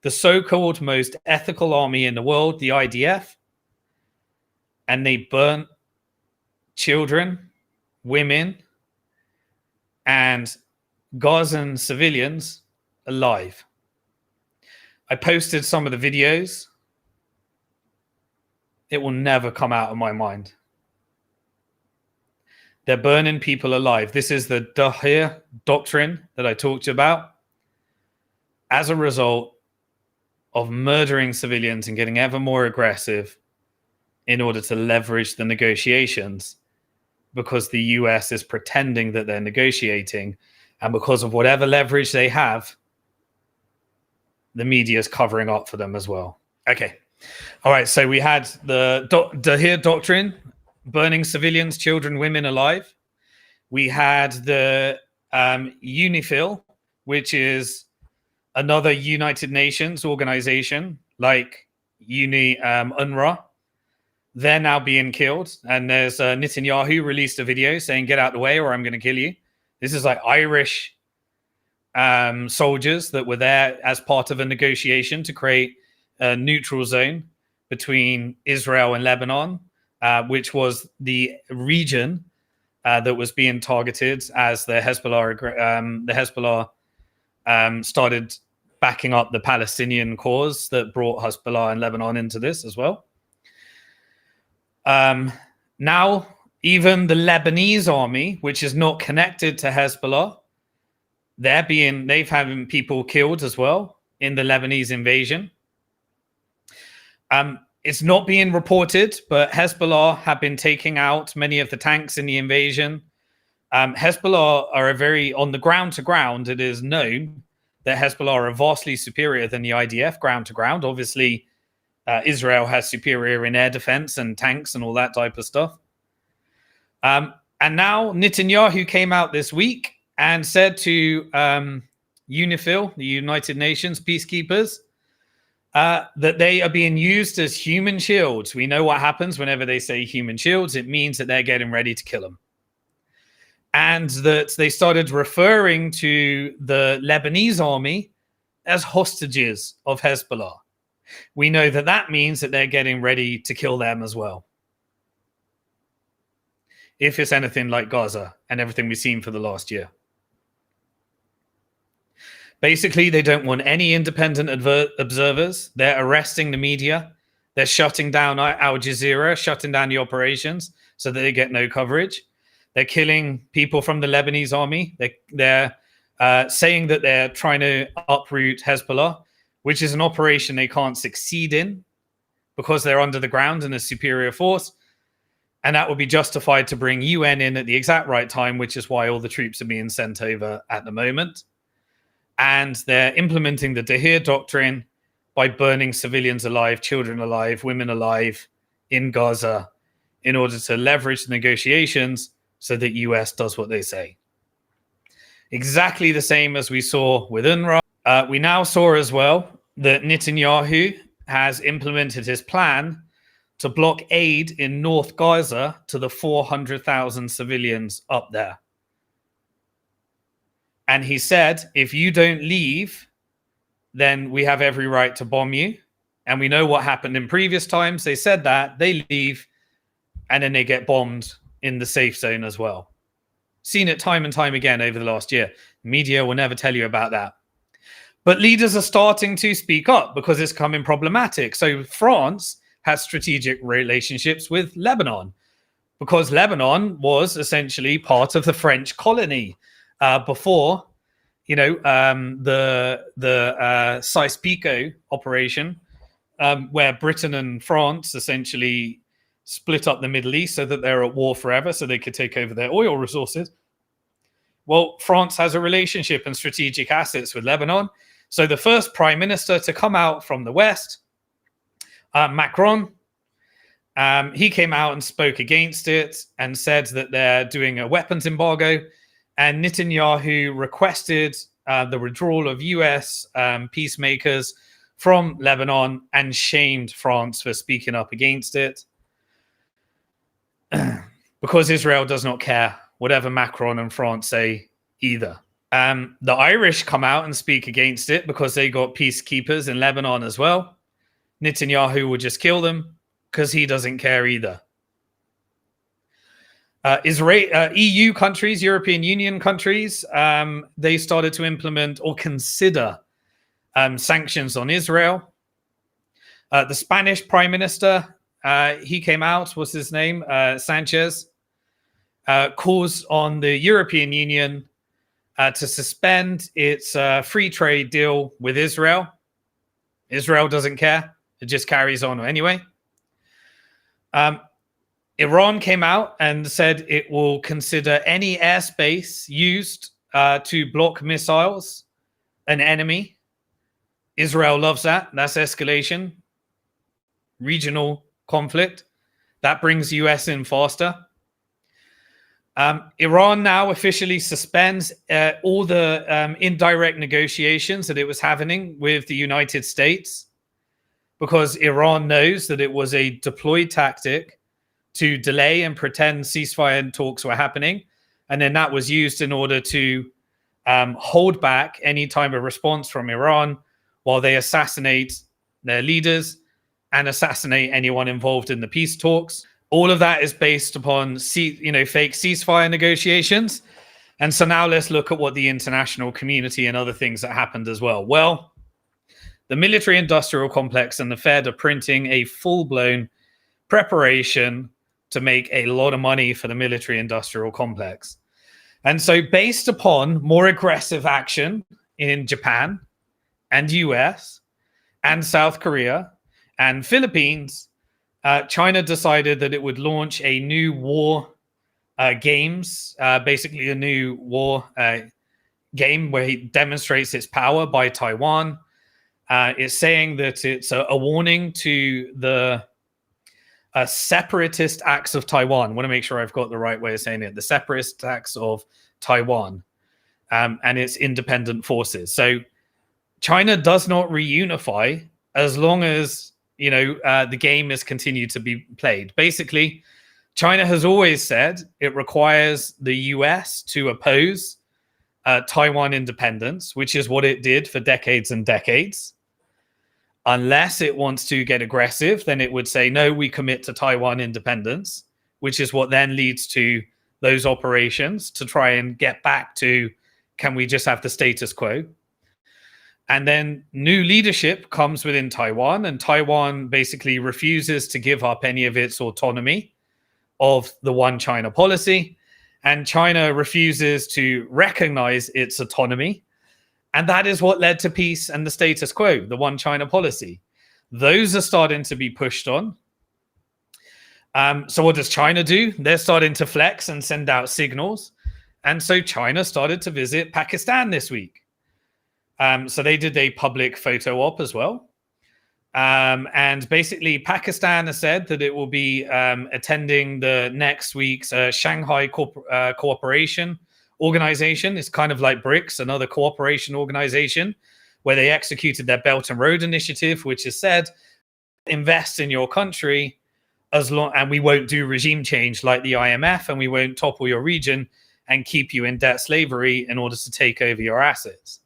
the so-called most ethical army in the world, the IDF, and they burnt children, women, and Gazan civilians alive. I posted some of the videos. It will never come out of my mind. They're burning people alive. This is the Dahir doctrine that I talked about. As a result of murdering civilians and getting ever more aggressive in order to leverage the negotiations, because the US is pretending that they're negotiating, and because of whatever leverage they have, the media is covering up for them as well. Okay. All right. So we had the Dahir doctrine, burning civilians, children, women alive. We had the UNIFIL, which is another United Nations organization like UNRWA. They're now being killed. And there's Netanyahu released a video saying, get out the way or I'm going to kill you. This is like Irish soldiers that were there as part of a negotiation to create a neutral zone between Israel and Lebanon, which was the region that was being targeted as the Hezbollah started backing up the Palestinian cause that brought Hezbollah and Lebanon into this as well. Now, even the Lebanese army, which is not connected to Hezbollah, they've had people killed as well in the Lebanese invasion. It's not being reported, but Hezbollah have been taking out many of the tanks in the invasion. Hezbollah are on the ground to ground, it is known that Hezbollah are vastly superior than the IDF ground to ground. Obviously, Israel has superior in air defense and tanks and all that type of stuff. And now Netanyahu came out this week and said to UNIFIL, the United Nations peacekeepers, that they are being used as human shields. We know what happens whenever they say human shields. It means that they're getting ready to kill them. And that they started referring to the Lebanese army as hostages of Hezbollah. We know that that means that they're getting ready to kill them as well. If it's anything like Gaza and everything we've seen for the last year. Basically, they don't want any independent observers. They're arresting the media. They're shutting down Al Jazeera, shutting down the operations so that they get no coverage. They're killing people from the Lebanese army. They're saying that they're trying to uproot Hezbollah, which is an operation they can't succeed in because they're under the ground and a superior force. And that would be justified to bring UN in at the exact right time, which is why all the troops are being sent over at the moment. And they're implementing the Dahir doctrine by burning civilians alive, children alive, women alive in Gaza in order to leverage the negotiations so that US does what they say. Exactly the same as we saw with UNRWA. We now saw as well that Netanyahu has implemented his plan to block aid in North Gaza to the 400,000 civilians up there. And he said, if you don't leave, then we have every right to bomb you. And we know what happened in previous times. They said that, they leave, and then they get bombed in the safe zone as well. Seen it time and time again over the last year. Media will never tell you about that. But leaders are starting to speak up because it's becoming problematic. So France has strategic relationships with Lebanon because Lebanon was essentially part of the French colony before, the Sykes-Picot operation, where Britain and France essentially split up the Middle East so that they're at war forever, so they could take over their oil resources. Well, France has a relationship and strategic assets with Lebanon. So the first prime minister to come out from the West, Macron, he came out and spoke against it and said that they're doing a weapons embargo. And Netanyahu requested the withdrawal of US peacemakers from Lebanon and shamed France for speaking up against it. Because Israel does not care whatever Macron and France say either. The Irish come out and speak against it because they got peacekeepers in Lebanon as well. Netanyahu will just kill them because he doesn't care either. EU countries, European Union countries, they started to implement or consider sanctions on Israel. The Spanish Prime Minister, he came out, what's his name? Sanchez, calls on the European Union to suspend its free trade deal with Israel. Israel doesn't care. It just carries on anyway. Iran came out and said it will consider any airspace used to block missiles an enemy. Israel loves that. That's escalation. Regional conflict. That brings US in faster. Iran now officially suspends all the indirect negotiations that it was having with the United States because Iran knows that it was a deployed tactic to delay and pretend ceasefire talks were happening. And then that was used in order to hold back any type of response from Iran while they assassinate their leaders and assassinate anyone involved in the peace talks. All of that is based upon fake ceasefire negotiations. And so now let's look at what the international community and other things that happened as well. Well, the military-industrial complex and the Fed are printing a full-blown preparation to make a lot of money for the military-industrial complex. And so based upon more aggressive action in Japan and US and South Korea and Philippines, China decided that it would launch a new war games, basically a new war game where it demonstrates its power by Taiwan. It's saying that it's a warning to the separatist acts of Taiwan. I want to make sure I've got the right way of saying it. The separatist acts of Taiwan and its independent forces. So China does not reunify as long as the game is continued to be played. Basically, China has always said it requires the US to oppose Taiwan independence, which is what it did for decades and decades. Unless it wants to get aggressive, then it would say, no, we commit to Taiwan independence, which is what then leads to those operations to try and get back to, can we just have the status quo? And then new leadership comes within Taiwan, and Taiwan basically refuses to give up any of its autonomy of the One China policy. And China refuses to recognize its autonomy. And that is what led to peace and the status quo, the One China policy. Those are starting to be pushed on. So what does China do? They're starting to flex and send out signals. And so China started to visit Pakistan this week. So they did a public photo op as well. And basically, Pakistan has said that it will be attending the next week's Shanghai Cooperation Organization. It's kind of like BRICS, another cooperation organization, where they executed their Belt and Road Initiative, which has said, invest in your country and we won't do regime change like the IMF, and we won't topple your region and keep you in debt slavery in order to take over your assets.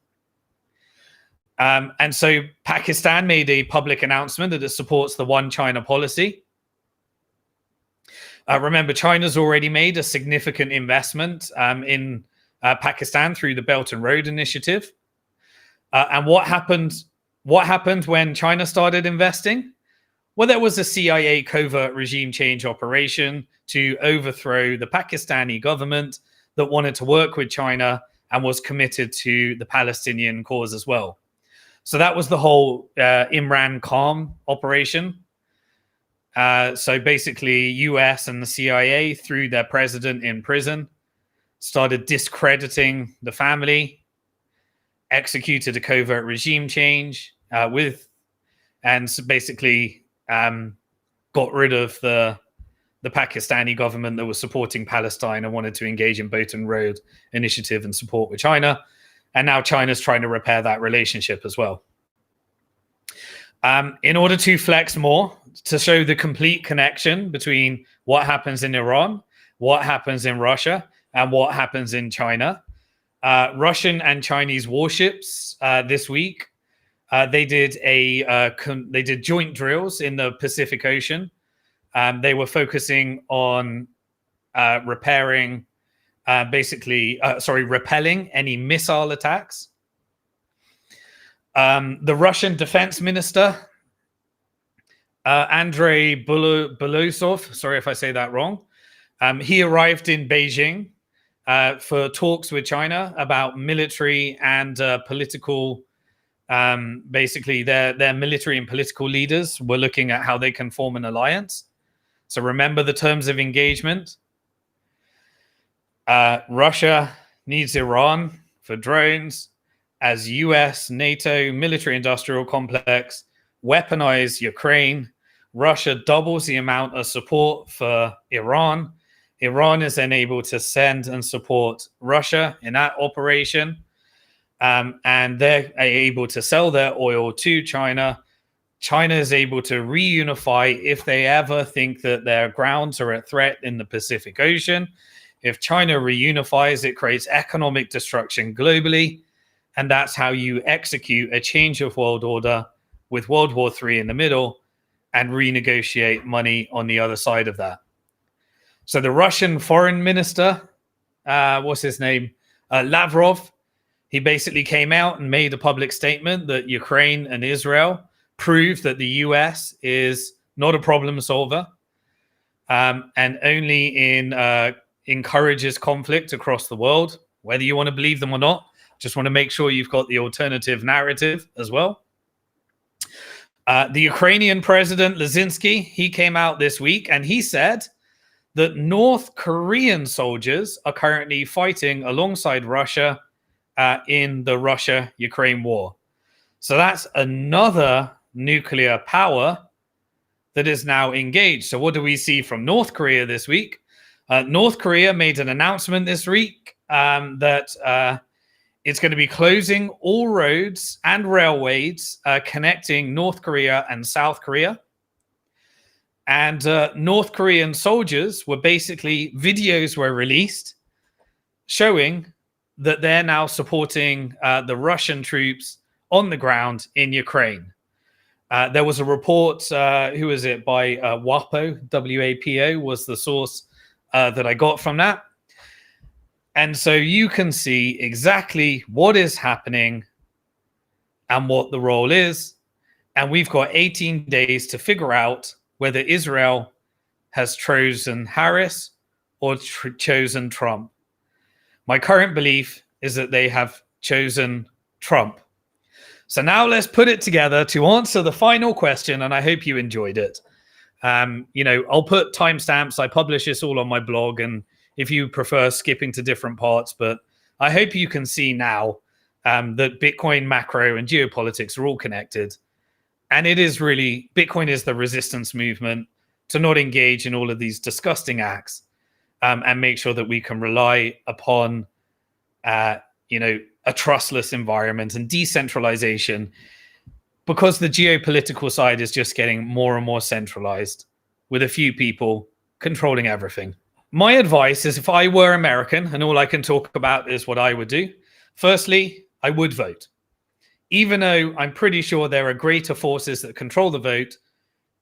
And so Pakistan made a public announcement that it supports the One China policy. Remember, China's already made a significant investment in Pakistan through the Belt and Road Initiative. And what happened? What happened when China started investing? Well, there was a CIA covert regime change operation to overthrow the Pakistani government that wanted to work with China and was committed to the Palestinian cause as well. So that was the whole Imran Khan operation. So basically, US and the CIA, threw their president in prison, started discrediting the family, executed a covert regime change and basically got rid of the Pakistani government that was supporting Palestine and wanted to engage in Belt and Road Initiative and support with China. And now China's trying to repair that relationship as well. In order to flex more, to show the complete connection between what happens in Iran, what happens in Russia, and what happens in China, Russian and Chinese warships this week, they did joint drills in the Pacific Ocean. They were focusing on repelling any missile attacks. The Russian defense minister, Andrei Belousov, sorry if I say that wrong, he arrived in Beijing for talks with China about military and political. Basically, their military and political leaders were looking at how they can form an alliance. So remember the terms of engagement. Russia needs Iran for drones, as US, NATO, military industrial complex weaponize Ukraine. Russia doubles the amount of support for Iran. Iran is then able to send and support Russia in that operation. And they're able to sell their oil to China. China is able to reunify if they ever think that their grounds are at threat in the Pacific Ocean. If China reunifies, it creates economic destruction globally. And that's how you execute a change of world order with World War III in the middle and renegotiate money on the other side of that. So the Russian foreign minister, what's his name? Lavrov, he basically came out and made a public statement that Ukraine and Israel prove that the US is not a problem solver and only encourages conflict across the world, whether you want to believe them or not. Just want to make sure you've got the alternative narrative as well. The Ukrainian president, Zelensky, he came out this week and he said that North Korean soldiers are currently fighting alongside Russia in the Russia-Ukraine war. So that's another nuclear power that is now engaged. So what do we see from North Korea this week? North Korea made an announcement this week that it's going to be closing all roads and railways connecting North Korea and South Korea. And North Korean soldiers were videos were released showing that they're now supporting the Russian troops on the ground in Ukraine. There was a report, who was it, by WAPO, W-A-P-O, was the source that I got from that. And so you can see exactly what is happening and what the role is. And we've got 18 days to figure out whether Israel has chosen Harris or chosen Trump. My current belief is that they have chosen Trump. So now let's put it together to answer the final question, and I hope you enjoyed it. I'll put timestamps. I publish this all on my blog, and if you prefer skipping to different parts, but I hope you can see now that Bitcoin, macro, and geopolitics are all connected. And it is really, Bitcoin is the resistance movement to not engage in all of these disgusting acts and make sure that we can rely upon, a trustless environment and decentralization, because the geopolitical side is just getting more and more centralized with a few people controlling everything. My advice is, if I were American and all I can talk about is what I would do, firstly, I would vote. Even though I'm pretty sure there are greater forces that control the vote,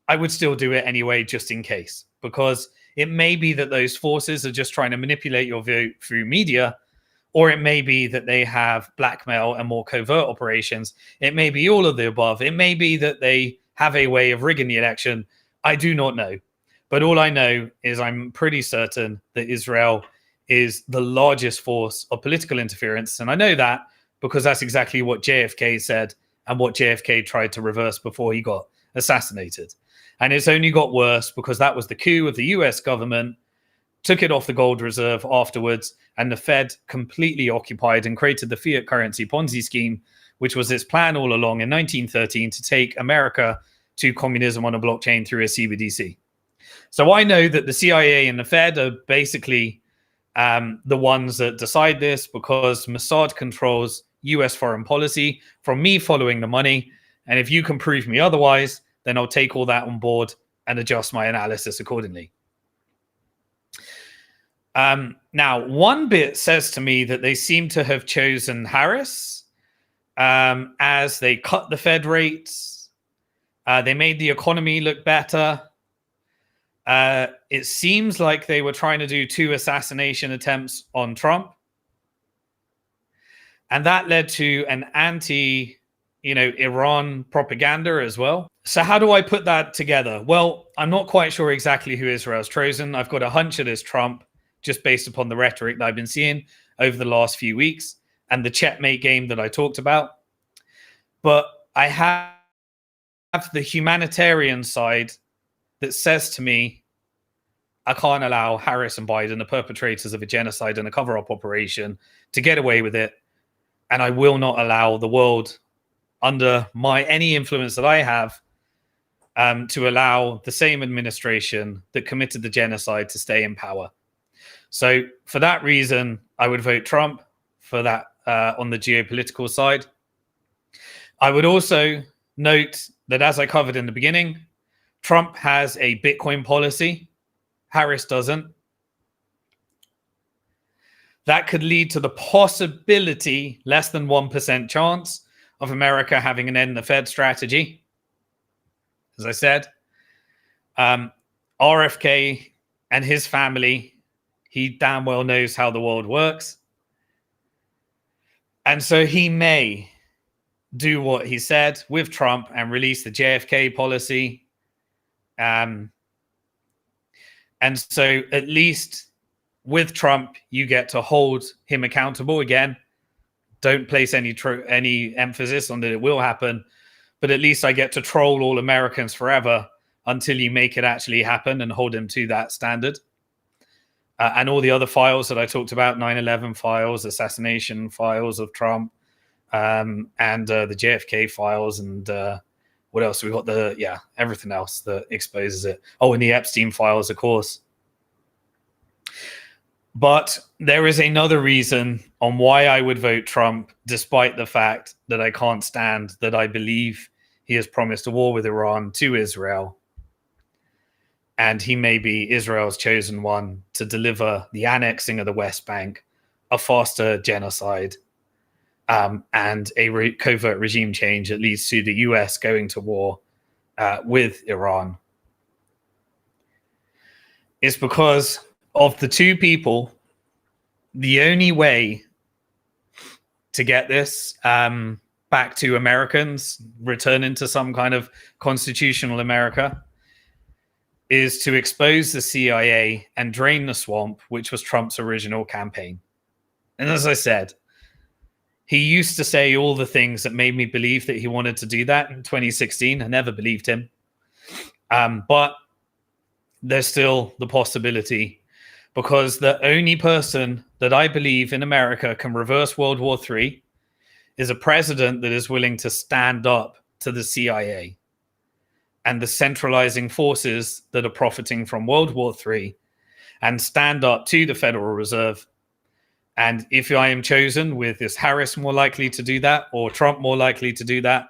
I would still do it anyway, just in case, because it may be that those forces are just trying to manipulate your vote through media, or it may be that they have blackmail and more covert operations. It may be all of the above. It may be that they have a way of rigging the election. I do not know. But all I know is I'm pretty certain that Israel is the largest force of political interference. And I know that because that's exactly what JFK said and what JFK tried to reverse before he got assassinated. And it's only got worse because that was the coup of the US government, took it off the gold reserve afterwards, and the Fed completely occupied and created the fiat currency Ponzi scheme, which was its plan all along in 1913 to take America to communism on a blockchain through a CBDC. So I know that the CIA and the Fed are basically the ones that decide this because Mossad controls US foreign policy from me following the money. And if you can prove me otherwise, then I'll take all that on board and adjust my analysis accordingly. Now, one bit says to me that they seem to have chosen Harris as they cut the Fed rates. They made the economy look better. It seems like they were trying to do 2 assassination attempts on Trump. And that led to an Iran propaganda as well. So how do I put that together? Well, I'm not quite sure exactly who Israel's chosen. I've got a hunch it is Trump, just based upon the rhetoric that I've been seeing over the last few weeks and the checkmate game that I talked about. But I have the humanitarian side that says to me, I can't allow Harris and Biden, the perpetrators of a genocide and a cover-up operation, to get away with it. And I will not allow the world, under any influence that I have, to allow the same administration that committed the genocide to stay in power. So for that reason, I would vote Trump for that on the geopolitical side. I would also note that, as I covered in the beginning, Trump has a Bitcoin policy. Harris doesn't. That could lead to the possibility, less than 1% chance, of America having an end the Fed strategy. As I said, RFK and his family, he damn well knows how the world works. And so he may do what he said with Trump and release the JFK policy. And so at least with Trump, you get to hold him accountable. Again, don't place any emphasis on that it will happen, but at least I get to troll all Americans forever until you make it actually happen and hold him to that standard. And all the other files that I talked about, 9/11 files, assassination files of Trump, and the JFK files, and what else? We've got everything else that exposes it. Oh, and the Epstein files, of course. But there is another reason on why I would vote Trump, despite the fact that I can't stand that I believe he has promised a war with Iran to Israel. And he may be Israel's chosen one to deliver the annexing of the West Bank, a faster genocide, and a covert regime change that leads to the US going to war with Iran. It's because of the two people, the only way to get this back to Americans, returning to some kind of constitutional America, is to expose the CIA and drain the swamp, which was Trump's original campaign. And as I said, he used to say all the things that made me believe that he wanted to do that in 2016. I never believed him. But there's still the possibility, because the only person that I believe in America can reverse World War III is a president that is willing to stand up to the CIA and the centralizing forces that are profiting from World War III, and stand up to the Federal Reserve. And if I am chosen, with is Harris more likely to do that or Trump more likely to do that?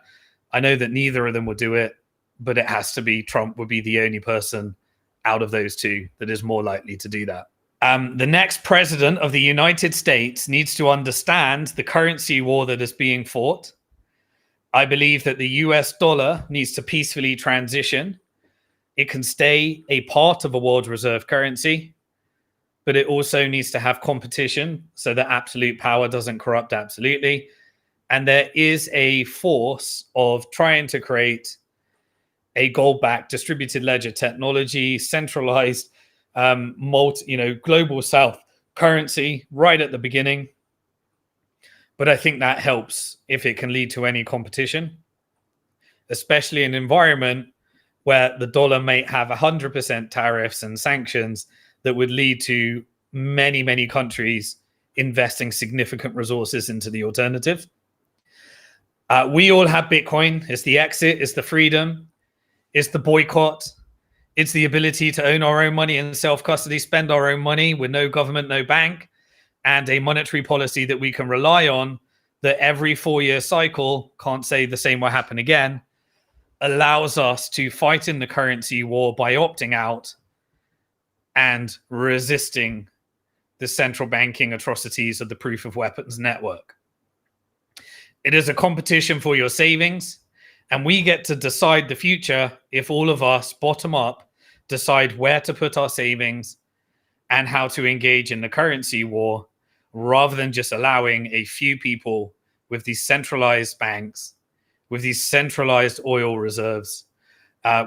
I know that neither of them will do it, but it has to be Trump would be the only person out of those two that is more likely to do that. The next president of the United States needs to understand the currency war that is being fought. I believe that the US dollar needs to peacefully transition. It can stay a part of a world reserve currency, but it also needs to have competition so that absolute power doesn't corrupt absolutely. And there is a force of trying to create a gold-backed distributed ledger technology, centralized, global South currency right at the beginning. But I think that helps if it can lead to any competition, especially in an environment where the dollar may have 100% tariffs and sanctions that would lead to many, many countries investing significant resources into the alternative. We all have Bitcoin. It's the exit, it's the freedom, it's the boycott, it's the ability to own our own money and self-custody, spend our own money with no government, no bank, and a monetary policy that we can rely on that every 4-year cycle, can't say the same will happen again, allows us to fight in the currency war by opting out and resisting the central banking atrocities of the proof of weapons network. It is a competition for your savings, and we get to decide the future if all of us, bottom up, decide where to put our savings and how to engage in the currency war, rather than just allowing a few people with these centralized banks, with these centralized oil reserves,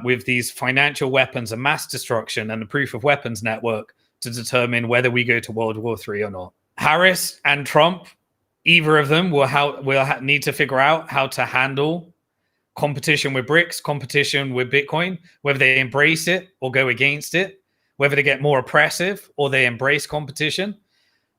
with these financial weapons of mass destruction and the proof of weapons network to determine whether we go to World War III or not. Harris and Trump, either of them will need to figure out how to handle competition with BRICS, competition with Bitcoin, whether they embrace it or go against it, whether they get more oppressive or they embrace competition.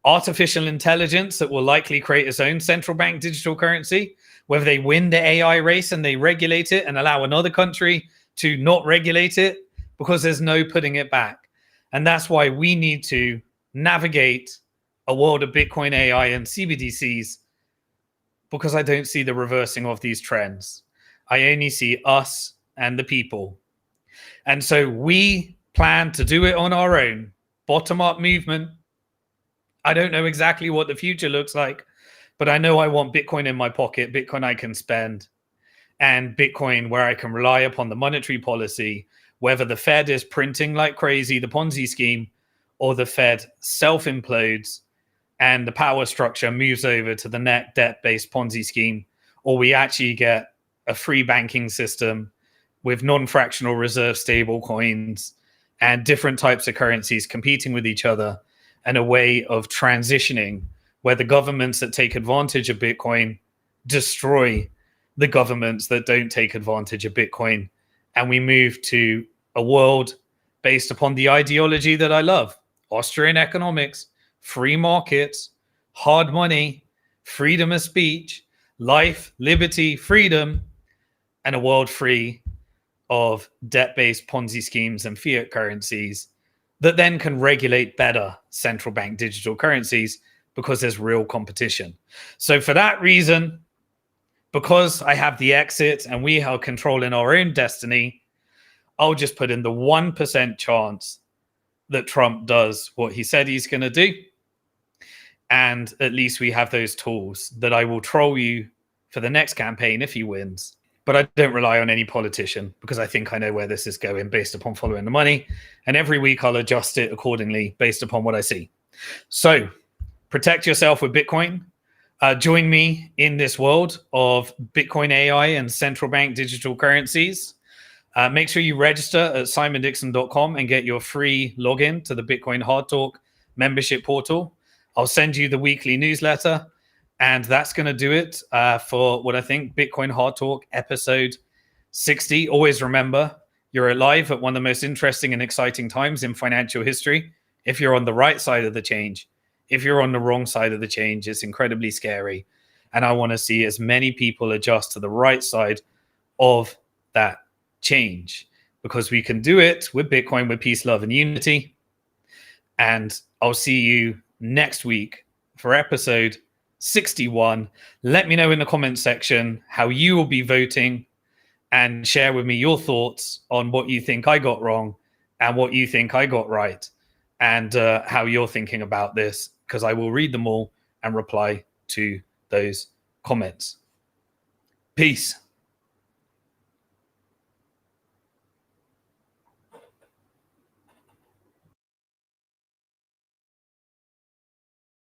Artificial intelligence that will likely create its own central bank digital currency, whether they win the AI race and they regulate it and allow another country to not regulate it, because there's no putting it back. And that's why we need to navigate a world of Bitcoin, AI, and CBDCs, because I don't see the reversing of these trends. I only see us and the people. And so we plan to do it on our own, bottom-up movement. I don't know exactly what the future looks like, but I know I want Bitcoin in my pocket, Bitcoin I can spend, and Bitcoin where I can rely upon the monetary policy, whether the Fed is printing like crazy, the Ponzi scheme, or the Fed self-implodes and the power structure moves over to the net debt-based Ponzi scheme, or we actually get a free banking system with non-fractional reserve stable coins and different types of currencies competing with each other, and a way of transitioning where the governments that take advantage of Bitcoin destroy the governments that don't take advantage of Bitcoin. And we move to a world based upon the ideology that I love: Austrian economics, free markets, hard money, freedom of speech, life, liberty, freedom, and a world free of debt-based Ponzi schemes and fiat currencies that then can regulate better central bank digital currencies because there's real competition. So for that reason, because I have the exit and we are controlling our own destiny, I'll just put in the 1% chance that Trump does what he said he's going to do. And at least we have those tools that I will troll you for the next campaign if he wins. But I don't rely on any politician because I think I know where this is going based upon following the money. And every week I'll adjust it accordingly based upon what I see. So protect yourself with Bitcoin. Join me in this world of Bitcoin AI and central bank digital currencies. Make sure you register at simondixon.com and get your free login to the Bitcoin Hard Talk membership portal. I'll send you the weekly newsletter. And that's going to do it for what I think Bitcoin Hard Talk episode 60. Always remember, you're alive at one of the most interesting and exciting times in financial history. If you're on the right side of the change, if you're on the wrong side of the change, it's incredibly scary. And I want to see as many people adjust to the right side of that change, because we can do it with Bitcoin, with peace, love, and unity. And I'll see you next week for episode 61. Let me know in the comment section how you will be voting, and share with me your thoughts on what you think I got wrong and what you think I got right, and how you're thinking about this, because I will read them all and reply to those comments. Peace.